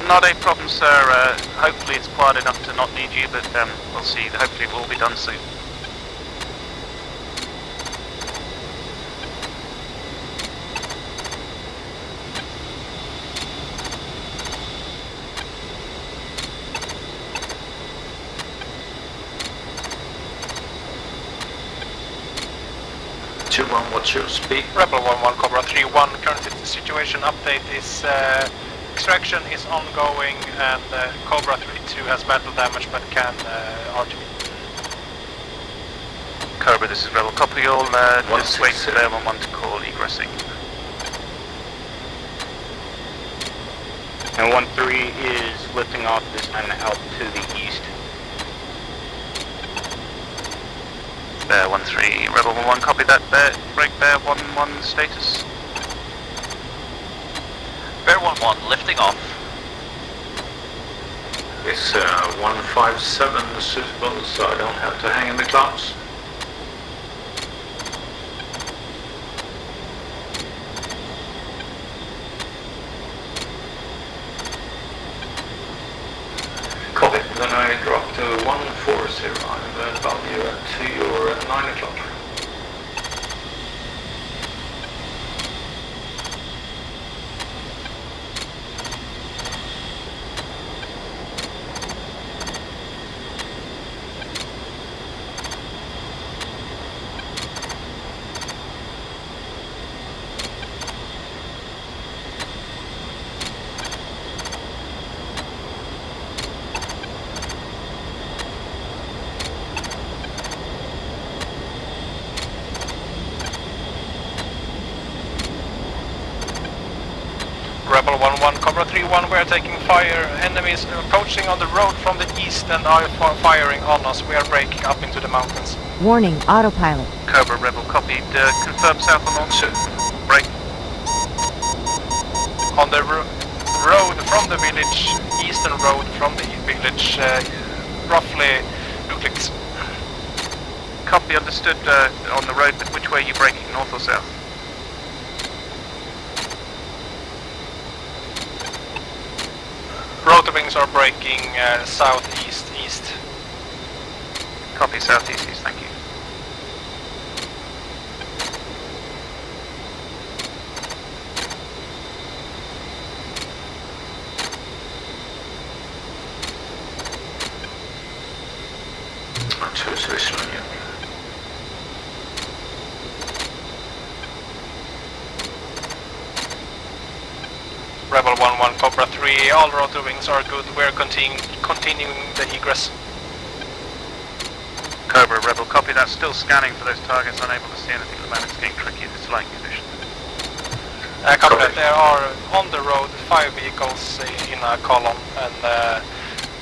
Not a problem, sir. Hopefully it's quiet enough to not need you, but we'll see. Hopefully it will be done soon. What's your speed? Rebel 1-1, Cobra 3-1. Current situation update is extraction is ongoing, and Cobra 3-2 has battle damage but can RTB. Cobra, this is Rebel. Copy all. Just wait for Bear 1-1 to call egressing. And 1-3 is lifting off this time out to the east. Bear 1-3, Rebel 1-1, copy that. Break Bear 1-1 status. Bear 1-1, lifting off. It's 157 suitable, so I don't have to hang in the clouds. Copy, then I drop to 140, I'm value to your 9 o'clock. Rebel 1-1, Cobra 3-1, we are taking fire. Enemies approaching on the road from the east and are firing on us. We are breaking up into the mountains. Warning, autopilot. Cobra Rebel copied. Confirm south and on. Break. On the road from the village, eastern road from the village, roughly 2 clicks. Copy, understood. On the road, but which way are you breaking, north or south? Rotor wings are breaking southeast, east. Copy, southeast, east, thank you. Rebel 1-1, Cobra 3, all rotor wings are good. We're continuing the egress. Cobra Rebel, copy that. Still scanning for those targets, unable to see anything at the moment. It's getting tricky in this flying condition. Copy that. There are on the road 5 vehicles in a column, and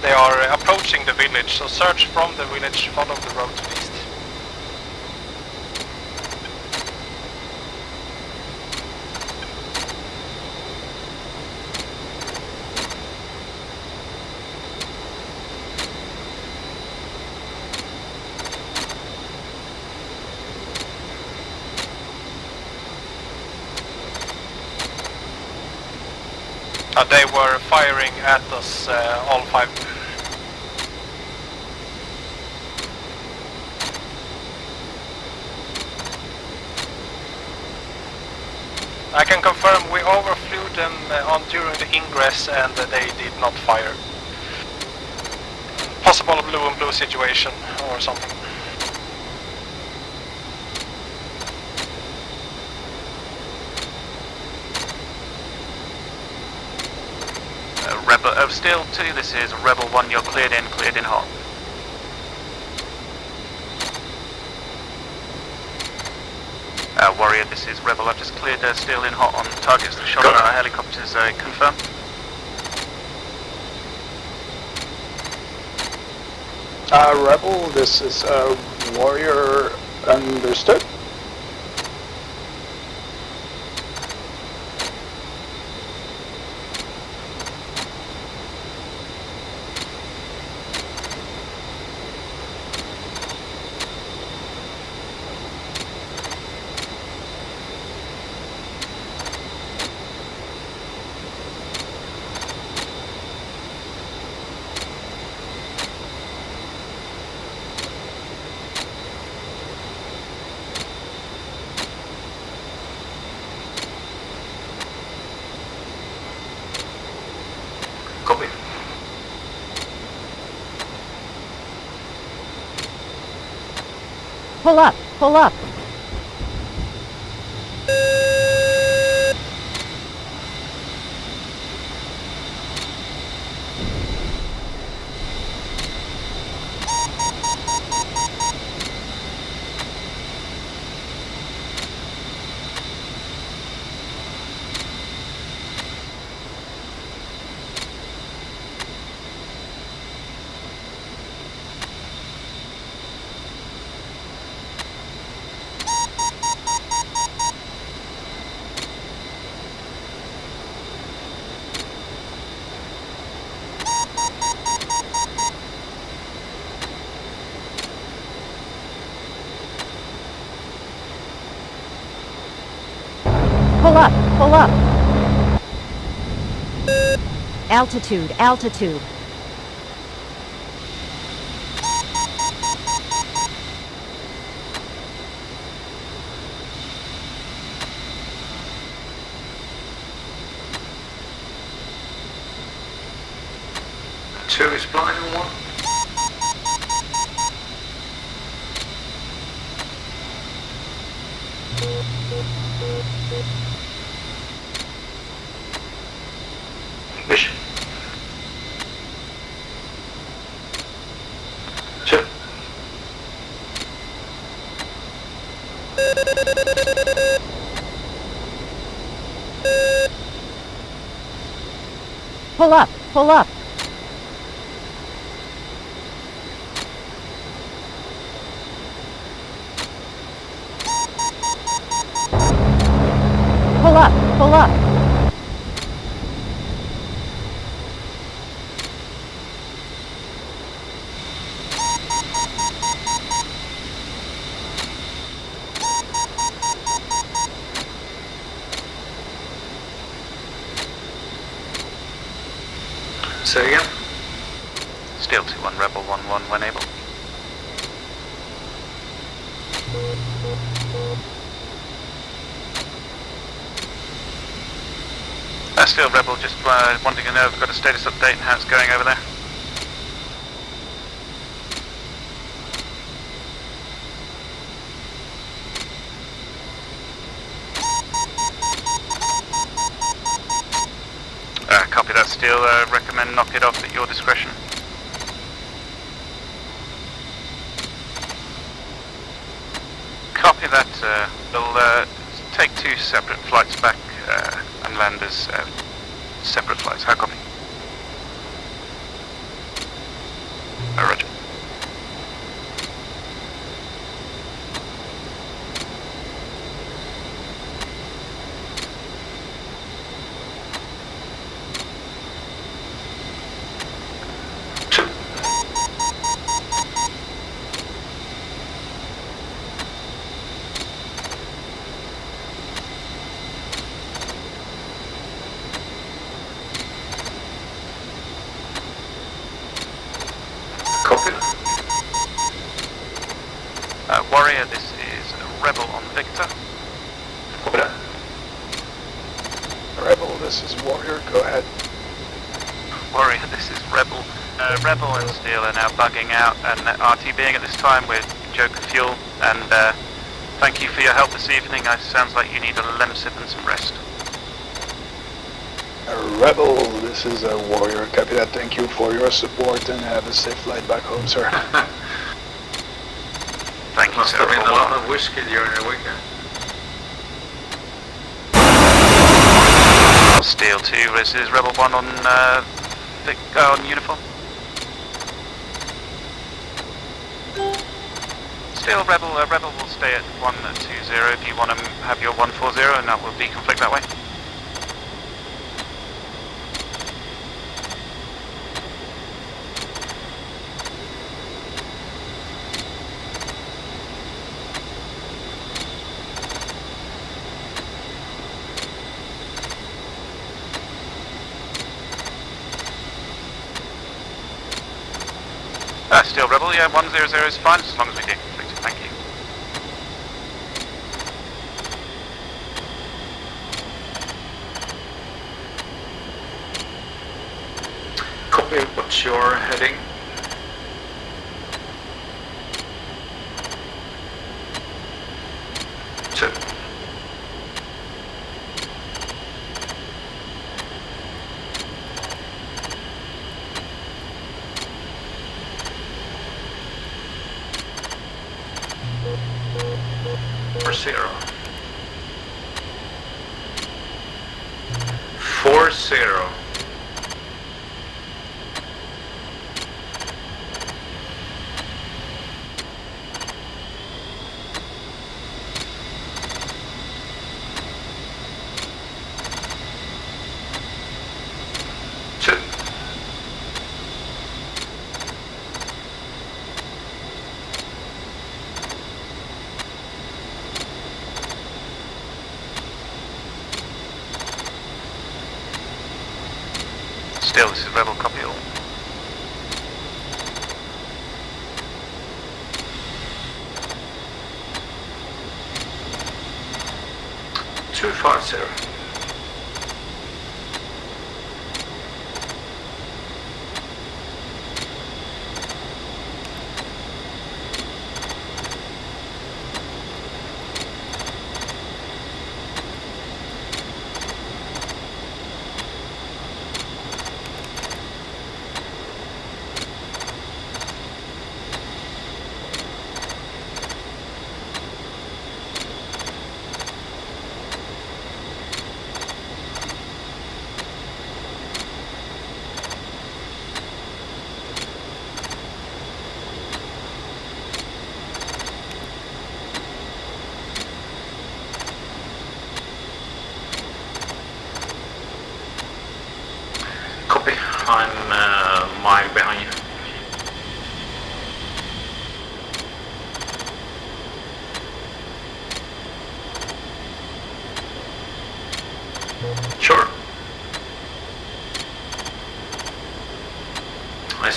they are approaching the village. So search from the village, follow the road to the east. They were firing at us, all 5. I can confirm we overflew them during the ingress and they did not fire. Possible blue and blue situation or something. Rebel, still 2, this is Rebel 1, you're cleared in hot. Warrior, this is Rebel, I've just cleared still in hot on targets that shot at our helicopters, confirm. Rebel, this is Warrior, understood. Pull up, pull up. Pull up, pull up. Altitude, altitude. Two is blind and 1. Mission. 2. Pull up, pull up. Pull up, pull up. Say again? Steel 2-1, Rebel 1-1 when able. Still Rebel, just wanting to know if we've got a status update and how it's going over there. Copy that, Steel. Recommend knock it off at your discretion. Copy that. We'll take 2 separate flights back and land as separate flights. How copy? Roger. Warrior, this is Rebel on Victor. Rebel, this is Warrior, go ahead. Warrior, this is Rebel. Rebel and Steel are now bugging out and RTBing at this time with Joker fuel, and thank you for your help this evening. It sounds like you need a lemsip and some rest. Rebel, this is Warrior, copy that, thank you for your support and have a safe flight back home, sir. Thank you, Must sir. have been a lot of whiskey during the weekend. Steel 2, this is Rebel 1 on on uniform. Steel Rebel, Rebel will stay at 120 if you want to have your 140, and that will deconflict that way. Steel Rebel, yeah, 100 is fine, as long as we do. Thank you. Copy, what's your heading? Two. Zero. 40. Two. Still, this is Rebel, copy all. Two 50.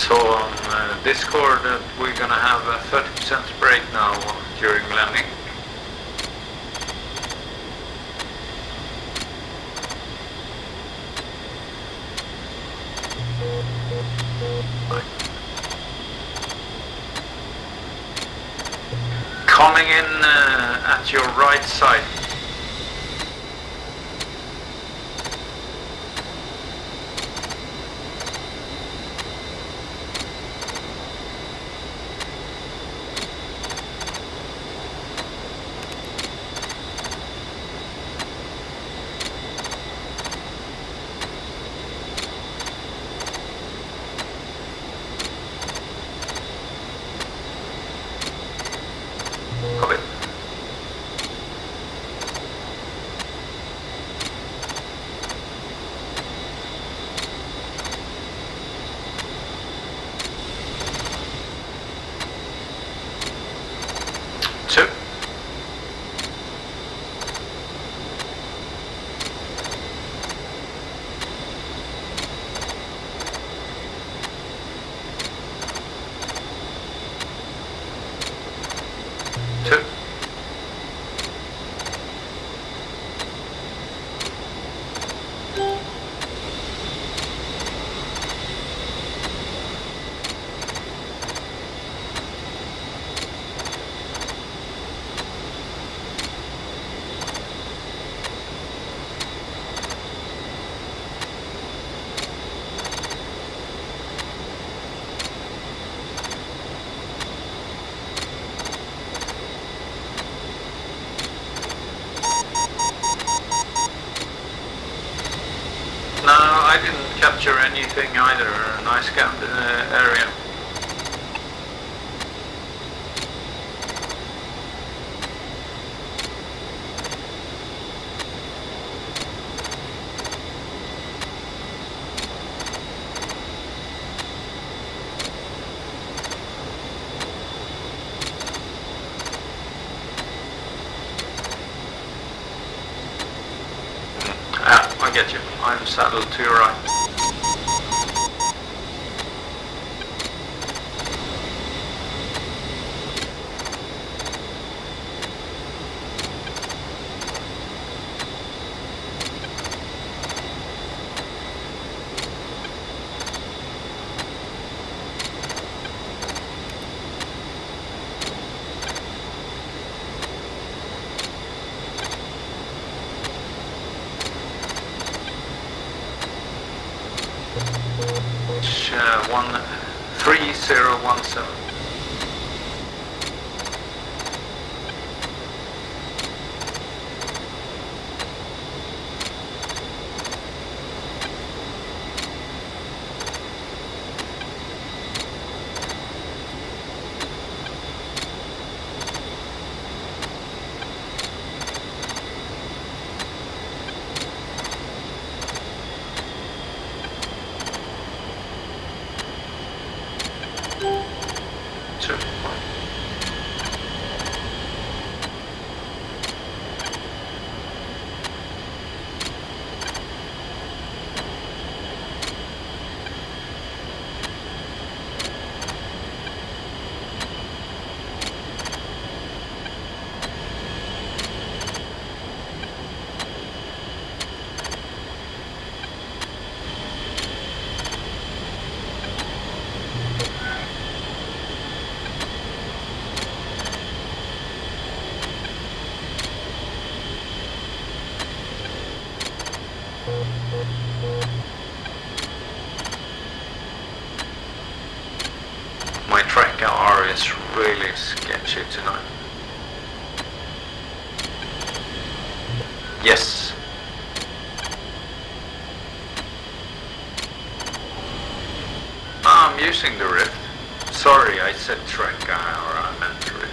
saw on Discord that we're gonna have a 30% break now during landing. Coming in at your right side. Copy. Two. Two. No, I didn't capture anything either. Nice scanned area. I get you. I'm saddled to your right. Which 13017. Two. My track R is really sketchy tonight. Yes. I'm using the rift. Sorry, I said track R, I meant rift.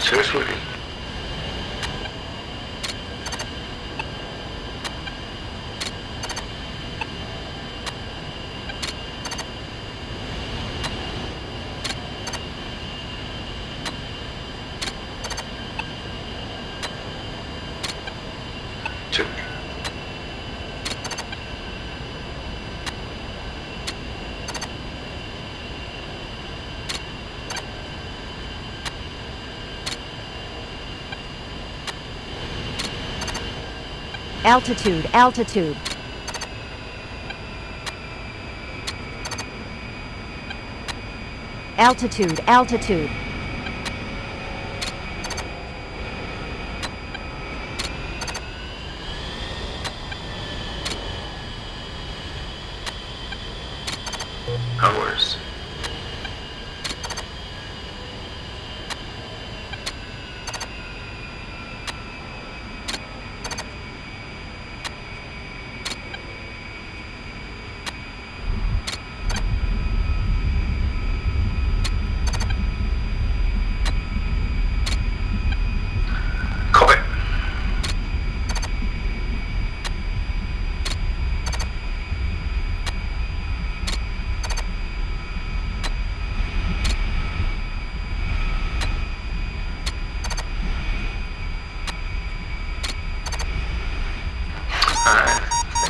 Seriously? Altitude, altitude. Altitude, altitude. Hours. Copy.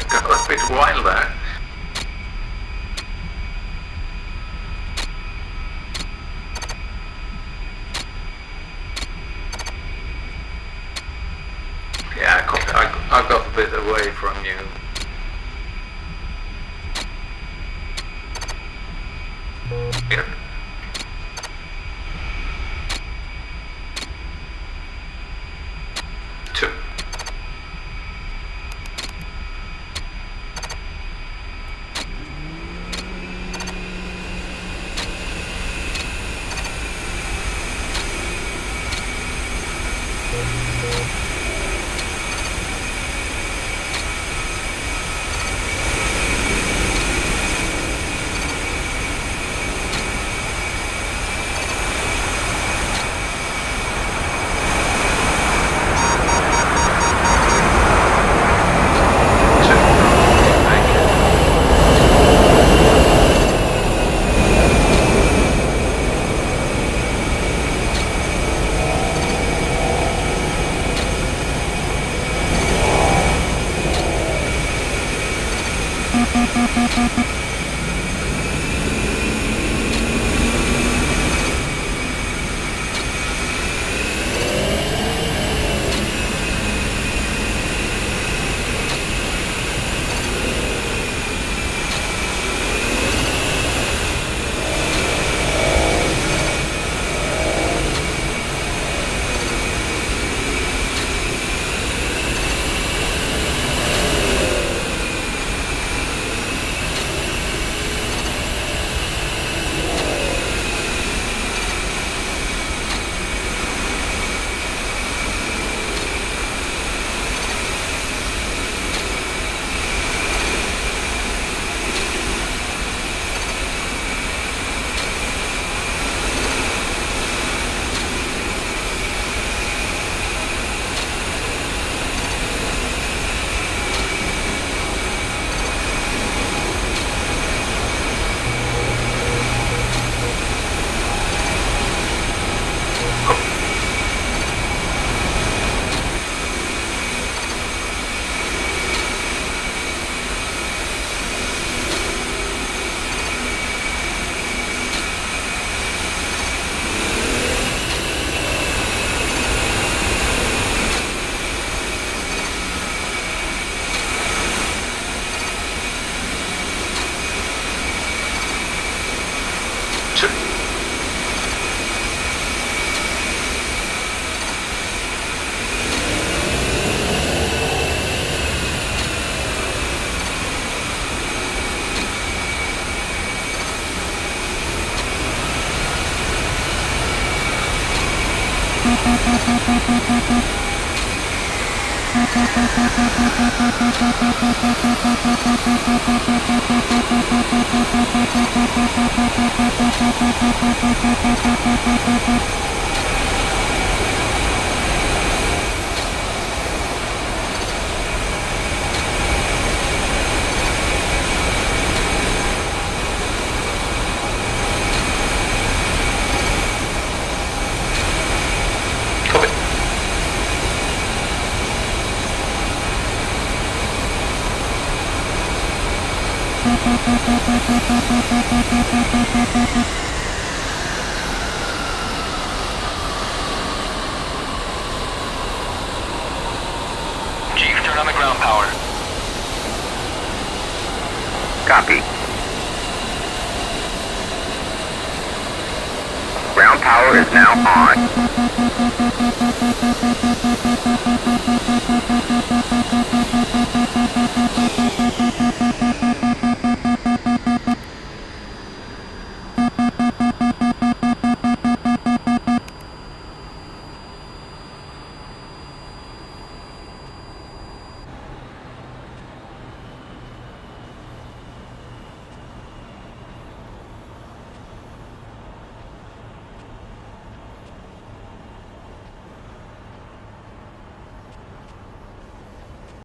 Got a bit wild there. Yeah, copy. I got a bit away from you. Here. Two. Chief, turn on the ground power. Copy. Ground power is now on.